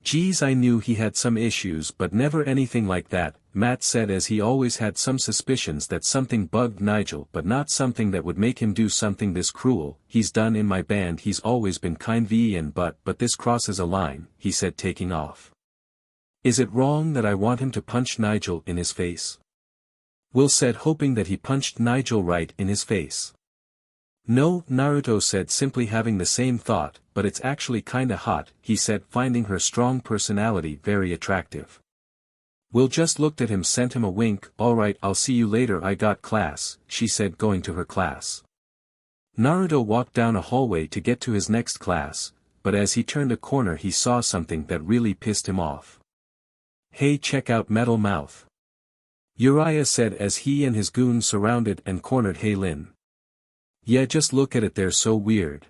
Geez, I knew he had some issues but never anything like that, Matt said, as he always had some suspicions that something bugged Nigel, but not something that would make him do something this cruel. He's done in my band, he's always been kind, VEN, but this crosses a line, he said, taking off. Is it wrong that I want him to punch Nigel in his face? Will said, hoping that he punched Nigel right in his face. No, Naruto said, simply having the same thought, but it's actually kinda hot, he said, finding her strong personality very attractive. Will just looked at him, sent him a wink. Alright, I'll see you later, I got class, she said, going to her class. Naruto walked down a hallway to get to his next class, but as he turned a corner he saw something that really pissed him off. Hey, check out Metal Mouth. Jiraiya said, as he and his goons surrounded and cornered Lin. Yeah, just look at it, they're so weird.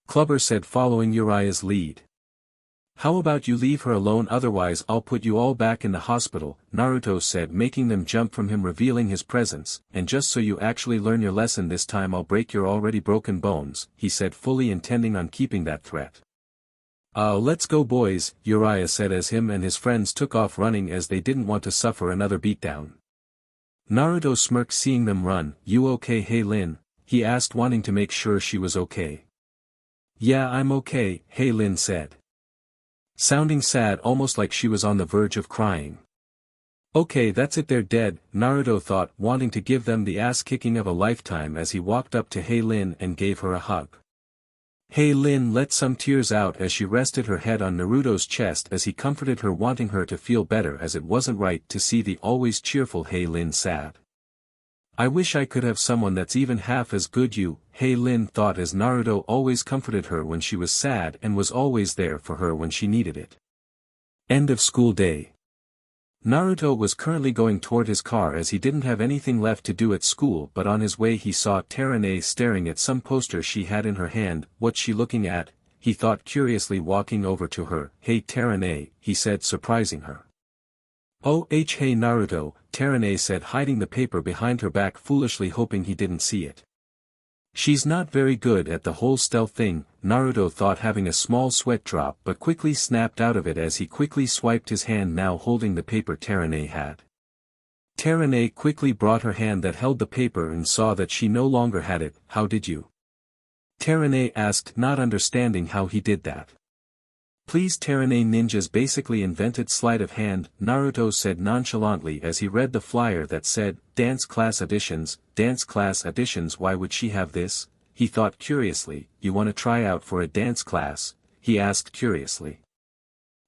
Clubber said, following Jiraiya's lead. How about you leave her alone, otherwise I'll put you all back in the hospital, Naruto said, making them jump from him, revealing his presence, and just so you actually learn your lesson this time I'll break your already broken bones, he said, fully intending on keeping that threat. Let's go boys, Jiraiya said, as him and his friends took off running as they didn't want to suffer another beatdown. Naruto smirked seeing them run. You okay, Lin? He asked, wanting to make sure she was okay. Yeah, I'm okay, Lin said. Sounding sad, almost like she was on the verge of crying. Okay, that's it, they're dead, Naruto thought, wanting to give them the ass-kicking of a lifetime as he walked up to Lin and gave her a hug. Lin let some tears out as she rested her head on Naruto's chest as he comforted her, wanting her to feel better, as it wasn't right to see the always cheerful Lin sad. I wish I could have someone that's even half as good, Lin thought, as Naruto always comforted her when she was sad and was always there for her when she needed it. End of school day. Naruto was currently going toward his car as he didn't have anything left to do at school, but on his way he saw Terane staring at some poster she had in her hand. What's she looking at? He thought curiously, walking over to her. Hey Terane, he said, surprising her. Oh hey Naruto, Terane said, hiding the paper behind her back, foolishly hoping he didn't see it. She's not very good at the whole stealth thing, Naruto thought, having a small sweat drop, but quickly snapped out of it as he quickly swiped his hand, now holding the paper Terane had. Terane quickly brought her hand that held the paper and saw that she no longer had it. How did you? Terane asked, not understanding how he did that. Please, Terane ninjas basically invented sleight of hand, Naruto said nonchalantly as he read the flyer that said, Dance class auditions. Why would she have this? He thought curiously. You want to try out for a dance class? He asked curiously.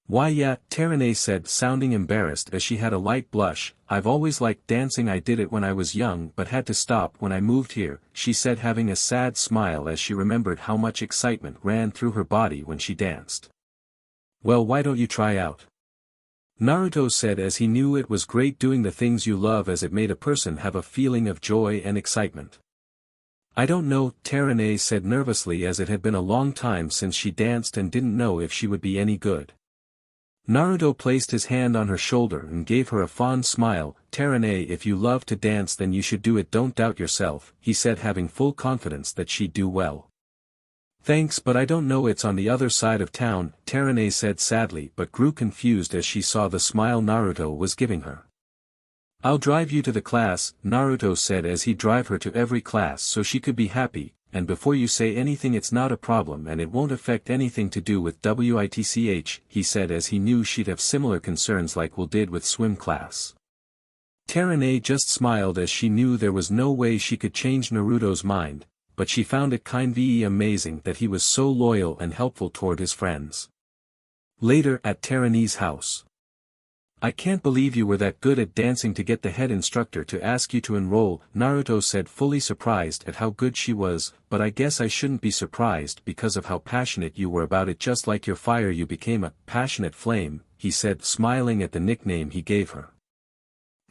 Why yeah, Terane said, sounding embarrassed as she had a light blush. I've always liked dancing, I did it when I was young but had to stop when I moved here, she said, having a sad smile as she remembered how much excitement ran through her body when she danced. Well, why don't you try out? Naruto said as he knew it was great doing the things you love, as it made a person have a feeling of joy and excitement. I don't know, Terane said nervously, as it had been a long time since she danced and didn't know if she would be any good. Naruto placed his hand on her shoulder and gave her a fond smile. Terane, if you love to dance then you should do it, don't doubt yourself, he said, having full confidence that she'd do well. Thanks, but I don't know, it's on the other side of town, Terane said sadly, but grew confused as she saw the smile Naruto was giving her. I'll drive you to the class, Naruto said as he'd drive her to every class so she could be happy, and before you say anything, it's not a problem and it won't affect anything to do with W.I.T.C.H, he said, as he knew she'd have similar concerns like Will did with swim class. Terane just smiled as she knew there was no way she could change Naruto's mind, but she found it kinda amazing that he was so loyal and helpful toward his friends. Later at Terane's house. I can't believe you were that good at dancing to get the head instructor to ask you to enroll, Naruto said, fully surprised at how good she was, but I guess I shouldn't be surprised because of how passionate you were about it, just like your fire you became a passionate flame, he said, smiling at the nickname he gave her.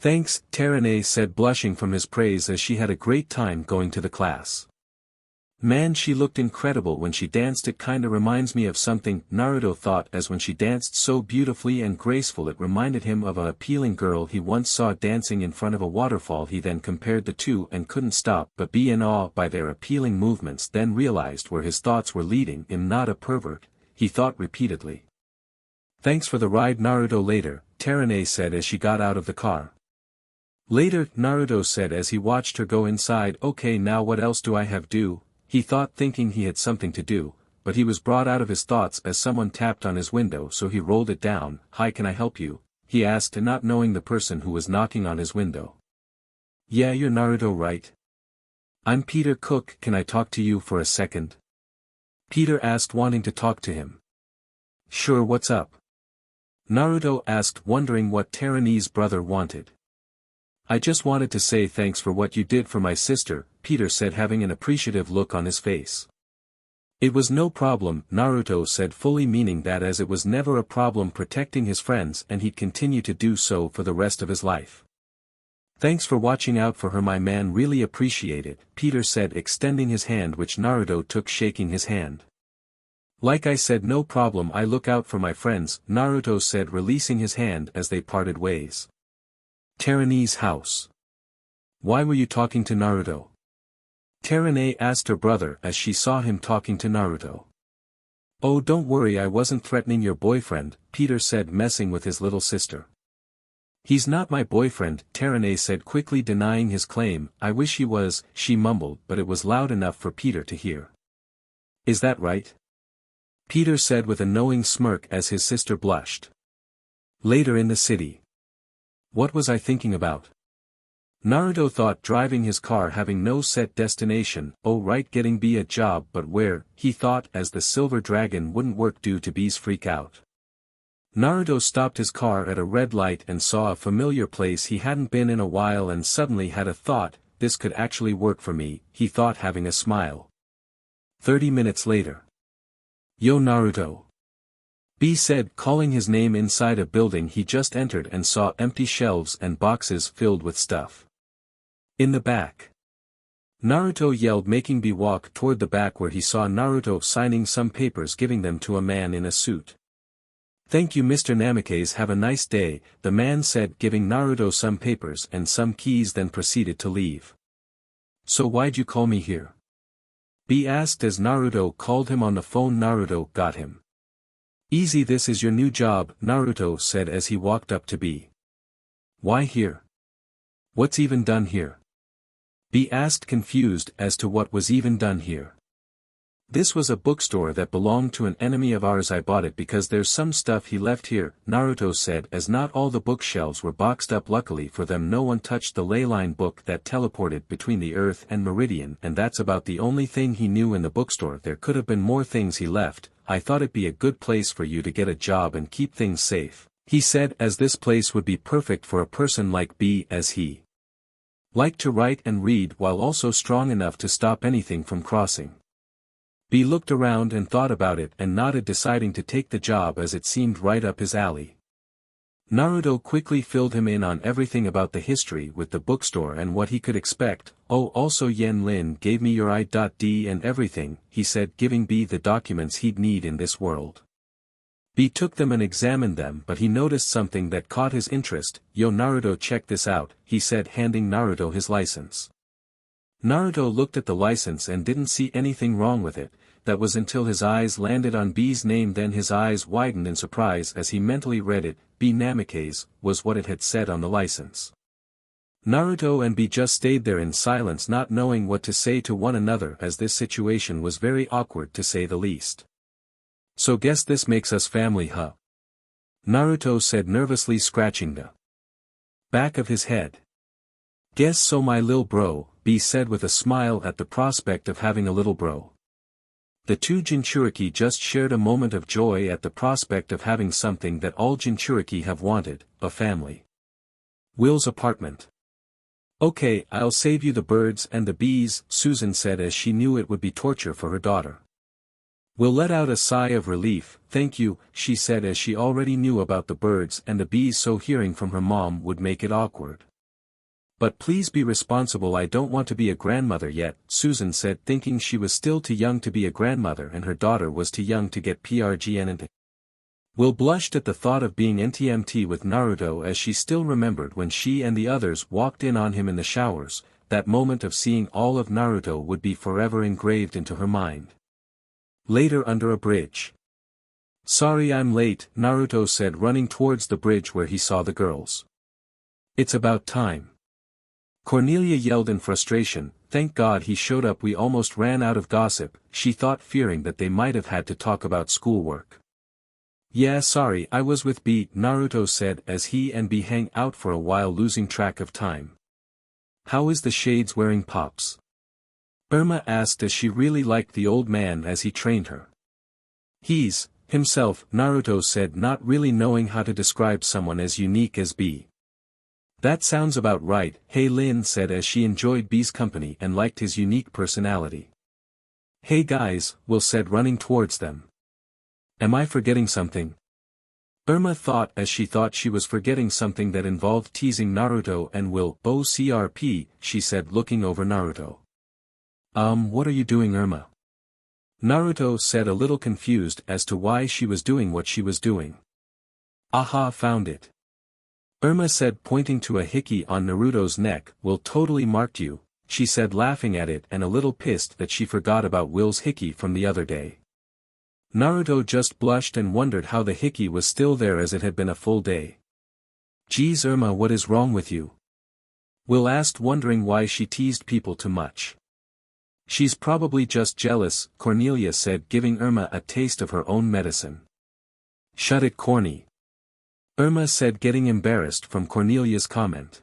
Thanks, Terane said, blushing from his praise as she had a great time going to the class. Man, she looked incredible when she danced, it kinda reminds me of something, Naruto thought, as when she danced so beautifully and graceful it reminded him of an appealing girl he once saw dancing in front of a waterfall. He then compared the two and couldn't stop but be in awe by their appealing movements, then realized where his thoughts were leading him. Not a pervert, he thought repeatedly. Thanks for the ride, Naruto. Later, Terane said as she got out of the car. Later, Naruto said as he watched her go inside. Okay, now what else do I have to? He thought, thinking he had something to do, but he was brought out of his thoughts as someone tapped on his window, so he rolled it down. Hi, can I help you? He asked, not knowing the person who was knocking on his window. Yeah, you're Naruto, right? I'm Peter Cook, can I talk to you for a second? Peter asked, wanting to talk to him. Sure, what's up? Naruto asked, wondering what Terane's brother wanted. I just wanted to say thanks for what you did for my sister, Peter said, having an appreciative look on his face. It was no problem, Naruto said, fully meaning that, as it was never a problem protecting his friends and he'd continue to do so for the rest of his life. Thanks for watching out for her, my man, really appreciate it, Peter said, extending his hand, which Naruto took, shaking his hand. Like I said, no problem, I look out for my friends, Naruto said, releasing his hand as they parted ways. Terane's house. Why were you talking to Naruto? Terane asked her brother as she saw him talking to Naruto. Oh, don't worry, I wasn't threatening your boyfriend, Peter said, messing with his little sister. He's not my boyfriend, Terane said, quickly denying his claim. I wish he was, she mumbled, but it was loud enough for Peter to hear. Is that right? Peter said with a knowing smirk as his sister blushed. Later in the city. What was I thinking about? Naruto thought driving his car having no set destination, oh right getting B a job but where, he thought as the silver dragon wouldn't work due to B's freak out. Naruto stopped his car at a red light and saw a familiar place he hadn't been in a while and suddenly had a thought, this could actually work for me, he thought having a smile. 30 minutes later. Yo Naruto. B said calling his name inside a building he just entered and saw empty shelves and boxes filled with stuff. In the back. Naruto yelled making B walk toward the back where he saw Naruto signing some papers giving them to a man in a suit. Thank you Mr. Namikaze have a nice day, the man said giving Naruto some papers and some keys then proceeded to leave. So why'd you call me here? B asked as Naruto called him on the phone. Naruto got him. Easy this is your new job, Naruto said as he walked up to B. Why here? What's even done here? B asked confused as to what was even done here. This was a bookstore that belonged to an enemy of ours. I bought it because there's some stuff he left here, Naruto said as not all the bookshelves were boxed up. Luckily for them no one touched the leyline book that teleported between the Earth and Meridian and that's about the only thing he knew in the bookstore. There could have been more things he left. I thought it'd be a good place for you to get a job and keep things safe, he said as this place would be perfect for a person like B as he liked to write and read while also strong enough to stop anything from crossing. B looked around and thought about it and nodded deciding to take the job as it seemed right up his alley. Naruto quickly filled him in on everything about the history with the bookstore and what he could expect. Oh also Yen Lin gave me your I.D and everything, he said giving B the documents he'd need in this world. B took them and examined them but he noticed something that caught his interest. Yo Naruto check this out, he said handing Naruto his license. Naruto looked at the license and didn't see anything wrong with it, that was until his eyes landed on B's name then his eyes widened in surprise as he mentally read it, B Namikaze, was what it had said on the license. Naruto and B just stayed there in silence not knowing what to say to one another as this situation was very awkward to say the least. So guess this makes us family huh? Naruto said nervously scratching the back of his head. Guess so my lil bro, B said with a smile at the prospect of having a little bro. The two Jinchuriki just shared a moment of joy at the prospect of having something that all Jinchuriki have wanted, a family. Will's apartment. Okay, I'll save you the birds and the bees, Susan said as she knew it would be torture for her daughter. Will let out a sigh of relief, thank you, she said as she already knew about the birds and the bees so hearing from her mom would make it awkward. But please be responsible I don't want to be a grandmother yet, Susan said thinking she was still too young to be a grandmother and her daughter was too young to get PRGN. Will blushed at the thought of being NTMT with Naruto as she still remembered when she and the others walked in on him in the showers, that moment of seeing all of Naruto would be forever engraved into her mind. Later under a bridge. Sorry I'm late, Naruto said running towards the bridge where he saw the girls. It's about time. Cornelia yelled in frustration, thank God he showed up we almost ran out of gossip, she thought fearing that they might have had to talk about schoolwork. Yeah sorry I was with B, Naruto said as he and B hang out for a while losing track of time. How is the shades wearing pops? Irma asked as she really liked the old man as he trained her. He's, himself, Naruto said not really knowing how to describe someone as unique as B. That sounds about right, Hey Lin said as she enjoyed B's company and liked his unique personality. Hey guys, Will said running towards them. Am I forgetting something? Irma thought as she thought she was forgetting something that involved teasing Naruto and Will. Oh CRP, she said looking over Naruto. What are you doing Irma? Naruto said a little confused as to why she was doing what she was doing. Aha found it. Irma said pointing to a hickey on Naruto's neck. Will totally marked you, she said laughing at it and a little pissed that she forgot about Will's hickey from the other day. Naruto just blushed and wondered how the hickey was still there as it had been a full day. Geez Irma what is wrong with you? Will asked wondering why she teased people too much. She's probably just jealous, Cornelia said giving Irma a taste of her own medicine. Shut it corny. Irma said getting embarrassed from Cornelia's comment.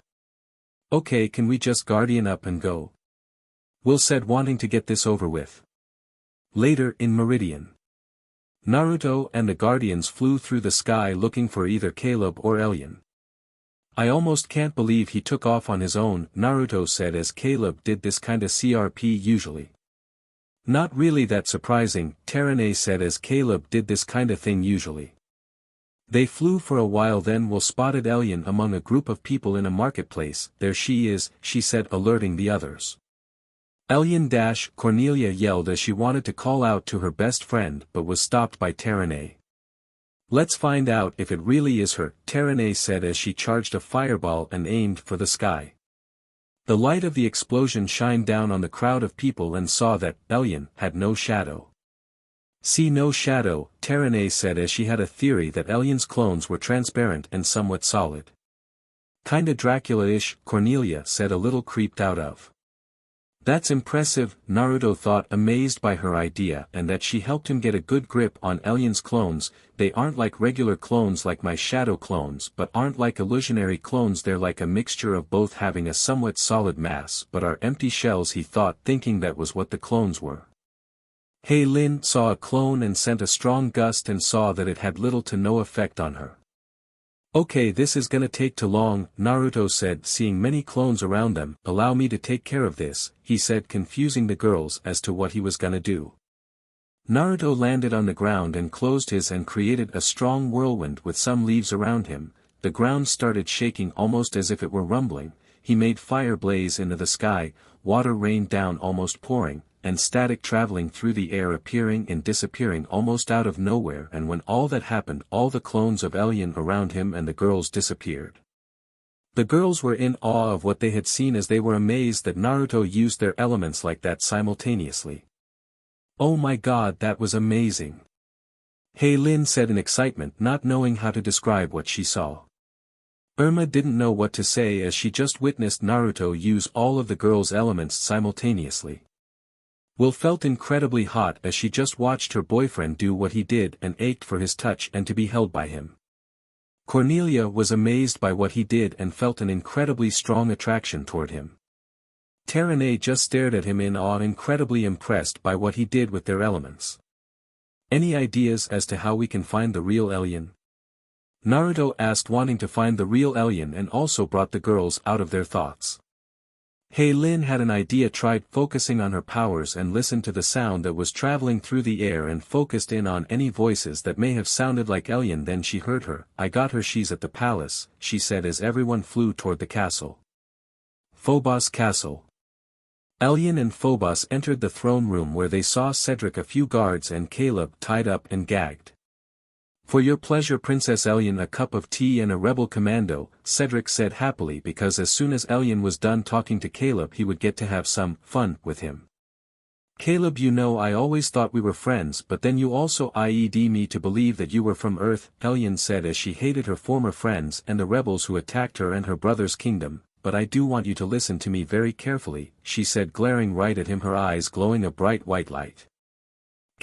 Okay, can we just guardian up and go? Will said, wanting to get this over with. Later in Meridian. Naruto and the Guardians flew through the sky looking for either Caleb or Elian. I almost can't believe he took off on his own, Naruto said as Caleb did this kinda CRP usually. Not really that surprising, Terane said as Caleb did this kinda thing usually. They flew for a while, then Will spotted Elian among a group of people in a marketplace. There she is, she said, alerting the others. Elian - Cornelia yelled as she wanted to call out to her best friend but was stopped by Terane. Let's find out if it really is her, Terane said as she charged a fireball and aimed for the sky. The light of the explosion shined down on the crowd of people and saw that Elian had no shadow. See, no shadow, Terane said as she had a theory that Elian's clones were transparent and somewhat solid. Kinda Dracula-ish, Cornelia said, a little creeped out of. That's impressive, Naruto thought, amazed by her idea and that she helped him get a good grip on Elian's clones. They aren't like regular clones like my shadow clones but aren't like illusionary clones, they're like a mixture of both, having a somewhat solid mass but are empty shells, he thought, thinking that was what the clones were. Hei Lin saw a clone and sent a strong gust and saw that it had little to no effect on her. Okay, this is gonna take too long, Naruto said, seeing many clones around them. Allow me to take care of this, he said, confusing the girls as to what he was gonna do. Naruto landed on the ground and closed his and created a strong whirlwind with some leaves around him. The ground started shaking almost as if it were rumbling. He made fire blaze into the sky, water rained down almost pouring, and static traveling through the air, appearing and disappearing almost out of nowhere, and when all that happened, all the clones of Elian around him and the girls disappeared. The girls were in awe of what they had seen as they were amazed that Naruto used their elements like that simultaneously. Oh my god, that was amazing! Hei Lin said in excitement, not knowing how to describe what she saw. Irma didn't know what to say as she just witnessed Naruto use all of the girls' elements simultaneously. Will felt incredibly hot as she just watched her boyfriend do what he did and ached for his touch and to be held by him. Cornelia was amazed by what he did and felt an incredibly strong attraction toward him. Terane just stared at him in awe, incredibly impressed by what he did with their elements. Any ideas as to how we can find the real Elian? Naruto asked, wanting to find the real Elian and also brought the girls out of their thoughts. Hei Lin had an idea, tried focusing on her powers and listened to the sound that was traveling through the air and focused in on any voices that may have sounded like Elian. Then she heard her. I got her, she's at the palace, she said as everyone flew toward the castle. Phobos Castle. Elian and Phobos entered the throne room where they saw Cedric, a few guards and Caleb tied up and gagged. For your pleasure, Princess Elian, a cup of tea and a rebel commando, Cedric said happily, because as soon as Elian was done talking to Caleb he would get to have some fun with him. Caleb, you know, I always thought we were friends, but then you also IED me to believe that you were from Earth, Elian said as she hated her former friends and the rebels who attacked her and her brother's kingdom. But I do want you to listen to me very carefully, she said, glaring right at him, her eyes glowing a bright white light.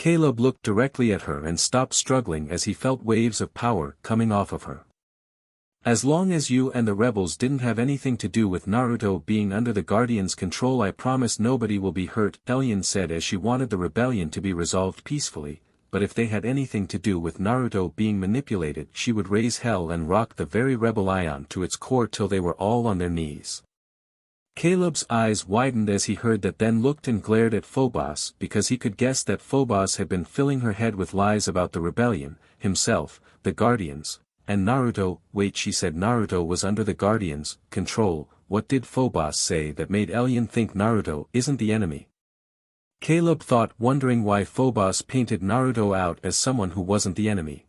Caleb looked directly at her and stopped struggling as he felt waves of power coming off of her. As long as you and the rebels didn't have anything to do with Naruto being under the Guardian's control, I promise nobody will be hurt, Elian said as she wanted the rebellion to be resolved peacefully, but if they had anything to do with Naruto being manipulated, she would raise hell and rock the very rebel ion to its core till they were all on their knees. Caleb's eyes widened as he heard that, then looked and glared at Phobos, because he could guess that Phobos had been filling her head with lies about the rebellion, himself, the Guardians, and Naruto. Wait, she said, Naruto was under the Guardians' control. What did Phobos say that made Elian think Naruto isn't the enemy? Caleb thought, wondering why Phobos painted Naruto out as someone who wasn't the enemy.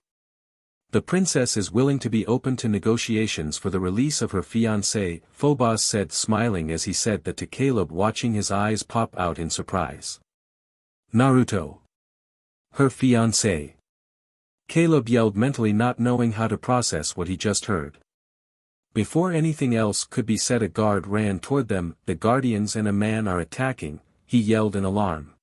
The princess is willing to be open to negotiations for the release of her fiancé, Phobos said, smiling as he said that to Caleb, watching his eyes pop out in surprise. Naruto. Her fiancé. Caleb yelled mentally, not knowing how to process what he just heard. Before anything else could be said, a guard ran toward them. The Guardians and a man are attacking, he yelled in alarm.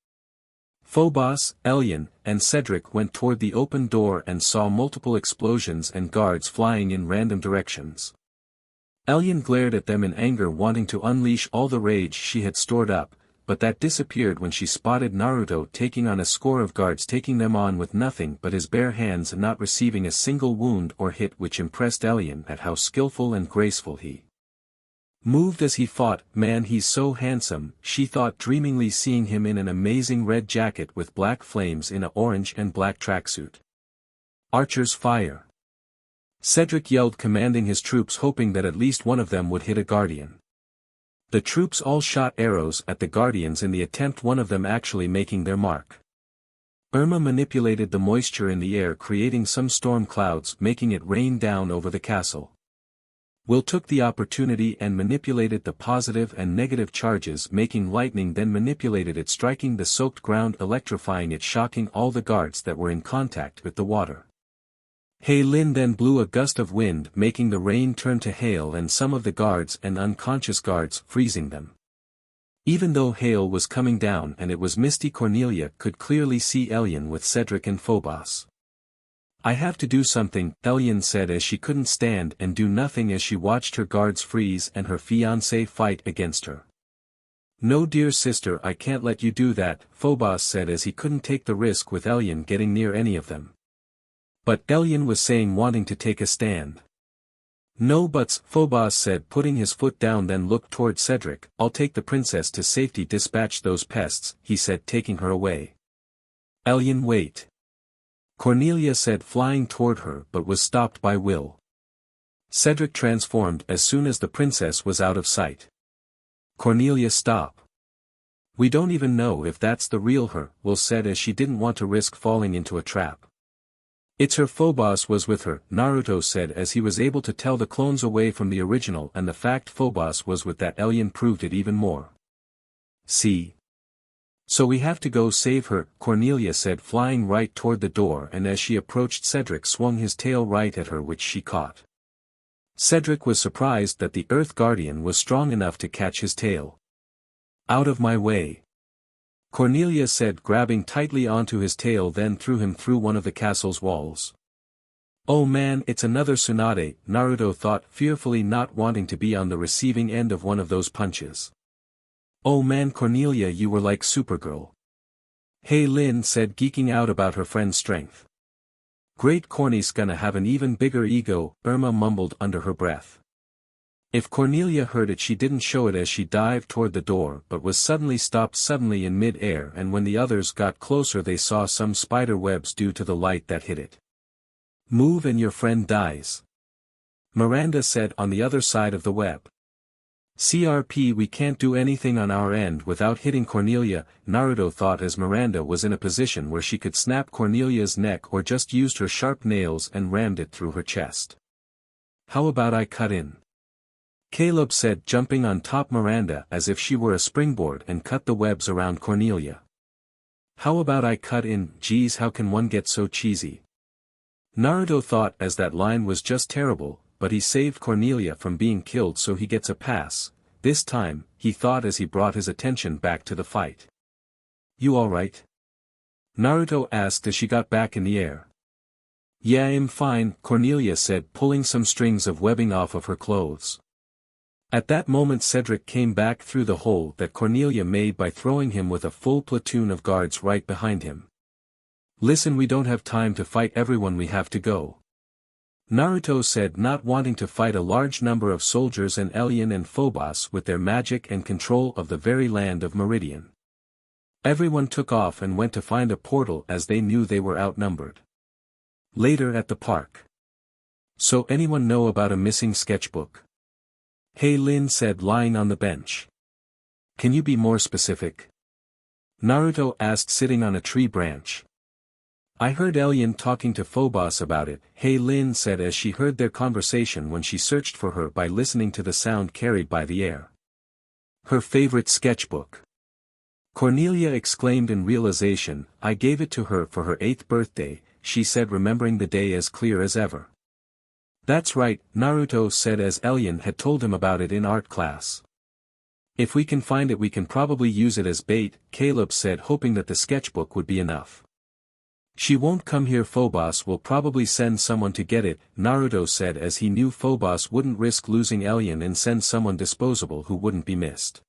Phobos, Elian, and Cedric went toward the open door and saw multiple explosions and guards flying in random directions. Elian glared at them in anger, wanting to unleash all the rage she had stored up, but that disappeared when she spotted Naruto taking on a score of guards, taking them on with nothing but his bare hands and not receiving a single wound or hit, which impressed Elian at how skillful and graceful he moved as he fought. Man, he's so handsome, she thought dreamingly, seeing him in an amazing red jacket with black flames in a orange and black tracksuit. Archers, fire! Cedric yelled, commanding his troops, hoping that at least one of them would hit a guardian. The troops all shot arrows at the guardians in the attempt, one of them actually making their mark. Irma manipulated the moisture in the air, creating some storm clouds, making it rain down over the castle. Will took the opportunity and manipulated the positive and negative charges, making lightning, then manipulated it, striking the soaked ground, electrifying it, shocking all the guards that were in contact with the water. Lin then blew a gust of wind, making the rain turn to hail and some of the guards and unconscious guards, freezing them. Even though hail was coming down and it was misty, Cornelia could clearly see Elian with Cedric and Phobos. I have to do something, Elian said as she couldn't stand and do nothing as she watched her guards freeze and her fiancé fight against her. No, dear sister, I can't let you do that, Phobos said as he couldn't take the risk with Elian getting near any of them. But Elian was saying, wanting to take a stand. No buts, Phobos said, putting his foot down, then looked toward Cedric. I'll take the princess to safety, dispatch those pests, he said, taking her away. Elian, wait. Cornelia said, flying toward her, but was stopped by Will. Cedric transformed as soon as the princess was out of sight. Cornelia, stop. We don't even know if that's the real her, Will said as she didn't want to risk falling into a trap. It's her, Phobos was with her, Naruto said as he was able to tell the clones away from the original, and the fact Phobos was with that Elian proved it even more. See? So we have to go save her, Cornelia said, flying right toward the door, and as she approached, Cedric swung his tail right at her, which she caught. Cedric was surprised that the Earth Guardian was strong enough to catch his tail. Out of my way, Cornelia said, grabbing tightly onto his tail, then threw him through one of the castle's walls. Oh man, it's another Tsunade, Naruto thought fearfully, not wanting to be on the receiving end of one of those punches. Oh man, Cornelia, you were like Supergirl. Lin said, geeking out about her friend's strength. Great, Corny's gonna have an even bigger ego, Irma mumbled under her breath. If Cornelia heard it, she didn't show it as she dived toward the door, but was stopped suddenly in mid-air, and when the others got closer they saw some spider webs due to the light that hit it. Move and your friend dies, Miranda said on the other side of the web. CRP, we can't do anything on our end without hitting Cornelia, Naruto thought as Miranda was in a position where she could snap Cornelia's neck or just used her sharp nails and rammed it through her chest. How about I cut in? Caleb said, jumping on top Miranda as if she were a springboard, and cut the webs around Cornelia. How about I cut in? Geez, how can one get so cheesy? Naruto thought as that line was just terrible, but he saved Cornelia from being killed, so he gets a pass, this time, he thought as he brought his attention back to the fight. You alright? Naruto asked as she got back in the air. Yeah, I'm fine, Cornelia said, pulling some strings of webbing off of her clothes. At that moment Cedric came back through the hole that Cornelia made by throwing him with a full platoon of guards right behind him. Listen, we don't have time to fight everyone, we have to go, Naruto said, not wanting to fight a large number of soldiers and Elian and Phobos with their magic and control of the very land of Meridian. Everyone took off and went to find a portal as they knew they were outnumbered. Later at the park. So anyone know about a missing sketchbook? Lin said, lying on the bench. Can you be more specific? Naruto asked, sitting on a tree branch. I heard Elian talking to Phobos about it, Lin said as she heard their conversation when she searched for her by listening to the sound carried by the air. Her favorite sketchbook. Cornelia exclaimed in realization. I gave it to her for her 8th birthday, she said, remembering the day as clear as ever. That's right, Naruto said as Elian had told him about it in art class. If we can find it we can probably use it as bait, Caleb said, hoping that the sketchbook would be enough. She won't come here. Phobos will probably send someone to get it, Naruto said as he knew Phobos wouldn't risk losing Elian and send someone disposable who wouldn't be missed.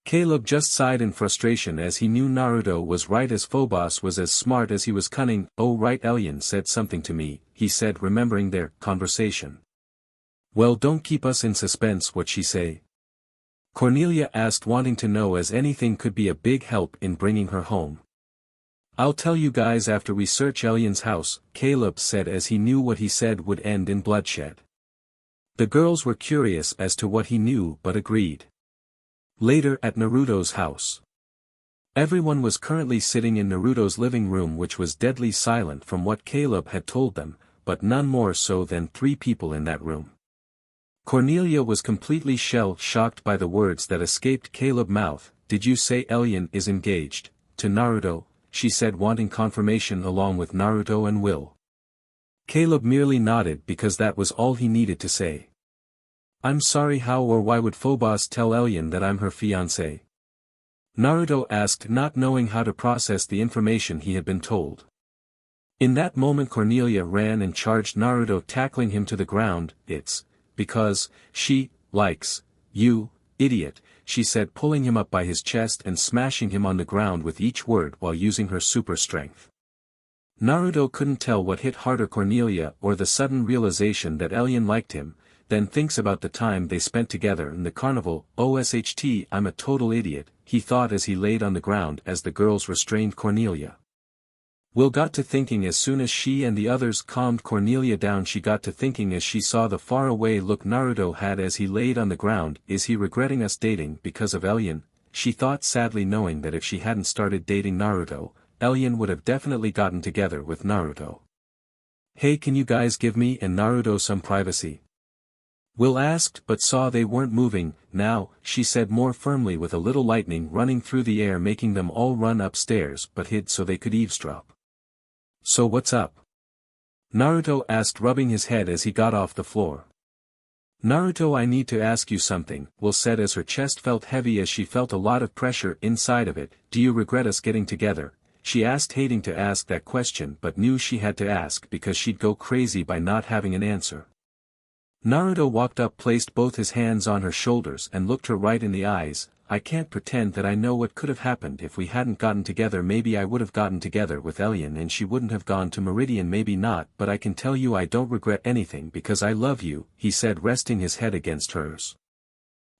Caleb just sighed in frustration as he knew Naruto was right as Phobos was as smart as he was cunning. Oh right, Elian said something to me, he said remembering their conversation. Well, don't keep us in suspense. What she say? Cornelia asked, wanting to know as anything could be a big help in bringing her home. I'll tell you guys after we search Elian's house, Caleb said as he knew what he said would end in bloodshed. The girls were curious as to what he knew but agreed. Later at Naruto's house. Everyone was currently sitting in Naruto's living room, which was deadly silent from what Caleb had told them, but none more so than 3 people in that room. Cornelia was completely shell-shocked by the words that escaped Caleb's mouth. Did you say Elian is engaged to Naruto? She said, wanting confirmation along with Naruto and Will. Caleb merely nodded because that was all he needed to say. I'm sorry, how or why would Phobos tell Elian that I'm her fiancé? Naruto asked, not knowing how to process the information he had been told. In that moment Cornelia ran and charged Naruto, tackling him to the ground. It's because she likes you, idiot, she said, pulling him up by his chest and smashing him on the ground with each word while using her super strength. Naruto couldn't tell what hit harder, Cornelia or the sudden realization that Elian liked him, then thinks about the time they spent together in the carnival. OSHT, I'm a total idiot, he thought as he laid on the ground as the girls restrained Cornelia. Will got to thinking as soon as she and the others calmed Cornelia down. She got to thinking as she saw the faraway look Naruto had as he laid on the ground. Is he regretting us dating because of Elian? She thought sadly, knowing that if she hadn't started dating Naruto, Elian would have definitely gotten together with Naruto. Hey, can you guys give me and Naruto some privacy? Will asked, but saw they weren't moving. Now, she said more firmly, with a little lightning running through the air making them all run upstairs but hid so they could eavesdrop. So what's up? Naruto asked, rubbing his head as he got off the floor. Naruto, I need to ask you something, Will said as her chest felt heavy as she felt a lot of pressure inside of it. Do you regret us getting together? She asked, hating to ask that question but knew she had to ask because she'd go crazy by not having an answer. Naruto walked up, placed both his hands on her shoulders and looked her right in the eyes. I can't pretend that I know what could have happened if we hadn't gotten together. Maybe I would have gotten together with Elian and she wouldn't have gone to Meridian, maybe not, but I can tell you I don't regret anything because I love you, he said, resting his head against hers.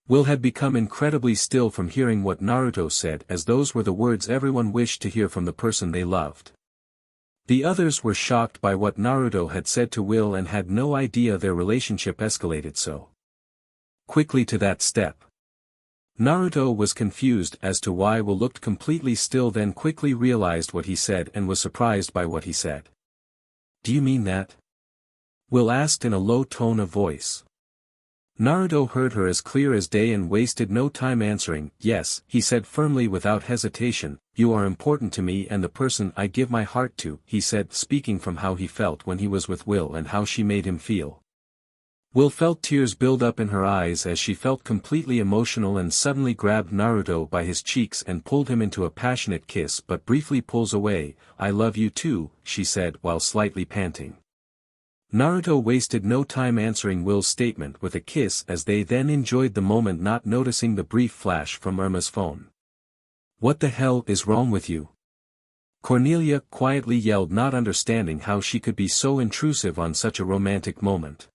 Will had become incredibly still from hearing what Naruto said, as those were the words everyone wished to hear from the person they loved. The others were shocked by what Naruto had said to Will and had no idea their relationship escalated so quickly to that step. Naruto was confused as to why Will looked completely still, then quickly realized what he said and was surprised by what he said. Do you mean that? Will asked in a low tone of voice. Naruto heard her as clear as day and wasted no time answering. Yes, he said firmly without hesitation, you are important to me and the person I give my heart to, he said, speaking from how he felt when he was with Will and how she made him feel. Will felt tears build up in her eyes as she felt completely emotional and suddenly grabbed Naruto by his cheeks and pulled him into a passionate kiss but briefly pulls away. I love you too, she said while slightly panting. Naruto wasted no time answering Will's statement with a kiss as they then enjoyed the moment, not noticing the brief flash from Irma's phone. What the hell is wrong with you? Cornelia quietly yelled, not understanding how she could be so intrusive on such a romantic moment.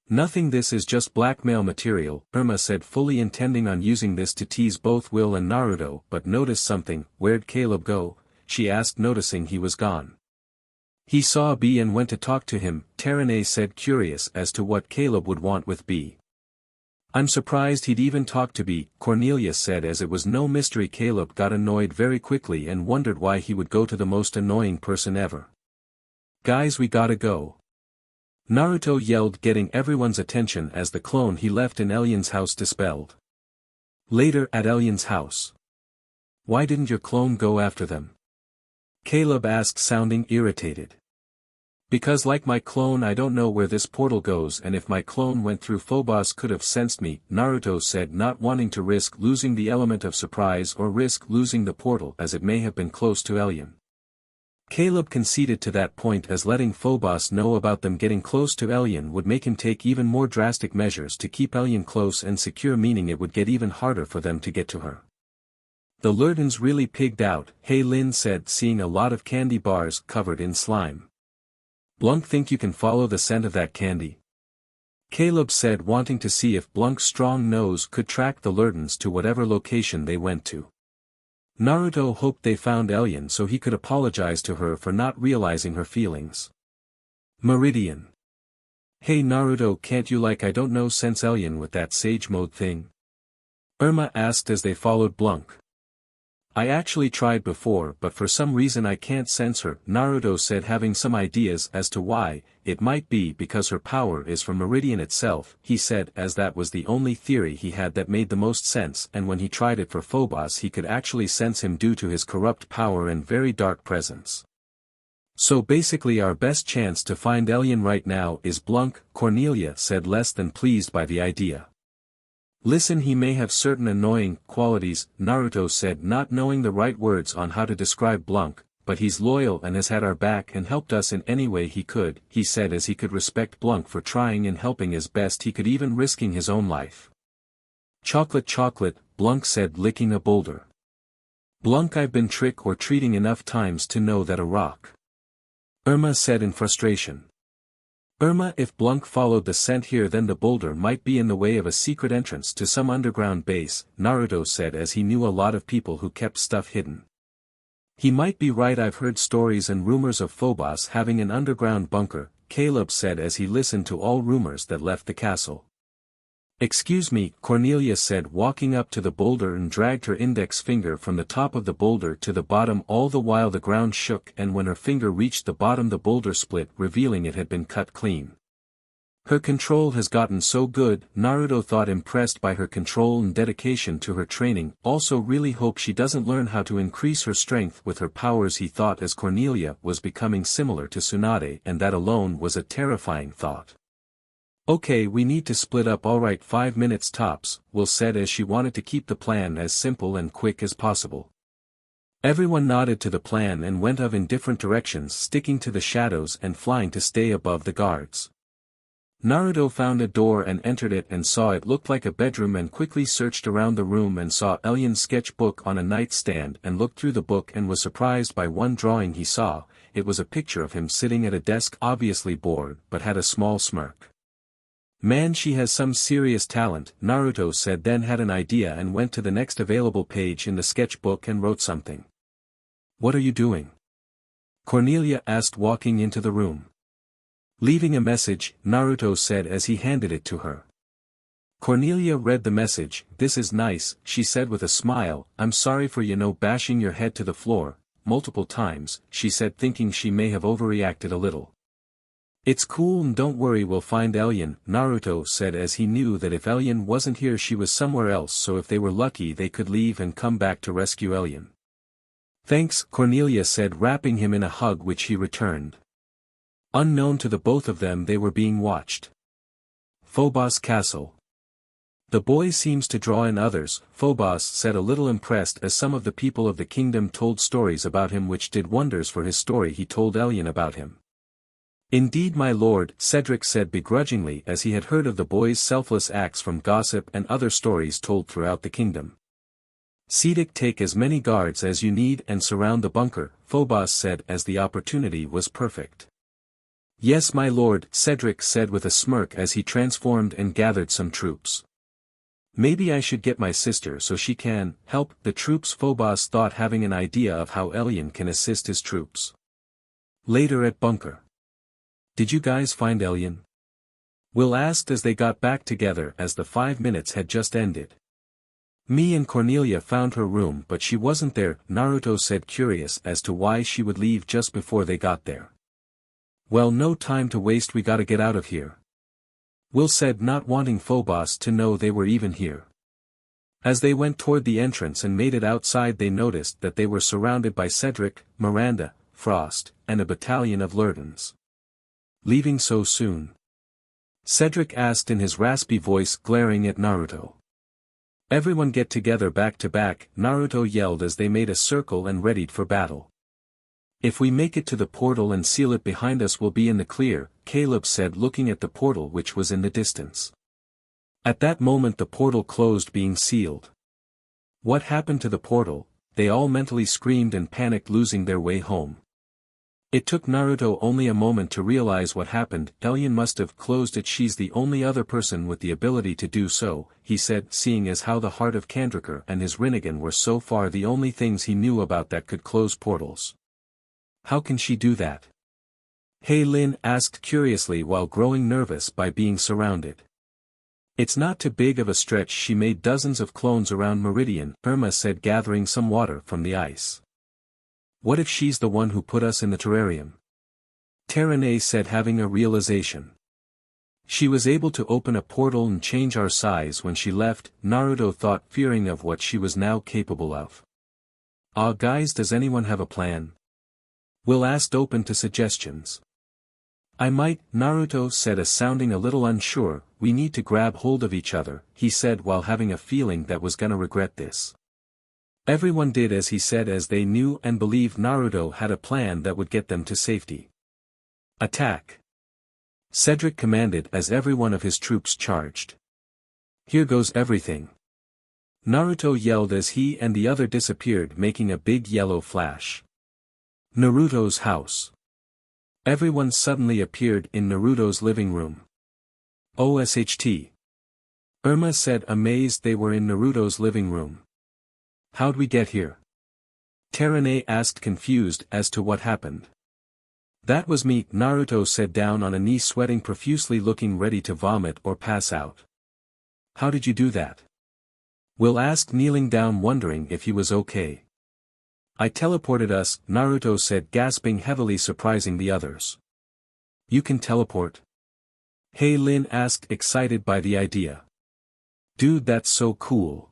Nothing, this is just blackmail material, Irma said, fully intending on using this to tease both Will and Naruto, but noticed something. Where'd Caleb go? She asked, noticing he was gone. He saw B and went to talk to him, Terene said, curious as to what Caleb would want with B. I'm surprised he'd even talk to B, Cornelia said, as it was no mystery Caleb got annoyed very quickly and wondered why he would go to the most annoying person ever. Guys, we gotta go. Naruto yelled, getting everyone's attention as the clone he left in Elian's house dispelled. Later at Elian's house. Why didn't your clone go after them? Caleb asked, sounding irritated. Because like my clone, I don't know where this portal goes, and if my clone went through, Phobos could have sensed me, Naruto said, not wanting to risk losing the element of surprise or risk losing the portal as it may have been close to Elian. Caleb conceded to that point, as letting Phobos know about them getting close to Elian would make him take even more drastic measures to keep Elian close and secure, meaning it would get even harder for them to get to her. The Lurdans really pigged out, Hey Lin said, seeing a lot of candy bars covered in slime. Blunk, think you can follow the scent of that candy? Caleb said, wanting to see if Blunk's strong nose could track the Lurdans to whatever location they went to. Naruto hoped they found Elian so he could apologize to her for not realizing her feelings. Meridian. Hey Naruto, can't you I don't know sense Elian with that sage mode thing? Irma asked as they followed Blunk. I actually tried before, but for some reason I can't sense her, Naruto said, having some ideas as to why. It might be because her power is from Meridian itself, he said, as that was the only theory he had that made the most sense, and when he tried it for Phobos he could actually sense him due to his corrupt power and very dark presence. So basically our best chance to find Elian right now is Blunk, Cornelia said, less than pleased by the idea. Listen, he may have certain annoying qualities, Naruto said, not knowing the right words on how to describe Blunk, but he's loyal and has had our back and helped us in any way he could, he said, as he could respect Blunk for trying and helping as best he could, even risking his own life. Chocolate, Blunk said, licking a boulder. Blunk, I've been trick or treating enough times to know that a rock. Irma said in frustration. Irma, if Blunk followed the scent here, then the boulder might be in the way of a secret entrance to some underground base, Naruto said, as he knew a lot of people who kept stuff hidden. He might be right, I've heard stories and rumors of Phobos having an underground bunker, Caleb said as he listened to all rumors that left the castle. Excuse me, Cornelia said, walking up to the boulder and dragged her index finger from the top of the boulder to the bottom, all the while the ground shook, and when her finger reached the bottom the boulder split, revealing it had been cut clean. Her control has gotten so good, Naruto thought, impressed by her control and dedication to her training, also really hope she doesn't learn how to increase her strength with her powers, he thought, as Cornelia was becoming similar to Tsunade, and that alone was a terrifying thought. Okay, we need to split up, alright, 5 minutes tops, Will said, as she wanted to keep the plan as simple and quick as possible. Everyone nodded to the plan and went off in different directions, sticking to the shadows and flying to stay above the guards. Naruto found a door and entered it and saw it looked like a bedroom, and quickly searched around the room and saw Elian's sketchbook on a nightstand and looked through the book and was surprised by one drawing he saw. It was a picture of him sitting at a desk, obviously bored, but had a small smirk. Man, she has some serious talent, Naruto said, then had an idea and went to the next available page in the sketchbook and wrote something. What are you doing? Cornelia asked, walking into the room. Leaving a message, Naruto said as he handed it to her. Cornelia read the message. This is nice, she said with a smile. I'm sorry for bashing your head to the floor multiple times, she said, thinking she may have overreacted a little. It's cool, and don't worry, we'll find Elian, Naruto said, as he knew that if Elian wasn't here she was somewhere else, so if they were lucky they could leave and come back to rescue Elian. Thanks, Cornelia said, wrapping him in a hug which he returned. Unknown to the both of them, they were being watched. Phobos Castle. The boy seems to draw in others, Phobos said, a little impressed, as some of the people of the kingdom told stories about him which did wonders for his story. He told Elian about him. Indeed, my lord, Cedric said begrudgingly, as he had heard of the boy's selfless acts from gossip and other stories told throughout the kingdom. Cedric, take as many guards as you need and surround the bunker, Phobos said, as the opportunity was perfect. Yes, my lord, Cedric said with a smirk as he transformed and gathered some troops. Maybe I should get my sister so she can help the troops, Phobos thought, having an idea of how Elian can assist his troops. Later at bunker. Did you guys find Elian? Will asked as they got back together, as the 5 minutes had just ended. Me and Cornelia found her room, but she wasn't there, Naruto said, curious as to why she would leave just before they got there. Well, no time to waste, we gotta get out of here. Will said, not wanting Phobos to know they were even here. As they went toward the entrance and made it outside, they noticed that they were surrounded by Cedric, Miranda, Frost, and a battalion of Lurdans. Leaving so soon? Cedric asked in his raspy voice, glaring at Naruto. Everyone get together back to back, Naruto yelled as they made a circle and readied for battle. If we make it to the portal and seal it behind us, we'll be in the clear, Caleb said, looking at the portal which was in the distance. At that moment the portal closed, being sealed. What happened to the portal? They all mentally screamed and panicked, losing their way home. It took Naruto only a moment to realize what happened. Villian must have closed it. She's the only other person with the ability to do so, he said, seeing as how the heart of Kandrakar and his Rinnegan were so far the only things he knew about that could close portals. How can she do that? Lin asked curiously while growing nervous by being surrounded. It's not too big of a stretch. She made dozens of clones around Meridian, Irma said, gathering some water from the ice. What if she's the one who put us in the terrarium? Terane said, having a realization. She was able to open a portal and change our size when she left, Naruto thought, fearing of what she was now capable of. Guys, does anyone have a plan? Will asked, open to suggestions. I might, Naruto said, sounding a little unsure. We need to grab hold of each other, he said, while having a feeling that was gonna regret this. Everyone did as he said, as they knew and believed Naruto had a plan that would get them to safety. Attack! Cedric commanded as every one of his troops charged. Here goes everything! Naruto yelled as he and the other disappeared, making a big yellow flash. Naruto's house. Everyone suddenly appeared in Naruto's living room. OSHT. Irma said, amazed. They were in Naruto's living room. How'd we get here? Terane asked, confused as to what happened. That was me, Naruto said, down on a knee, sweating profusely, looking ready to vomit or pass out. How did you do that? Will asked, kneeling down, wondering if he was okay. I teleported us, Naruto said, gasping heavily, surprising the others. You can teleport? Lin asked, excited by the idea. Dude, that's so cool.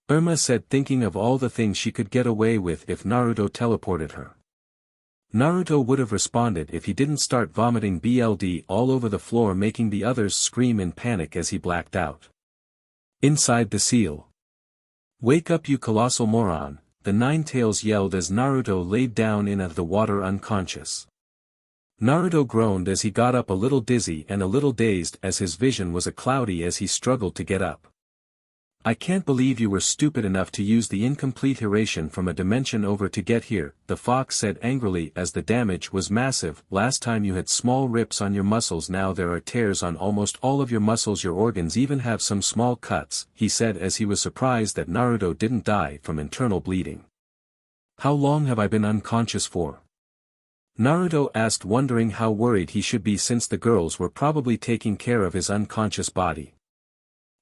Irma said, thinking of all the things she could get away with if Naruto teleported her. Naruto would have responded if he didn't start vomiting blood all over the floor, making the others scream in panic as he blacked out. Inside the seal. Wake up, you colossal moron, the Nine-Tails yelled as Naruto laid down in the water unconscious. Naruto groaned as he got up, a little dizzy and a little dazed as his vision was cloudy as he struggled to get up. I can't believe you were stupid enough to use the incomplete Hiraishin from a dimension over to get here, the fox said angrily, as the damage was massive. Last time you had small rips on your muscles, now there are tears on almost all of your muscles, your organs even have some small cuts, he said, as he was surprised that Naruto didn't die from internal bleeding. How long have I been unconscious for? Naruto asked, wondering how worried he should be since the girls were probably taking care of his unconscious body.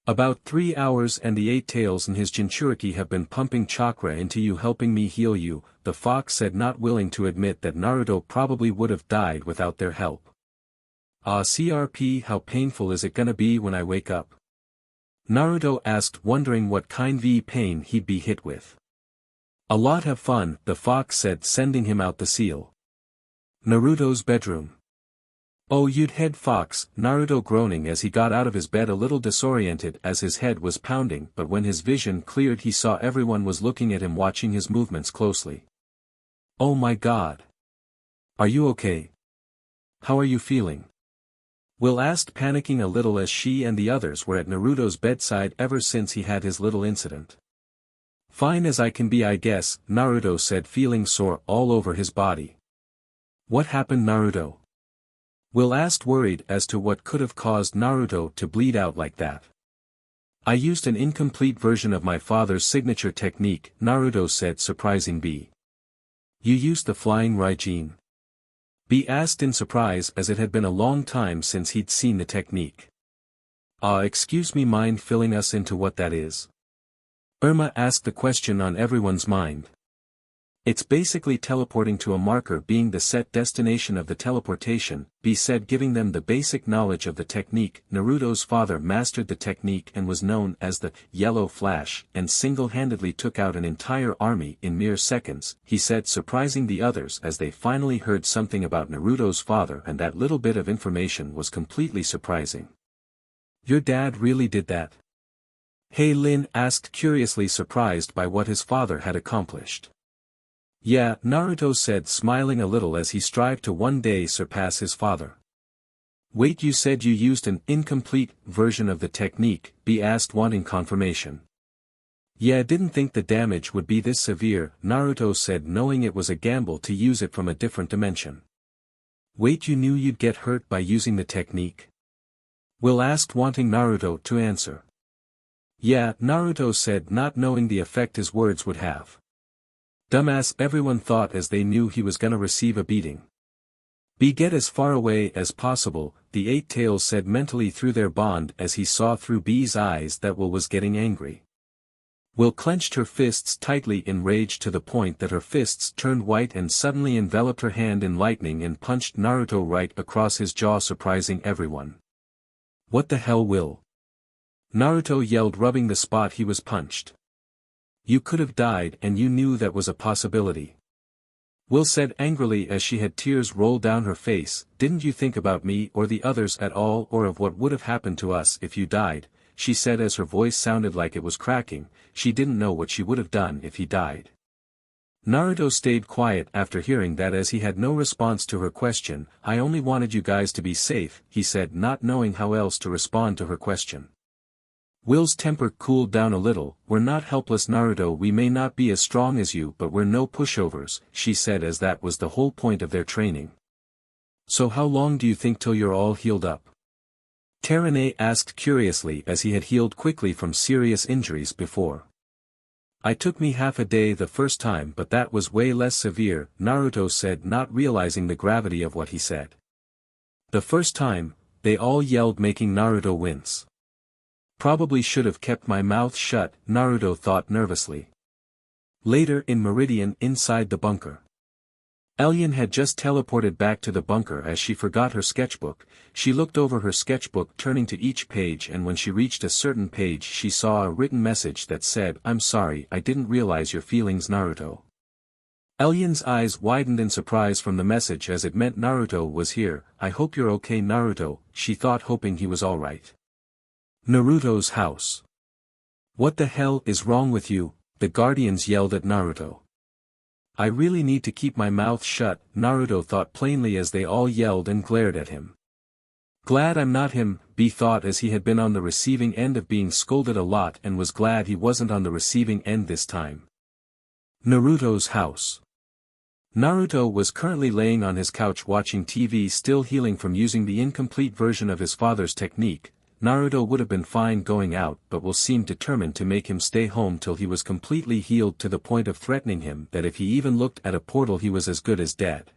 About 3 hours, and the 8 tails and his Jinchuriki have been pumping chakra into you, helping me heal you, the fox said, not willing to admit that Naruto probably would have died without their help. CRP, how painful is it gonna be when I wake up? Naruto asked, wondering what kind of pain he'd be hit with. A lot. Have fun, the fox said, sending him out the seal. Naruto's bedroom. Oh, you'd head fox, Naruto groaning as he got out of his bed, a little disoriented as his head was pounding, but when his vision cleared he saw everyone was looking at him, watching his movements closely. Oh my god. Are you okay? How are you feeling? Will asked, panicking a little as she and the others were at Naruto's bedside ever since he had his little incident. Fine as I can be, I guess, Naruto said, feeling sore all over his body. What happened, Naruto? Will asked, worried as to what could have caused Naruto to bleed out like that. I used an incomplete version of my father's signature technique, Naruto said, surprising B. You used the flying Raijin? B asked in surprise, as it had been a long time since he'd seen the technique. Excuse me, mind filling us into what that is? Irma asked, the question on everyone's mind. It's basically teleporting to a marker being the set destination of the teleportation, B said, giving them the basic knowledge of the technique. Naruto's father mastered the technique and was known as the Yellow Flash, and single-handedly took out an entire army in mere seconds, he said, surprising the others as they finally heard something about Naruto's father, and that little bit of information was completely surprising. Your dad really did that? Lin asked, curiously surprised by what his father had accomplished. Yeah, Naruto said, smiling a little as he strived to one day surpass his father. Wait, you said you used an incomplete version of the technique, B asked, wanting confirmation. Yeah, didn't think the damage would be this severe, Naruto said, knowing it was a gamble to use it from a different dimension. Wait, you knew you'd get hurt by using the technique? Will asked, wanting Naruto to answer. Yeah, Naruto said, not knowing the effect his words would have. Dumbass, everyone thought as they knew he was gonna receive a beating. B, get as far away as possible, the Eight Tails said mentally through their bond as he saw through B's eyes that Will was getting angry. Will clenched her fists tightly in rage to the point that her fists turned white and suddenly enveloped her hand in lightning and punched Naruto right across his jaw, surprising everyone. What the hell, Will? Naruto yelled, rubbing the spot he was punched. You could have died and you knew that was a possibility. Will said angrily as she had tears roll down her face, didn't you think about me or the others at all, or of what would have happened to us if you died? She said as her voice sounded like it was cracking. She didn't know what she would have done if he died. Naruto stayed quiet after hearing that as he had no response to her question. I only wanted you guys to be safe, he said, not knowing how else to respond to her question. Will's temper cooled down a little. We're not helpless, Naruto, we may not be as strong as you, but we're no pushovers, she said, as that was the whole point of their training. So how long do you think till you're all healed up? Terane asked curiously as he had healed quickly from serious injuries before. I took me half a day the first time, but that was way less severe, Naruto said, not realizing the gravity of what he said. The first time, they all yelled, making Naruto wince. Probably should have kept my mouth shut, Naruto thought nervously. Later in Meridian, inside the bunker. Elian had just teleported back to the bunker as she forgot her sketchbook. She looked over her sketchbook, turning to each page, and when she reached a certain page she saw a written message that said, I'm sorry, I didn't realize your feelings, Naruto. Elian's eyes widened in surprise from the message as it meant Naruto was here. I hope you're okay, Naruto, she thought, hoping he was alright. Naruto's house. What the hell is wrong with you? The guardians yelled at Naruto. I really need to keep my mouth shut, Naruto thought plainly as they all yelled and glared at him. Glad I'm not him, B thought as he had been on the receiving end of being scolded a lot and was glad he wasn't on the receiving end this time. Naruto's house. Naruto was currently laying on his couch watching TV, still healing from using the incomplete version of his father's technique. Naruto would have been fine going out, but Will seemed determined to make him stay home till he was completely healed, to the point of threatening him that if he even looked at a portal he was as good as dead.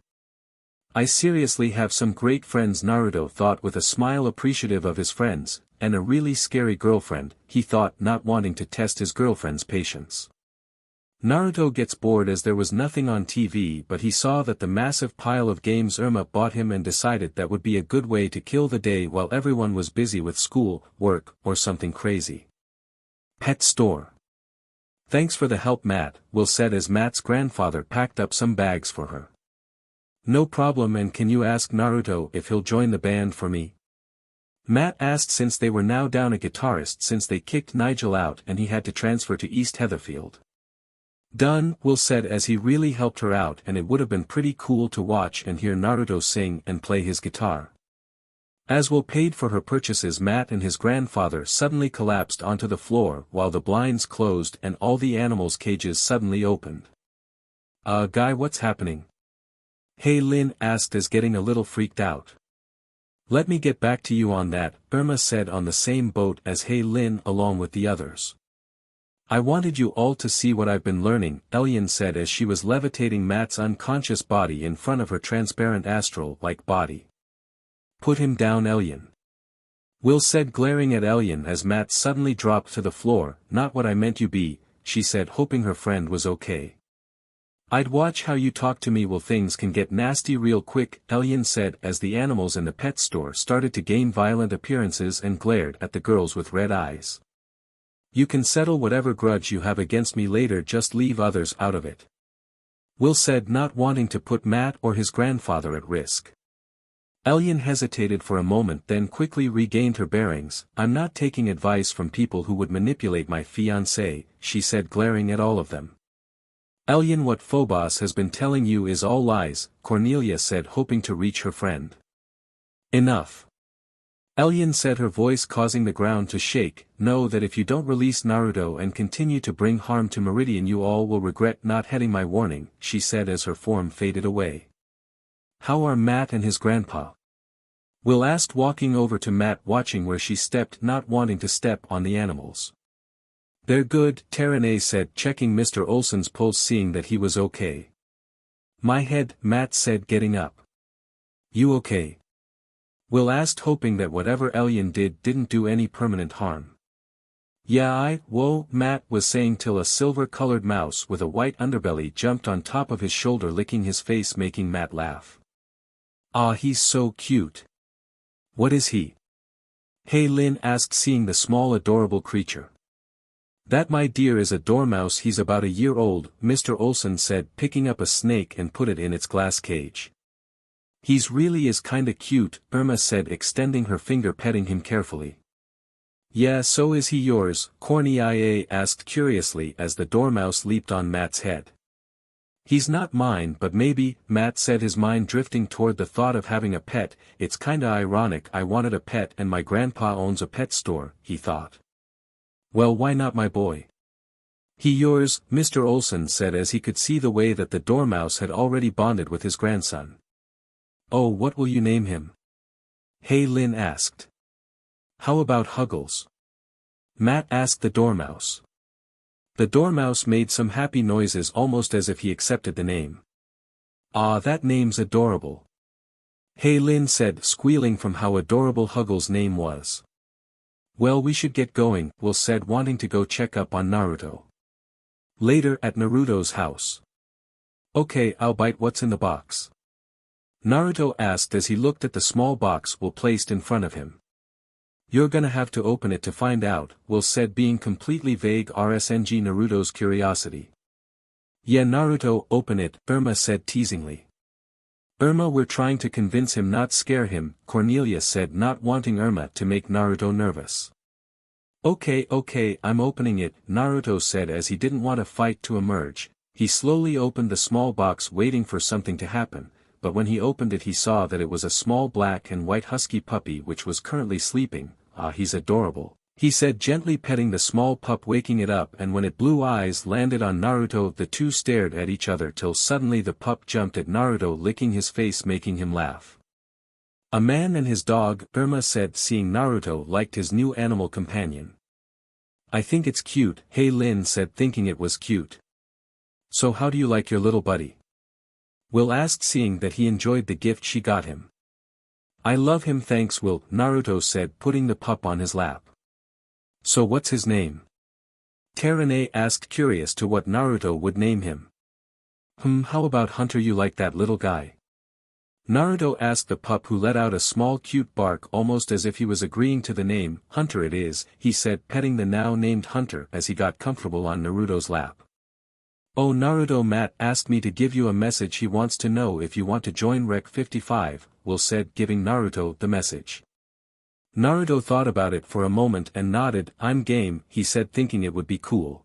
I seriously have some great friends, Naruto thought with a smile, appreciative of his friends, and a really scary girlfriend, he thought, not wanting to test his girlfriend's patience. Naruto gets bored as there was nothing on TV, but he saw that the massive pile of games Irma bought him and decided that would be a good way to kill the day while everyone was busy with school, work, or something crazy. Pet store. Thanks for the help, Matt, Will said as Matt's grandfather packed up some bags for her. No problem, and can you ask Naruto if he'll join the band for me? Matt asked, since they were now down a guitarist since they kicked Nigel out and he had to transfer to East Heatherfield. Done, Will said as he really helped her out, and it would have been pretty cool to watch and hear Naruto sing and play his guitar. As Will paid for her purchases, Matt and his grandfather suddenly collapsed onto the floor while the blinds closed and all the animals' cages suddenly opened. Guy, what's happening? Hey, Lin asked as getting a little freaked out. Let me get back to you on that, Irma said, on the same boat as Hey Lin along with the others. I wanted you all to see what I've been learning, Elian said as she was levitating Matt's unconscious body in front of her transparent astral-like body. Put him down, Elian. Will said, glaring at Elian as Matt suddenly dropped to the floor. Not what I meant, you be, she said, hoping her friend was okay. I'd watch how you talk to me. Will, things can get nasty real quick, Elian said as the animals in the pet store started to gain violent appearances and glared at the girls with red eyes. You can settle whatever grudge you have against me later, just leave others out of it. Will said, not wanting to put Matt or his grandfather at risk. Elian hesitated for a moment, then quickly regained her bearings. I'm not taking advice from people who would manipulate my fiancé, she said, glaring at all of them. Elyon, what Phobos has been telling you is all lies, Cornelia said, hoping to reach her friend. Enough. Elyon said, her voice causing the ground to shake. Know that if you don't release Naruto and continue to bring harm to Meridian, you all will regret not heeding my warning, she said as her form faded away. How are Matt and his grandpa? Will asked, walking over to Matt, watching where she stepped, not wanting to step on the animals. They're good, Terene said, checking Mr. Olsen's pulse, seeing that he was okay. My head, Matt said, getting up. You okay? Will asked, hoping that whatever Elyon did didn't do any permanent harm. Yeah, whoa, Matt was saying, till a silver-colored mouse with a white underbelly jumped on top of his shoulder, licking his face, making Matt laugh. Ah, he's so cute. What is he? Hey Lin asked, seeing the small adorable creature. That, my dear, is a dormouse. He's about a year old, Mr. Olsen said, picking up a snake and put it in its glass cage. He's really is kinda cute, Irma said, extending her finger, petting him carefully. Yeah, so is he yours? Cornelia asked curiously as the dormouse leaped on Matt's head. He's not mine, but maybe, Matt said, his mind drifting toward the thought of having a pet. It's kinda ironic, I wanted a pet and my grandpa owns a pet store, he thought. Well, why not my boy? He yours, Mr. Olsen said, as he could see the way that the dormouse had already bonded with his grandson. Oh, what will you name him? Hey Lin asked. How about Huggles? Matt asked the dormouse. The dormouse made some happy noises, almost as if he accepted the name. Ah, that name's adorable. Hey Lin said, squealing from how adorable Huggles' name was. Well, we should get going, Will said, wanting to go check up on Naruto. Later, at Naruto's house. Okay, I'll bite. What's in the box? Naruto asked as he looked at the small box Will placed in front of him. You're gonna have to open it to find out, Will said, being completely vague, rsng Naruto's curiosity. Yeah, Naruto, open it, Irma said teasingly. Irma, we're trying to convince him, not scare him, Cornelia said, not wanting Irma to make Naruto nervous. Okay, I'm opening it, Naruto said as he didn't want a fight to emerge. He slowly opened the small box, waiting for something to happen, but when he opened it he saw that it was a small black and white husky puppy which was currently sleeping. Ah, he's adorable, he said, gently petting the small pup, waking it up, and when its blue eyes landed on Naruto, the two stared at each other till suddenly the pup jumped at Naruto, licking his face, making him laugh. A man and his dog, Irma said, seeing Naruto liked his new animal companion. I think it's cute, Hey Lin said, thinking it was cute. So how do you like your little buddy? Will asked, seeing that he enjoyed the gift she got him. I love him, thanks Will, Naruto said, putting the pup on his lap. So what's his name? Terene asked, curious to what Naruto would name him. How about Hunter? You like that little guy? Naruto asked the pup, who let out a small cute bark almost as if he was agreeing to the name. Hunter it is, he said, petting the now named Hunter as he got comfortable on Naruto's lap. Oh Naruto, Matt asked me to give you a message. He wants to know if you want to join Rec 55, Will said, giving Naruto the message. Naruto thought about it for a moment and nodded. I'm game, he said, thinking it would be cool.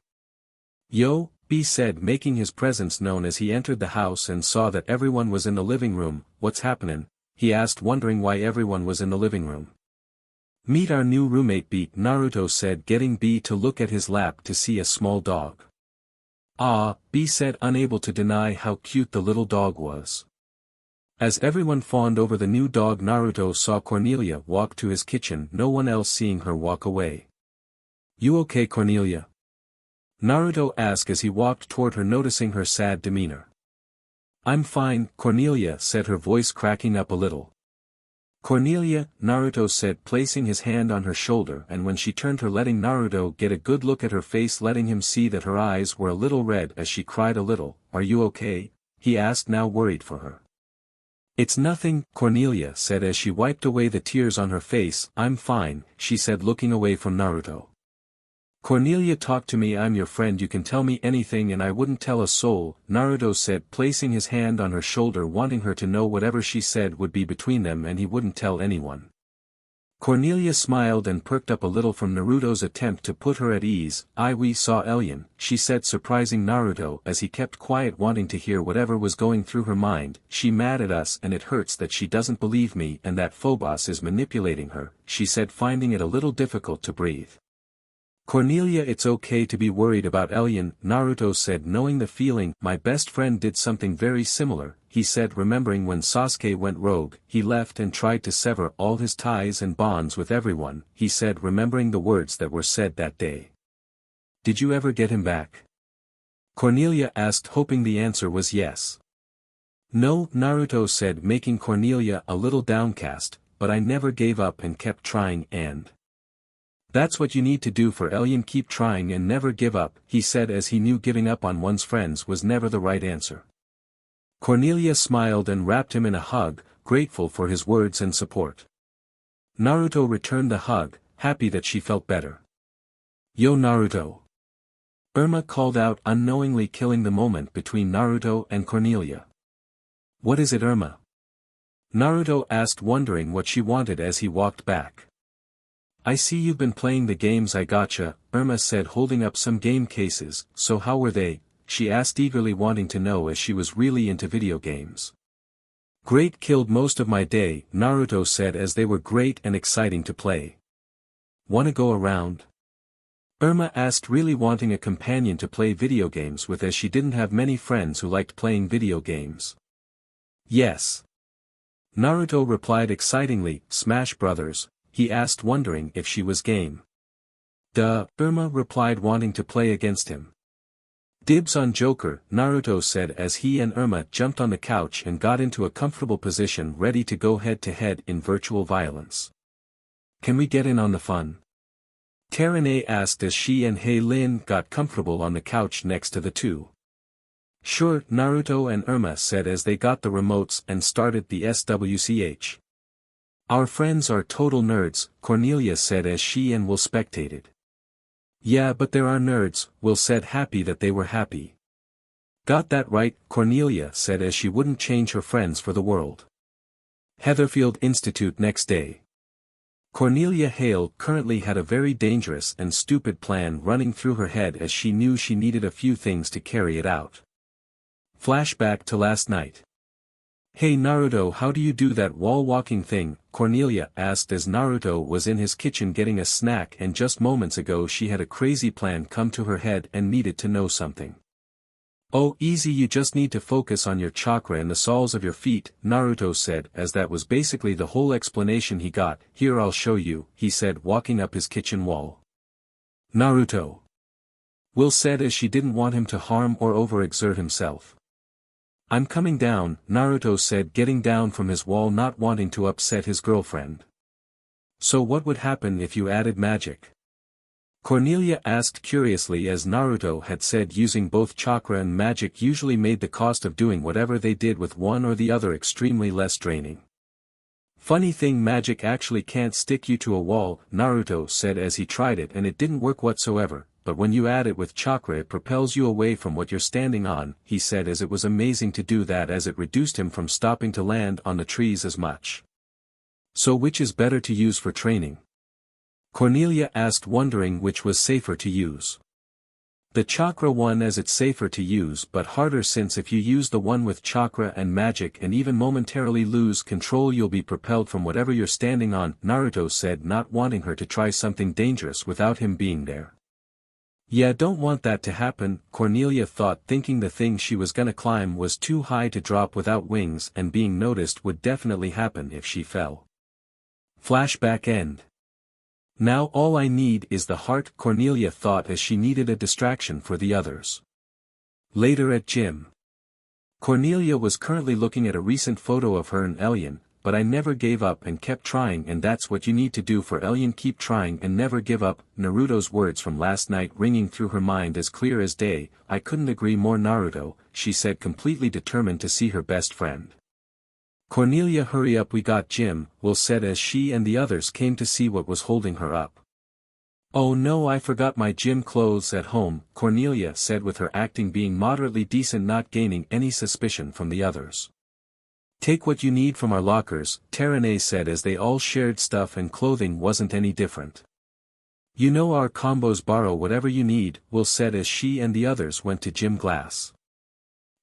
Yo, B said, making his presence known as he entered the house and saw that everyone was in the living room. What's happening? He asked, wondering why everyone was in the living room. Meet our new roommate B, Naruto said, getting B to look at his lap to see a small dog. Ah, B said, unable to deny how cute the little dog was. As everyone fawned over the new dog, Naruto saw Cornelia walk to his kitchen, no one else seeing her walk away. You okay, Cornelia? Naruto asked as he walked toward her, noticing her sad demeanor. I'm fine, Cornelia said, her voice cracking up a little. Cornelia, Naruto said, placing his hand on her shoulder, and when she turned her, letting Naruto get a good look at her face, letting him see that her eyes were a little red as she cried a little. Are you okay? He asked, now worried for her. It's nothing, Cornelia said as she wiped away the tears on her face. I'm fine, she said, looking away from Naruto. Cornelia, talk to me, I'm your friend, you can tell me anything and I wouldn't tell a soul, Naruto said, placing his hand on her shoulder, wanting her to know whatever she said would be between them and he wouldn't tell anyone. Cornelia smiled and perked up a little from Naruto's attempt to put her at ease. We saw Elian, she said, surprising Naruto as he kept quiet, wanting to hear whatever was going through her mind. She mad at us and it hurts that she doesn't believe me and that Phobos is manipulating her, she said, finding it a little difficult to breathe. Cornelia, it's okay to be worried about Elian, Naruto said, knowing the feeling. My best friend did something very similar, he said, remembering when Sasuke went rogue. He left and tried to sever all his ties and bonds with everyone, he said, remembering the words that were said that day. Did you ever get him back? Cornelia asked, hoping the answer was yes. No, Naruto said, making Cornelia a little downcast, but I never gave up and kept trying, and that's what you need to do for Elian, keep trying and never give up, he said, as he knew giving up on one's friends was never the right answer. Cornelia smiled and wrapped him in a hug, grateful for his words and support. Naruto returned the hug, happy that she felt better. Yo Naruto! Irma called out, unknowingly killing the moment between Naruto and Cornelia. What is it, Irma? Naruto asked, wondering what she wanted as he walked back. I see you've been playing the games, I gotcha, Irma said, holding up some game cases. So how were they? She asked, eagerly wanting to know as she was really into video games. Great, killed most of my day, Naruto said, as they were great and exciting to play. Wanna go around? Irma asked, really wanting a companion to play video games with, as she didn't have many friends who liked playing video games. Yes. Naruto replied excitingly. Smash Brothers? He asked, wondering if she was game. Duh, Irma replied, wanting to play against him. Dibs on Joker, Naruto said, as he and Irma jumped on the couch and got into a comfortable position, ready to go head-to-head in virtual violence. Can we get in on the fun? Terene asked as she and Hei Lin got comfortable on the couch next to the two. Sure, Naruto and Irma said as they got the remotes and started the SWCH. Our friends are total nerds, Cornelia said as she and Will spectated. Yeah, but there are nerds, Will said, happy that they were happy. Got that right, Cornelia said as she wouldn't change her friends for the world. Heatherfield Institute next day. Cornelia Hale currently had a very dangerous and stupid plan running through her head as she knew she needed a few things to carry it out. Flashback to last night. Hey Naruto, how do you do that wall-walking thing? Cornelia asked as Naruto was in his kitchen getting a snack, and just moments ago she had a crazy plan come to her head and needed to know something. Oh, easy, you just need to focus on your chakra and the soles of your feet, Naruto said, as that was basically the whole explanation he got. Here, I'll show you, he said, walking up his kitchen wall. Naruto. Will said as she didn't want him to harm or overexert himself. I'm coming down, Naruto said, getting down from his wall, not wanting to upset his girlfriend. So what would happen if you added magic? Cornelia asked curiously, as Naruto had said using both chakra and magic usually made the cost of doing whatever they did with one or the other extremely less draining. Funny thing, magic actually can't stick you to a wall, Naruto said as he tried it and it didn't work whatsoever. But when you add it with chakra it propels you away from what you're standing on, he said, as it was amazing to do that as it reduced him from stopping to land on the trees as much. So which is better to use for training? Cornelia asked, wondering which was safer to use. The chakra one, as it's safer to use but harder, since if you use the one with chakra and magic and even momentarily lose control you'll be propelled from whatever you're standing on, Naruto said, not wanting her to try something dangerous without him being there. Yeah, don't want that to happen, Cornelia thought, thinking the thing she was gonna climb was too high to drop without wings, and being noticed would definitely happen if she fell. Flashback end. Now all I need is the heart, Cornelia thought as she needed a distraction for the others. Later at gym. Cornelia was currently looking at a recent photo of her and Elian. But I never gave up and kept trying, and that's what you need to do for Elian, keep trying and never give up. Naruto's words from last night ringing through her mind as clear as day. I couldn't agree more, Naruto, she said, completely determined to see her best friend. Cornelia, hurry up, we got gym, Will said as she and the others came to see what was holding her up. Oh no, I forgot my gym clothes at home, Cornelia said, with her acting being moderately decent, not gaining any suspicion from the others. Take what you need from our lockers, Terene said as they all shared stuff and clothing wasn't any different. You know our combos, borrow whatever you need, Will said as she and the others went to Gym Glass.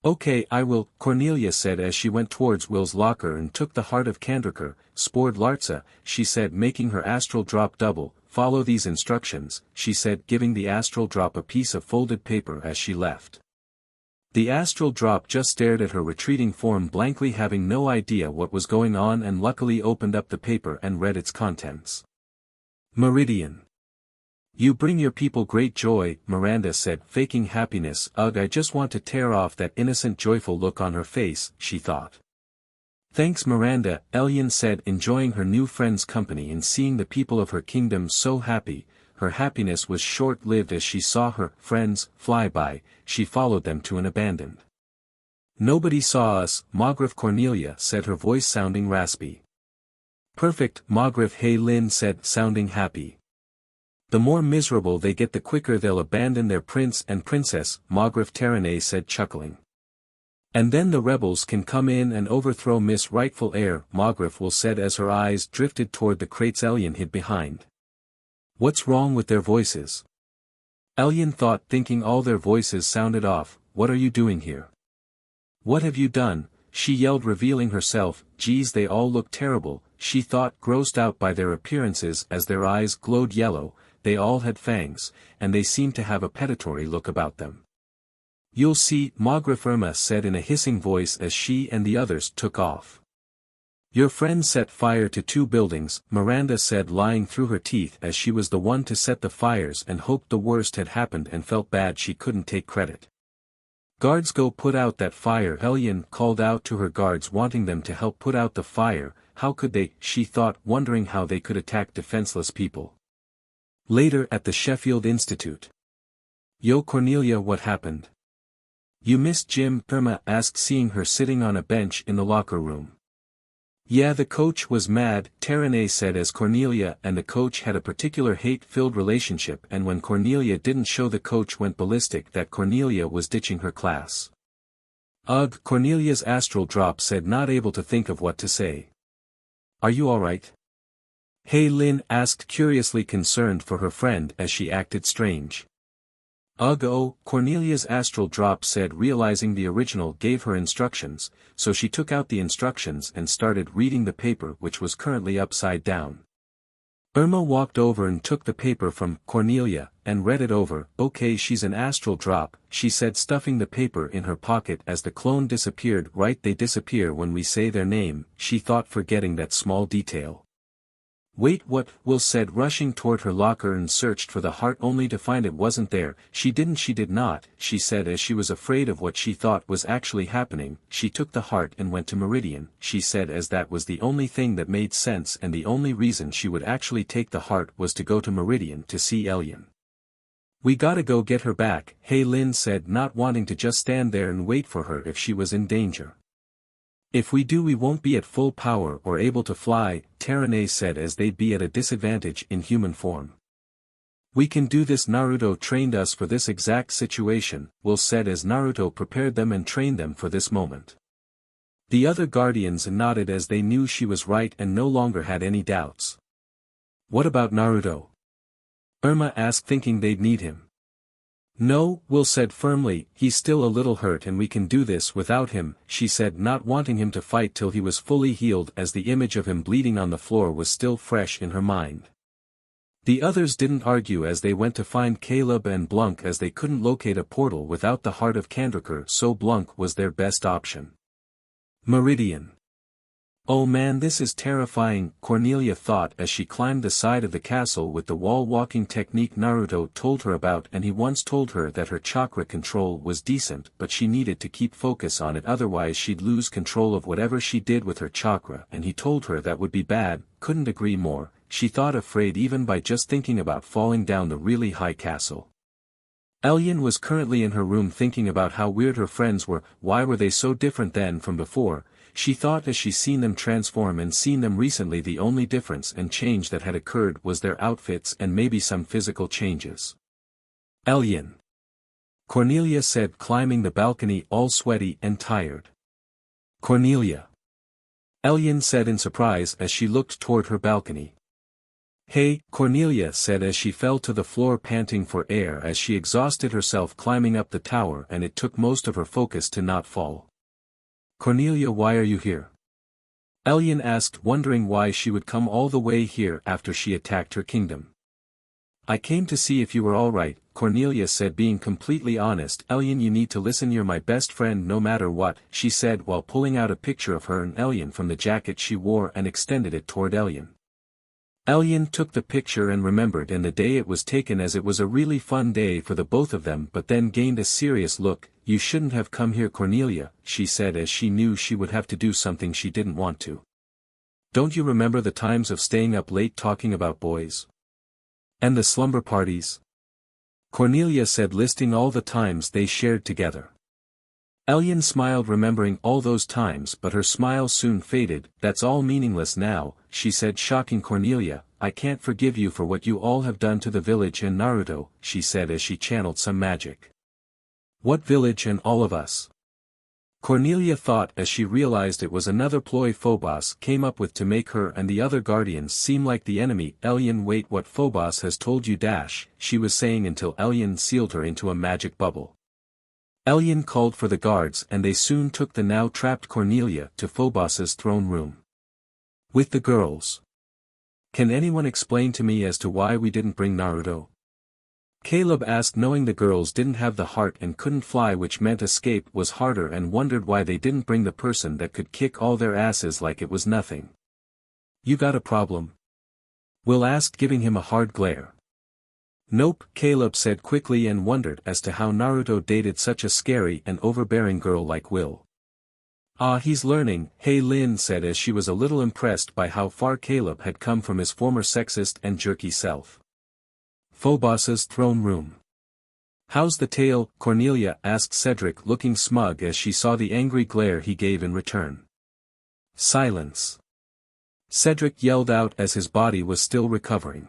Okay, I will, Cornelia said as she went towards Will's locker and took the heart of Kandrakar, Spord Lartza, she said making her astral drop double. Follow these instructions, she said giving the astral drop a piece of folded paper as she left. The astral drop just stared at her retreating form blankly, having no idea what was going on, and luckily opened up the paper and read its contents. Meridian. You bring your people great joy, Miranda said, faking happiness. Ugh, I just want to tear off that innocent joyful look on her face, she thought. Thanks Miranda, Elian said, enjoying her new friend's company and seeing the people of her kingdom so happy. Her happiness was short-lived as she saw her friends fly by. She followed them to an abandoned. Nobody saw us, Magreth Cornelia said, her voice sounding raspy. Perfect, Magreth Hey Lin said, sounding happy. The more miserable they get the quicker they'll abandon their prince and princess, Magreth Terene said, chuckling. And then the rebels can come in and overthrow Miss Rightful Heir, Magreth Will said as her eyes drifted toward the crates Elian hid behind. What's wrong with their voices? Elian thought, thinking all their voices sounded off. What are you doing here? What have you done? She yelled, revealing herself. Geez, they all look terrible, she thought, grossed out by their appearances as their eyes glowed yellow. They all had fangs, and they seemed to have a predatory look about them. You'll see, Magreth Irma said in a hissing voice as she and the others took off. Your friend set fire to 2 buildings, Miranda said, lying through her teeth as she was the one to set the fires and hoped the worst had happened and felt bad she couldn't take credit. Guards, go put out that fire, Elian called out to her guards, wanting them to help put out the fire. How could they, she thought, wondering how they could attack defenseless people. Later at the Sheffield Institute. Yo Cornelia, what happened? You missed gym, Irma asked, seeing her sitting on a bench in the locker room. Yeah, the coach was mad, Terene said as Cornelia and the coach had a particular hate-filled relationship, and when Cornelia didn't show, the coach went ballistic that Cornelia was ditching her class. Ugh, Cornelia's astral drop said, not able to think of what to say. Are you alright? Hey Lin asked, curiously concerned for her friend as she acted strange. Ugh, oh, Cornelia's astral drop said, realizing the original gave her instructions, so she took out the instructions and started reading the paper, which was currently upside down. Irma walked over and took the paper from Cornelia and read it over. Okay, she's an astral drop, she said, stuffing the paper in her pocket as the clone disappeared. Right, they disappear when we say their name, she thought, forgetting that small detail. Wait, what? Will said, rushing toward her locker and searched for the heart only to find it wasn't there. She did not, she said as she was afraid of what she thought was actually happening. She took the heart and went to Meridian, she said, as that was the only thing that made sense, and the only reason she would actually take the heart was to go to Meridian to see Elian. We gotta go get her back, Hey Lin said, not wanting to just stand there and wait for her if she was in danger. If we do, we won't be at full power or able to fly, Terene said, as they'd be at a disadvantage in human form. We can do this, Naruto trained us for this exact situation, Will said as Naruto prepared them and trained them for this moment. The other guardians nodded as they knew she was right and no longer had any doubts. What about Naruto? Irma asked, thinking they'd need him. No, Will said firmly, he's still a little hurt and we can do this without him, she said, not wanting him to fight till he was fully healed, as the image of him bleeding on the floor was still fresh in her mind. The others didn't argue as they went to find Caleb and Blunk, as they couldn't locate a portal without the heart of Kandrakar, so Blunk was their best option. Meridian. Oh man, this is terrifying, Cornelia thought as she climbed the side of the castle with the wall-walking technique Naruto told her about, and he once told her that her chakra control was decent, but she needed to keep focus on it, otherwise she'd lose control of whatever she did with her chakra, and he told her that would be bad. Couldn't agree more, she thought, afraid even by just thinking about falling down the really high castle. Elian was currently in her room thinking about how weird her friends were. Why were they so different than from before? She thought as she seen them transform and seen them recently. The only difference and change that had occurred was their outfits and maybe some physical changes. Elian. Cornelia said, climbing the balcony all sweaty and tired. Cornelia. Ellian said in surprise as she looked toward her balcony. Hey, Cornelia said as she fell to the floor panting for air as she exhausted herself climbing up the tower and it took most of her focus to not fall. Cornelia, why are you here? Ellian asked, wondering why she would come all the way here after she attacked her kingdom. I came to see if you were alright, Cornelia said, being completely honest. Ellian, you need to listen, you're my best friend no matter what, she said while pulling out a picture of her and Ellian from the jacket she wore and extended it toward Ellian. Ellian took the picture and remembered in the day it was taken as it was a really fun day for the both of them, but then gained a serious look. You shouldn't have come here, Cornelia, she said as she knew she would have to do something she didn't want to. Don't you remember the times of staying up late talking about boys? And the slumber parties? Cornelia said, listing all the times they shared together. Ellian smiled, remembering all those times, but her smile soon faded. That's all meaningless now, she said, shocking Cornelia. I can't forgive you for what you all have done to the village and Naruto, she said as she channeled some magic. What village and all of us? Cornelia thought as she realized it was another ploy Phobos came up with to make her and the other guardians seem like the enemy. Ellian, wait, what Phobos has told you? She was saying until Ellian sealed her into a magic bubble. Ellian called for the guards and they soon took the now trapped Cornelia to Phobos's throne room. With the girls. Can anyone explain to me as to why we didn't bring Naruto? Caleb asked, knowing the girls didn't have the heart and couldn't fly, which meant escape was harder, and wondered why they didn't bring the person that could kick all their asses like it was nothing. You got a problem? Will asked, giving him a hard glare. Nope, Caleb said quickly, and wondered as to how Naruto dated such a scary and overbearing girl like Will. Ah, he's learning, hey, Lin said as she was a little impressed by how far Caleb had come from his former sexist and jerky self. Phobos's throne room. How's the tale, Cornelia asked Cedric, looking smug as she saw the angry glare he gave in return. Silence. Cedric yelled out as his body was still recovering.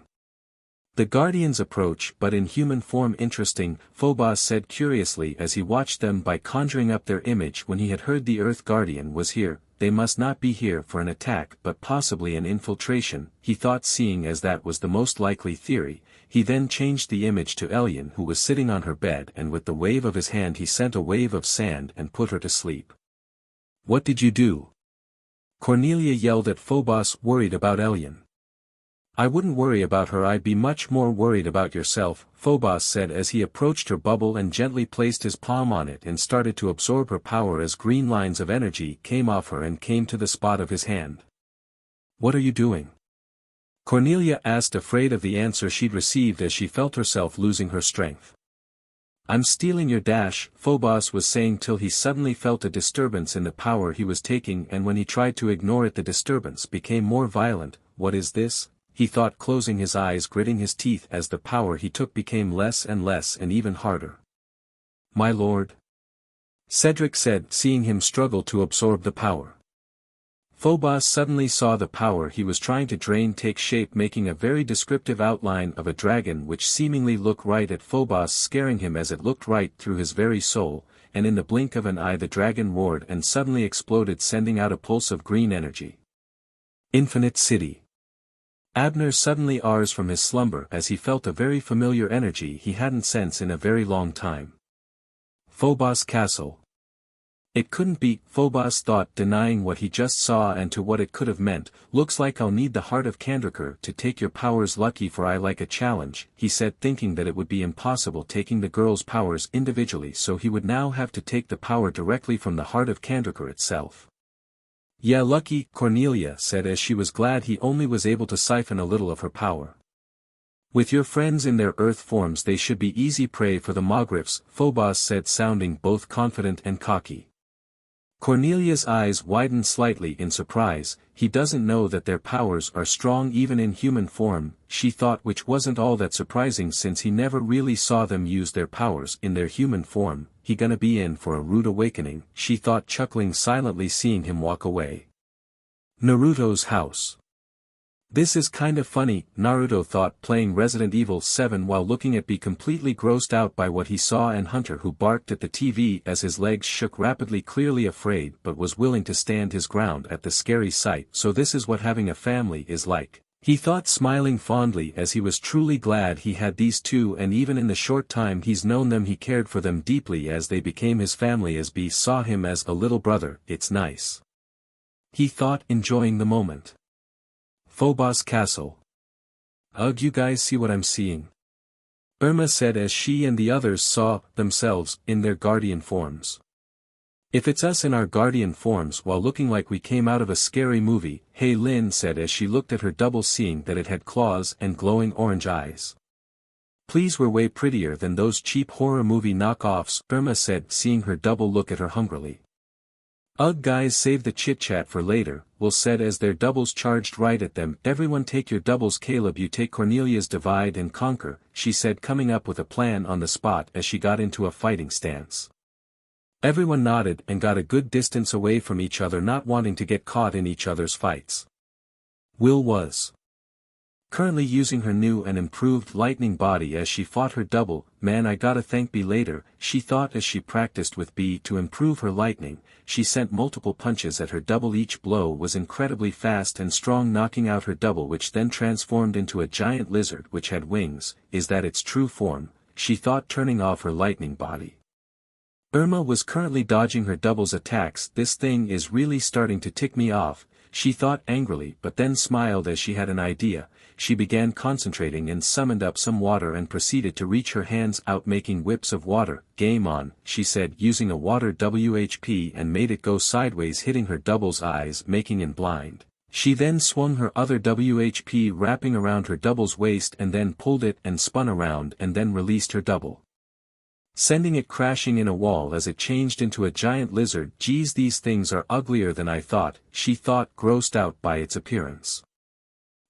The guardians approach, but in human form. Interesting, Phobos said curiously as he watched them by conjuring up their image when he had heard the Earth Guardian was here. They must not be here for an attack but possibly an infiltration, he thought, seeing as that was the most likely theory. He then changed the image to Ellian, who was sitting on her bed, and with the wave of his hand he sent a wave of sand and put her to sleep. What did you do? Cornelia yelled at Phobos, worried about Ellian. I wouldn't worry about her, I'd be much more worried about yourself, Phobos said as he approached her bubble and gently placed his palm on it and started to absorb her power as green lines of energy came off her and came to the spot of his hand. What are you doing? Cornelia asked, afraid of the answer she'd received as she felt herself losing her strength. I'm stealing your Phobos was saying till he suddenly felt a disturbance in the power he was taking, and when he tried to ignore it the disturbance became more violent. What is this? He thought, closing his eyes, gritting his teeth as the power he took became less and even harder. My lord? Cedric said, seeing him struggle to absorb the power. Phobos suddenly saw the power he was trying to drain take shape, making a very descriptive outline of a dragon which seemingly looked right at Phobos, scaring him as it looked right through his very soul, and in the blink of an eye the dragon roared and suddenly exploded, sending out a pulse of green energy. Infinite City. Abner suddenly arose from his slumber as he felt a very familiar energy he hadn't sensed in a very long time. Phobos Castle. It couldn't be, Phobos thought, denying what he just saw and to what it could have meant. Looks like I'll need the heart of Kandrakar to take your powers. Lucky for I like a challenge, he said, thinking that it would be impossible taking the girl's powers individually, so he would now have to take the power directly from the heart of Kandrakar itself. Yeah, lucky, Cornelia said as she was glad he only was able to siphon a little of her power. With your friends in their earth forms they should be easy prey for the Mogrifs, Phobos said, sounding both confident and cocky. Cornelia's eyes widened slightly in surprise. He doesn't know that their powers are strong even in human form, she thought, which wasn't all that surprising since he never really saw them use their powers in their human form. He gonna be in for a rude awakening, she thought, chuckling silently seeing him walk away. Naruto's house. This is kinda funny, Naruto thought, playing Resident Evil 7 while looking at B completely grossed out by what he saw, and Hunter, who barked at the TV as his legs shook rapidly, clearly afraid but was willing to stand his ground at the scary sight. So this is what having a family is like, he thought, smiling fondly as he was truly glad he had these two, and even in the short time he's known them he cared for them deeply as they became his family, as B saw him as a little brother. It's nice, he thought, enjoying the moment. Phobos Castle. Ugh, you guys see what I'm seeing? Irma said as she and the others saw themselves in their guardian forms. If it's us in our guardian forms while looking like we came out of a scary movie, Hey Lin said as she looked at her double, seeing that it had claws and glowing orange eyes. Please, we're way prettier than those cheap horror movie knockoffs, Irma said, seeing her double look at her hungrily. Ugh, guys, save the chit-chat for later, Will said as their doubles charged right at them. Everyone take your doubles. Caleb, you take Cornelia's. Divide and conquer, she said, coming up with a plan on the spot as she got into a fighting stance. Everyone nodded and got a good distance away from each other, not wanting to get caught in each other's fights. Will was currently using her new and improved lightning body as she fought her double. Man, I gotta thank B later, she thought as she practiced with B to improve her lightning. She sent multiple punches at her double. Each blow was incredibly fast and strong, knocking out her double, which then transformed into a giant lizard which had wings. Is that its true form? She thought, turning off her lightning body. Irma was currently dodging her double's attacks. This thing is really starting to tick me off, she thought angrily, but then smiled as she had an idea. She began concentrating and summoned up some water and proceeded to reach her hands out, making whips of water. Game on, she said, using a water WHP, and made it go sideways, hitting her double's eyes, making it blind. She then swung her other WHP, wrapping around her double's waist, and then pulled it and spun around and then released her double, sending it crashing in a wall as it changed into a giant lizard. Geez, these things are uglier than I thought, she thought, grossed out by its appearance.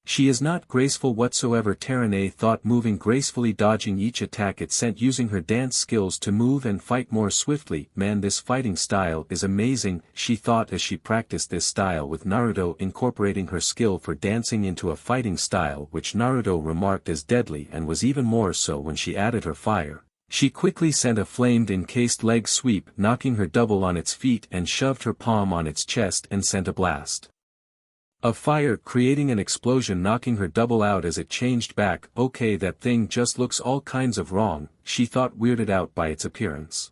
She is not graceful whatsoever, Terene thought, moving gracefully, dodging each attack it sent, using her dance skills to move and fight more swiftly. Man, this fighting style is amazing, she thought as she practiced this style with Naruto, incorporating her skill for dancing into a fighting style which Naruto remarked as deadly, and was even more so when she added her fire. She quickly sent a flamed encased leg sweep, knocking her double on its feet, and shoved her palm on its chest and sent a blast of fire, creating an explosion, knocking her double out as it changed back. Okay, that thing just looks all kinds of wrong, she thought, weirded out by its appearance.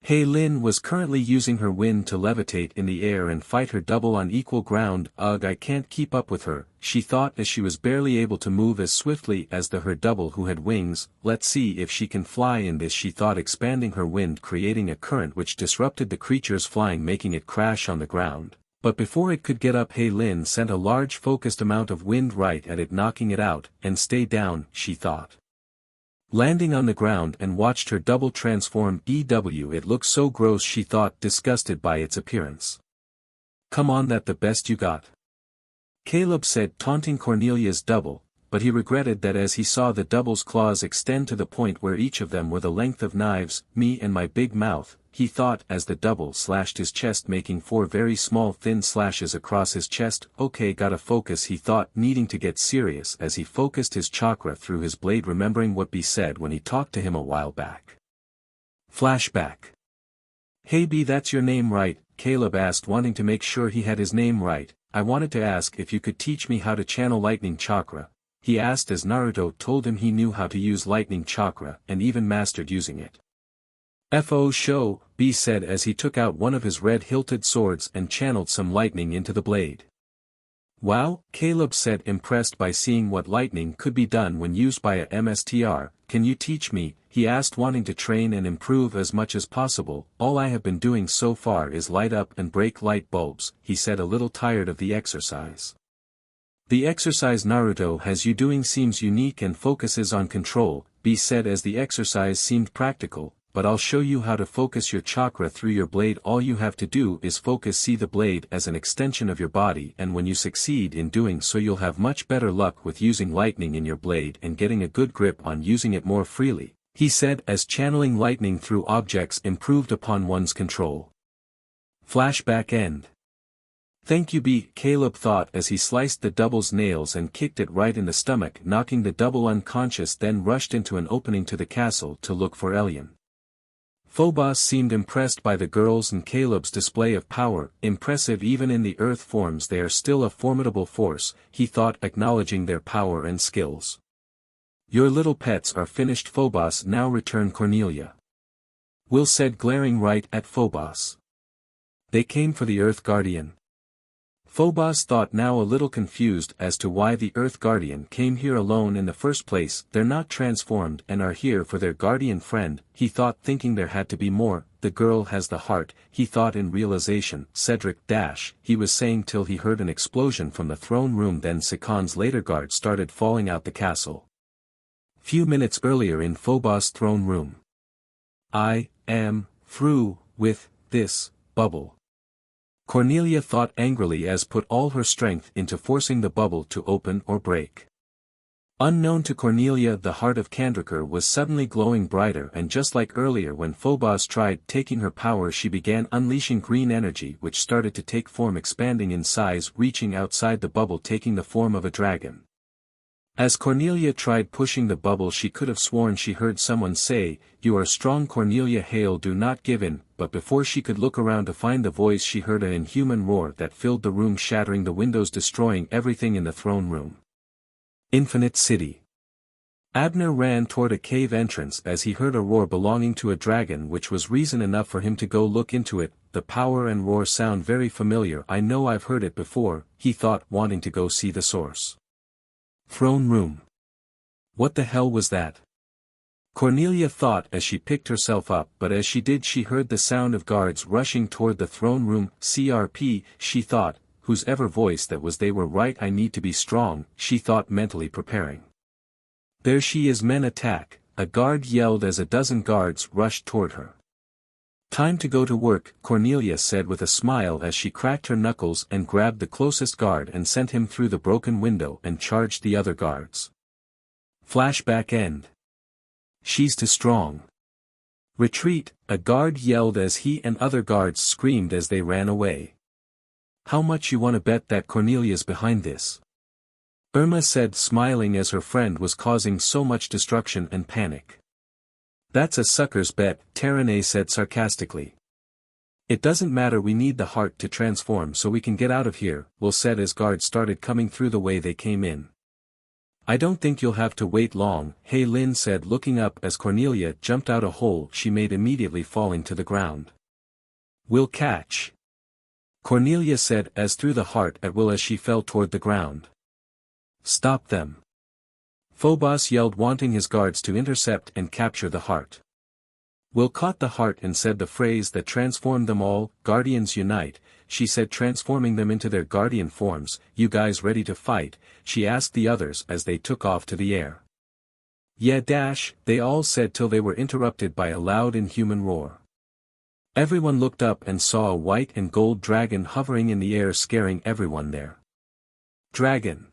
Hey Lin was currently using her wind to levitate in the air and fight her double on equal ground. Ugh, I can't keep up with her, she thought as she was barely able to move as swiftly as her double who had wings. Let's see if she can fly in this, she thought, expanding her wind, creating a current which disrupted the creature's flying, making it crash on the ground. But before it could get up, Hey Lin sent a large focused amount of wind right at it, knocking it out, and stay down, she thought, landing on the ground, and watched her double transform. EW, it looks so gross, she thought, disgusted by its appearance. Come on, that the best you got? Caleb said, taunting Cornelia's double, but he regretted that as he saw the double's claws extend to the point where each of them were the length of knives. Me and my big mouth, he thought as the double slashed his chest, making 4 very small thin slashes across his chest. Okay, gotta focus, he thought, needing to get serious as he focused his chakra through his blade, remembering what B said when he talked to him a while back. Flashback. Hey B, that's your name right? Caleb asked, wanting to make sure he had his name right. I wanted to ask if you could teach me how to channel lightning chakra, he asked as Naruto told him he knew how to use lightning chakra and even mastered using it. FO show, B said as he took out one of his red-hilted swords and channeled some lightning into the blade. Wow, Caleb said, impressed by seeing what lightning could be done when used by a MSTR. Can you teach me? He asked, wanting to train and improve as much as possible. All I have been doing so far is light up and break light bulbs, he said, a little tired of the exercise. The exercise Naruto has you doing seems unique and focuses on control, B said as the exercise seemed practical. But I'll show you how to focus your chakra through your blade. All you have to do is focus, see the blade as an extension of your body, and when you succeed in doing so you'll have much better luck with using lightning in your blade and getting a good grip on using it more freely, he said as channeling lightning through objects improved upon one's control. Flashback end. Thank you B. Caleb thought as he sliced the double's nails and kicked it right in the stomach, knocking the double unconscious, then rushed into an opening to the castle to look for Elian. Phobos seemed impressed by the girls and Caleb's display of power, impressive even in the earth forms they are still a formidable force, he thought, acknowledging their power and skills. Your little pets are finished Phobos, now returned Cornelia. Will said, glaring right at Phobos. They came for the Earth Guardian. Phobos thought, now a little confused as to why the Earth Guardian came here alone in the first place. They're not transformed and are here for their guardian friend, he thought, thinking there had to be more. The girl has the heart, he thought in realization. Cedric he was saying till he heard an explosion from the throne room, then seconds later guards started falling out the castle. Few minutes earlier in Phobos' throne room. I am through with this bubble. Cornelia thought angrily as put all her strength into forcing the bubble to open or break. Unknown to Cornelia, the heart of Kandrakar was suddenly glowing brighter, and just like earlier when Phobos tried taking her power, she began unleashing green energy which started to take form, expanding in size, reaching outside the bubble, taking the form of a dragon. As Cornelia tried pushing the bubble, she could have sworn she heard someone say, "You are strong Cornelia, hail, do not give in," but before she could look around to find the voice, she heard an inhuman roar that filled the room, shattering the windows, destroying everything in the throne room. Infinite City. Abner ran toward a cave entrance as he heard a roar belonging to a dragon, which was reason enough for him to go look into it. The power and roar sound very familiar. I know I've heard it before, he thought, wanting to go see the source. Throne room. What the hell was that? Cornelia thought as she picked herself up, but as she did she heard the sound of guards rushing toward the throne room. CRP, she thought, whose ever voice that was. They were right, I need to be strong, she thought, mentally preparing. There she is, men attack, a guard yelled as a dozen guards rushed toward her. Time to go to work, Cornelia said with a smile as she cracked her knuckles and grabbed the closest guard and sent him through the broken window and charged the other guards. Flashback end. She's too strong. Retreat, a guard yelled as he and other guards screamed as they ran away. How much you wanna bet that Cornelia's behind this? Irma said, smiling as her friend was causing so much destruction and panic. That's a sucker's bet, Terene said sarcastically. It doesn't matter, we need the heart to transform so we can get out of here, Will said as guards started coming through the way they came in. I don't think you'll have to wait long, Hey Lin said, looking up as Cornelia jumped out a hole she made, immediately falling to the ground. We'll catch. Cornelia said as threw the heart at Will as she fell toward the ground. Stop them. Phobos yelled, wanting his guards to intercept and capture the heart. Will caught the heart and said the phrase that transformed them all, Guardians unite, she said, transforming them into their guardian forms. You guys ready to fight? She asked the others as they took off to the air. Yeah, they all said till they were interrupted by a loud inhuman roar. Everyone looked up and saw a white and gold dragon hovering in the air, scaring everyone there. Dragon!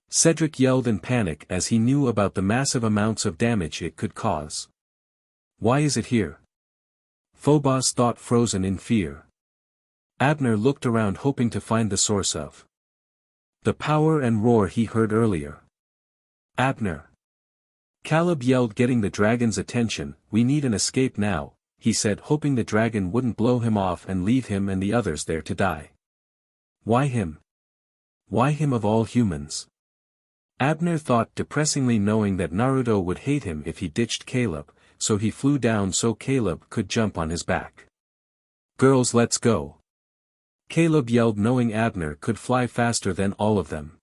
Cedric yelled in panic as he knew about the massive amounts of damage it could cause. Why is it here? Phobos thought, frozen in fear. Abner looked around hoping to find the source of the power and roar he heard earlier. Abner. Caleb yelled, getting the dragon's attention. We need an escape now, he said, hoping the dragon wouldn't blow him off and leave him and the others there to die. Why him? Why him of all humans? Abner thought depressingly, knowing that Naruto would hate him if he ditched Caleb, so he flew down so Caleb could jump on his back. Girls, let's go. Caleb yelled, knowing Abner could fly faster than all of them.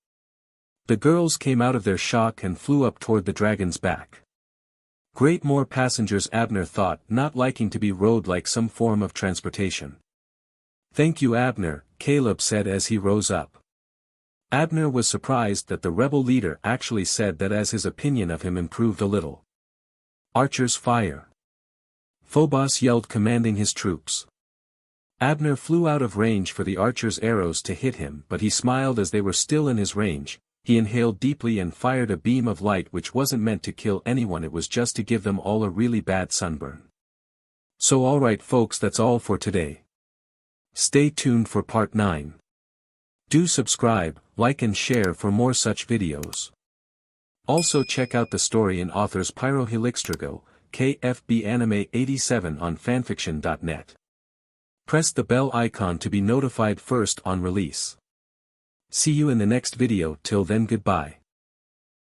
The girls came out of their shock and flew up toward the dragon's back. Great, more passengers, Abner thought, not liking to be rode like some form of transportation. Thank you, Abner, Caleb said as he rose up. Abner was surprised that the rebel leader actually said that, as his opinion of him improved a little. Archers, fire! Phobos yelled, commanding his troops. Abner flew out of range for the archers' arrows to hit him, but he smiled as they were still in his range. He inhaled deeply and fired a beam of light which wasn't meant to kill anyone, it was just to give them all a really bad sunburn. So alright folks, that's all for today. Stay tuned for part 9. Do subscribe, like and share for more such videos. Also check out the story and authors pyrohelixdrago, KFB Anime 87 on fanfiction.net. Press the bell icon to be notified first on release. See you in the next video. Till then, goodbye.